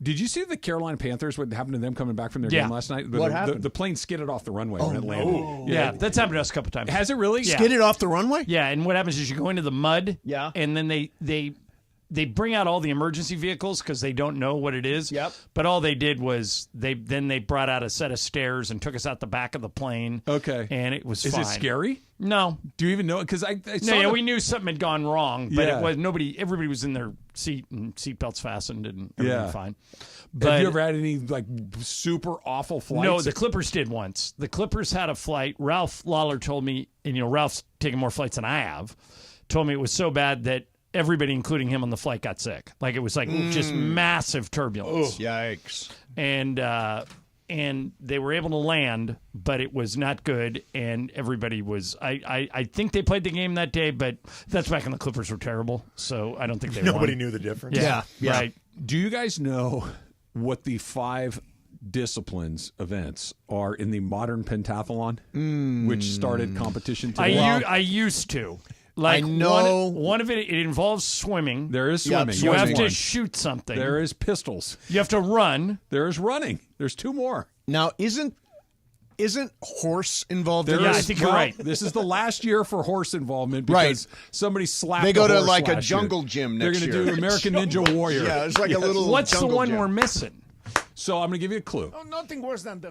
Did you see the Carolina Panthers, what happened to them coming back from their game last night? What happened? The plane skidded off the runway when it landed. Yeah, that's happened to us a couple times. Has it really? Yeah. Skidded off the runway? Yeah, and what happens is you go into the mud. Yeah. And then they bring out all the emergency vehicles because they don't know what it is. Yep. But all they did was they brought out a set of stairs and took us out the back of the plane. Okay. And it was Is fine. it scary? No. Do you even know? Because I saw we knew something had gone wrong, but Yeah. it was everybody was in their seat and seatbelts fastened and everything Yeah. fine. Have But you ever had any like super awful flights? no, the Clippers did once. The Clippers had a flight. Ralph Lawler told me, and Ralph's taken more flights than I have, told me it was so bad that everybody, including him on the flight, got sick. Like it was like just massive turbulence. Yikes. And they were able to land, but it was not good. And everybody was. I think they played the game that day, but that's back when the Clippers were terrible. So I don't think they Nobody won. knew the difference. Yeah. Right. Do you guys know what the 5 disciplines events are in the modern pentathlon, which started competition today? I used to. Like I know one of it involves swimming. There is swimming. You have to One. shoot something. There is pistols. You have to run. There is running. There's 2 more. Now, isn't horse involved in Yeah, this? I think you're right. This is the last year for horse involvement because somebody slapped. They go a to horse like a last year. jungle gym next They're year. going to do American Ninja Warrior. Yeah, it's like a little What's the jungle one gym. we're missing? So I'm going to give you a clue. Oh, nothing worse than the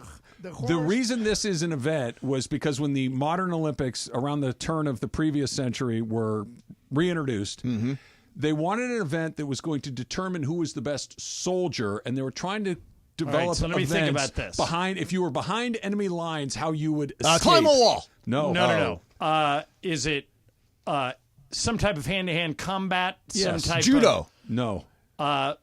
horse. The reason this is an event was because when the modern Olympics around the turn of the previous century were reintroduced, they wanted an event that was going to determine who was the best soldier, and they were trying to develop All right, so let me think events about this. if you were behind enemy lines, how you would escape. Climb a wall. No. Is it some type of hand-to-hand combat? Yes. Some type Judo. Of, No.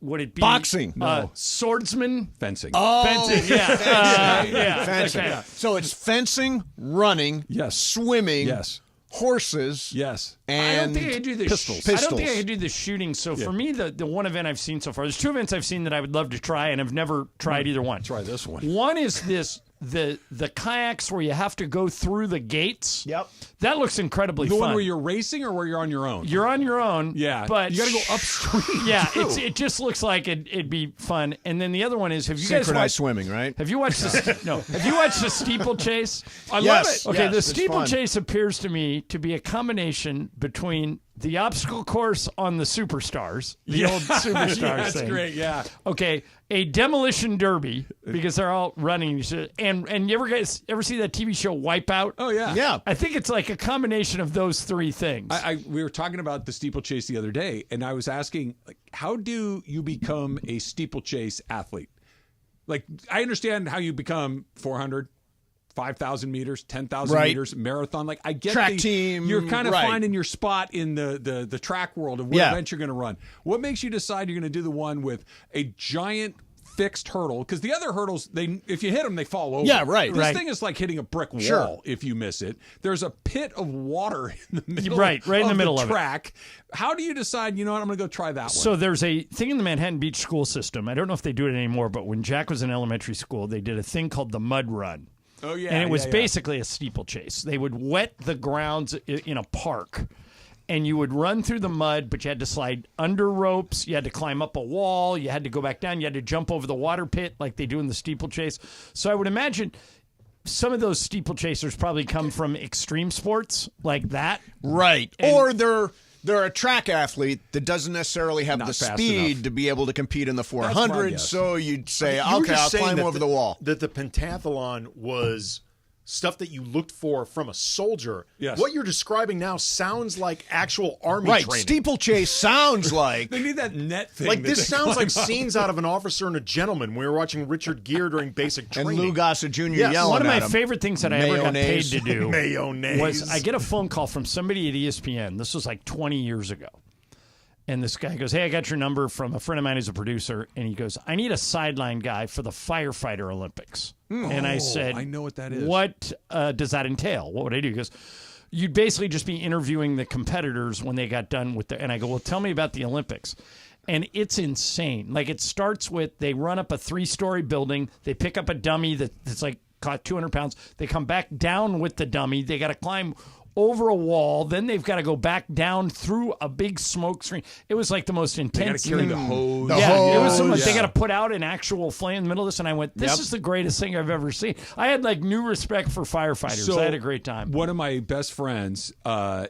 would it be Boxing. No. Swordsman? Fencing. Oh, Fencing, yeah. Yeah. Fencing. Okay. So it's fencing, running, Yes. swimming, Yes. horses, Yes. and I don't think I could do the pistols. I don't think I could do the shooting. So for me, the one event I've seen so far, there's 2 events I've seen that I would love to try, and I've never tried either one. Try this one. One is this the kayaks where you have to go through the gates. Yep. That looks incredibly The fun. one where you're racing or where you're on your own? You're on your own. Yeah. But you got to go upstream. Yeah, too. it just looks like it'd be fun. And then the other one is, have you guys Synchronized watched swimming, right? Have you watched Have you watched the steeplechase? I Yes. love it. Okay, Yes, the it's steeplechase appears to me to be a combination between the obstacle course on the Superstars, the old Superstars Yeah, that's thing. great, yeah. Okay, a demolition derby because they're all running. And you ever see that TV show Wipeout? Oh, yeah. Yeah. I think it's like a combination of those three things. We were talking about the steeplechase the other day, and I was asking, like, how do you become a steeplechase athlete? Like, I understand how you become 400, 5,000 meters, 10,000 Right. meters, marathon. Like, I get Track team, You're kind of right. finding your spot in the track world of what Yeah. event you're going to run. What makes you decide you're going to do the one with a giant fixed hurdle? Because the other hurdles, if you hit them, they fall over. Yeah, right, This right. thing is like hitting a brick wall Sure. if you miss it. There's a pit of water in the middle Right in the middle of it. track. How do you decide, you know what, I'm going to go try that one? So there's a thing in the Manhattan Beach school system. I don't know if they do it anymore, but when Jack was in elementary school, they did a thing called the Mud Run. Oh, yeah. And it was yeah. basically a steeplechase. They would wet the grounds in a park, and you would run through the mud, but you had to slide under ropes. You had to climb up a wall. You had to go back down. You had to jump over the water pit like they do in the steeplechase. So I would imagine some of those steeplechasers probably come from extreme sports like that. Right. And- Or they're a track athlete that doesn't necessarily have Not the fast speed enough. to be able to compete in the my 400. guess. So you'd say, You were okay, just I'll saying climb that over the wall. That the pentathlon was stuff that you looked for from a soldier. Yes. What you're describing now sounds like actual army Right. training. Steeplechase sounds like. They need that net thing. Like that this they sounds like climb up. scenes out of An Officer and a Gentleman. We were watching Richard Gere during basic And training. Lou Gossett Jr. Yes. yelling One of my at him. favorite things that I ever got paid Mayonnaise. to do Mayonnaise. was I get a phone call from somebody at ESPN. This was like 20 years ago. And this guy goes, hey, I got your number from a friend of mine who's a producer. And he goes, I need a sideline guy for the firefighter Olympics. And I said, I know what that is. What does that entail? What would I do? He goes, you'd basically just be interviewing the competitors when they got done with and I go, well, tell me about the Olympics. And it's insane. Like, it starts with they run up a 3-story building. They pick up a dummy that's like caught 200 pounds. They come back down with the dummy. They got to climb over a wall. Then they've got to go back down through a big smoke screen. It was like the most intense. They got to carry the hose. It was so much. Yeah. They got to put out an actual flame in the middle of this. And I went, this is the greatest thing I've ever seen. I had like new respect for firefighters. So, I had a great time. One of my best friends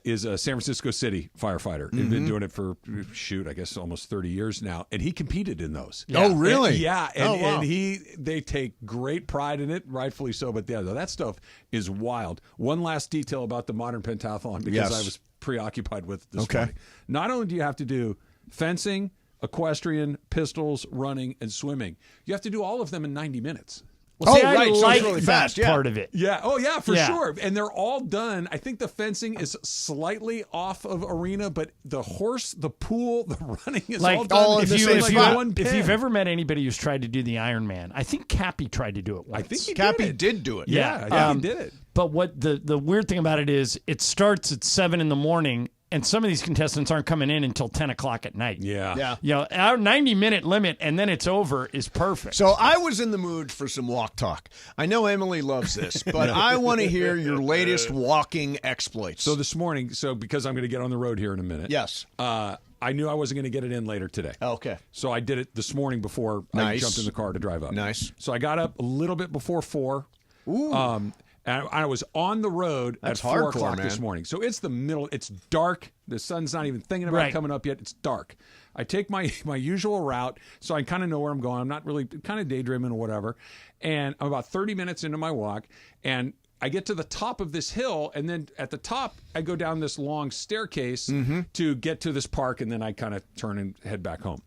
is a San Francisco City firefighter. He's been doing it for, I guess almost 30 years now. And he competed in those. Yeah. Oh, really? Yeah. Oh, wow. And they take great pride in it, rightfully so. But yeah, that stuff is wild. One last detail about the modern pentathlon, because Yes. I was preoccupied with this Okay. morning. Not only do you have to do fencing, equestrian, pistols, running, and swimming, you have to do all of them in 90 minutes. Well, see, I right. So it's like really that fast, yeah. part of it. Yeah. Oh, yeah, for Yeah. sure. And they're all done. I think the fencing is slightly off of arena, but the horse, the pool, the running is all done. all in the same spot. If you've ever met anybody who's tried to do the Ironman, I think Cappy tried to do it once. I think he Cappy did do it. Yeah, he did it. But what the weird thing about it is, it starts at 7 a.m, and some of these contestants aren't coming in until 10 o'clock at night. Yeah. You know, our 90-minute limit, and then it's over, is perfect. So I was in the mood for some walk talk. I know Emily loves this, but I want to hear your latest walking exploits. So this morning, because I'm going to get on the road here in a minute. Yes. I knew I wasn't going to get it in later today. Okay. So I did it this morning before I Nice. jumped in the car to drive up. Nice. So I got up a little bit before 4. Ooh. And I was on the road That's at 4 hardcore, o'clock this man. morning. So it's the middle. It's dark. The sun's not even thinking about Right. coming up yet. It's dark. I take my usual route, so I kind of know where I'm going. I'm not really kind of daydreaming or whatever. And I'm about 30 minutes into my walk, and I get to the top of this hill, and then at the top, I go down this long staircase to get to this park, and then I kind of turn and head back home.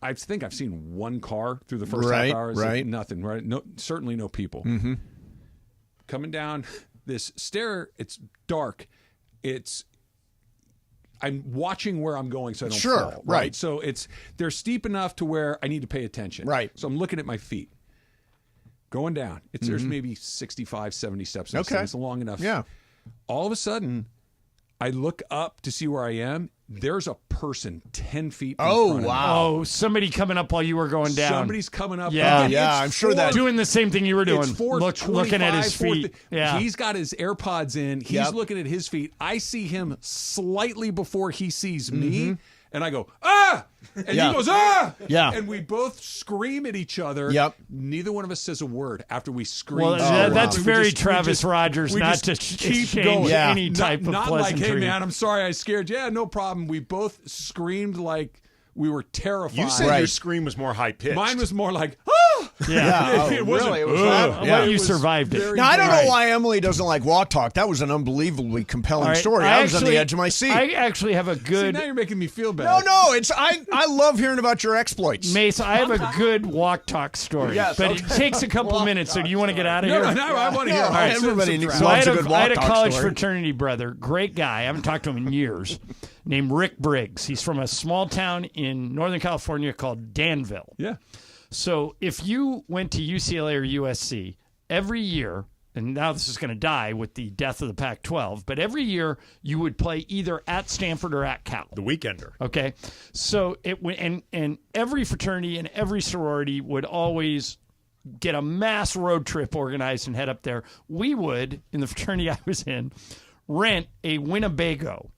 I think I've seen one car through the first Right, half hour. It's like right. nothing, right? No, certainly no people. Coming down this stair, it's dark. I'm watching where I'm going so I don't Sure, fall. right. So they're steep enough to where I need to pay attention. Right. So I'm looking at my feet. Going down. There's maybe 65, 70 steps. In this Okay. thing. It's long enough. Yeah. All of a sudden, I look up to see where I am. there's a person 10 feet in Oh, front of me. wow. Oh, somebody coming up while you were going down. Somebody's coming up. Yeah, And yeah, it's I'm sure that- doing the same thing you were doing. It's Looking at his 4:25, feet. Yeah. He's got his AirPods in. He's Yep. looking at his feet. I see him slightly before he sees me, Mm-hmm. and I go, ah! And Yeah. he goes, ah! Yeah. And we both scream at each other. Yep. Neither one of us says a word after we scream. Well, that's very Travis Rogers, not to exchange any type of Not like, hey, pleasantry. man, I'm sorry I scared you. Yeah, no problem. We both screamed like we were terrified. You said your scream was more high pitched. Mine was more like, ah! Yeah. It wasn't, really? It was "Ugh." that? Yeah. You It was survived it. very Now, I don't know bad. why Emily doesn't like Walk Talk. That was an unbelievably compelling All right, story. I was on the edge of my seat. I actually have a See, good now you're making me feel bad. No, it's I love hearing about your exploits. Mace. I have a good walk talk story, Yes, but okay. it takes a couple of minutes. So do you want to get out of here? No, I want to hear. No, all right, everybody subscribe. needs- So I Loves had a good I had a walk talk college story. fraternity brother, great guy. I haven't talked to him in years. Named Rick Briggs. He's from a small town in Northern California called Danville. Yeah. So if you went to UCLA or USC every year, and now this is going to die with the death of the Pac-12, but every year you would play either at Stanford or at Cal. The Weekender. Okay, so and every fraternity and every sorority would always get a mass road trip organized and head up there. We would, in the fraternity I was in, rent a Winnebago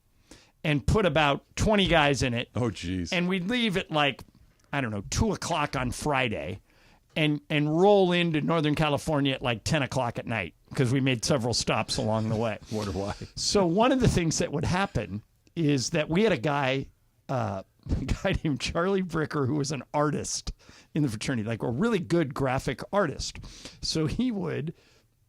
and put about 20 guys in it. Oh, geez. And we'd leave at 2 o'clock on Friday and roll into Northern California at 10 o'clock at night because we made several stops along the way. Wonder why. So one of the things that would happen is that we had a guy named Charlie Bricker who was an artist in the fraternity, like a really good graphic artist. So he would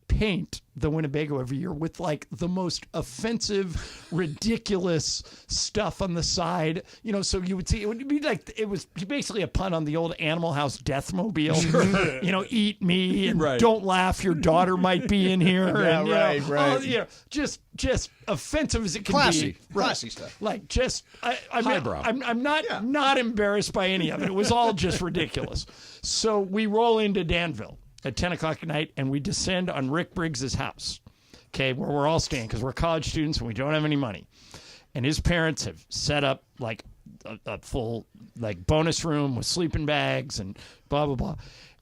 paint the Winnebago every year with the most offensive, ridiculous stuff on the side. So you would see it would be it was basically a pun on the old Animal House Deathmobile. Eat me and Right. don't laugh. Your daughter might be in here. Yeah, and, right. Just offensive as it can Classy. be. Classy stuff. Highbrow. I'm not embarrassed by any of it. It was all just ridiculous. So we roll into Danville at 10 o'clock at night, and we descend on Rick Briggs's house, okay, where we're all staying because we're college students and we don't have any money. And his parents have set up a full bonus room with sleeping bags and blah, blah, blah.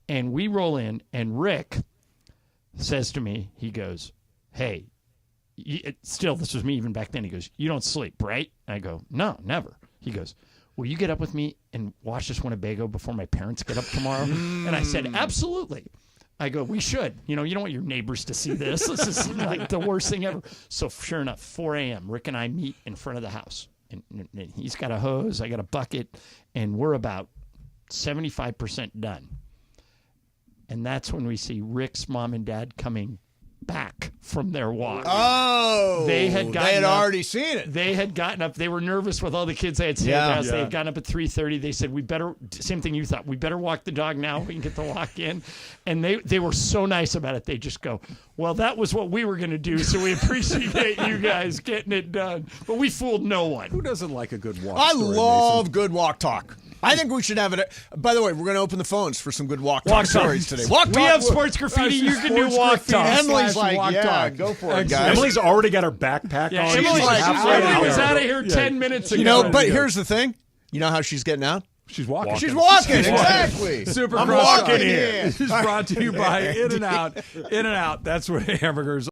And we roll in, and Rick says to me, he goes, hey, still, this was me even back then. He goes, you don't sleep, right? I go, no, never. He goes, will you get up with me and watch this Winnebago before my parents get up tomorrow? And I said, absolutely. I go, we should. You don't want your neighbors to see this. This is the worst thing ever. So sure enough, 4 a.m., Rick and I meet in front of the house. And he's got a hose, I got a bucket, and we're about 75% done. And that's when we see Rick's mom and dad coming back from their walk. Oh, they had already seen it. They had gotten up. They were nervous with all the kids they had stayed at the house. They had gotten up at 3:30. They said, we better, same thing you thought, we better walk the dog now. We can get the walk in. And they were so nice about it. They just go, well, that was what we were going to do, so we appreciate you guys getting it done. But we fooled no one. Who doesn't like a good walk I story, love Mason? good walk talk. I think we should have it. By the way, we're going to open the phones for some good walk Walk talk talk. stories today. Walk We talk. have sports graffiti. You can do Sports walk graffiti talk. Emily's like, walk yeah, talk. go for it, guys. Emily's already got her backpack Yeah, on. Emily's She's like, halfway Emily was there. out of here 10 minutes ago. You know, but here's the thing. You know how she's getting out? She's walking. She's walking. Exactly. Super I'm Cross walking Country here. is brought to you by In-N-Out. In-N-Out. That's where hamburgers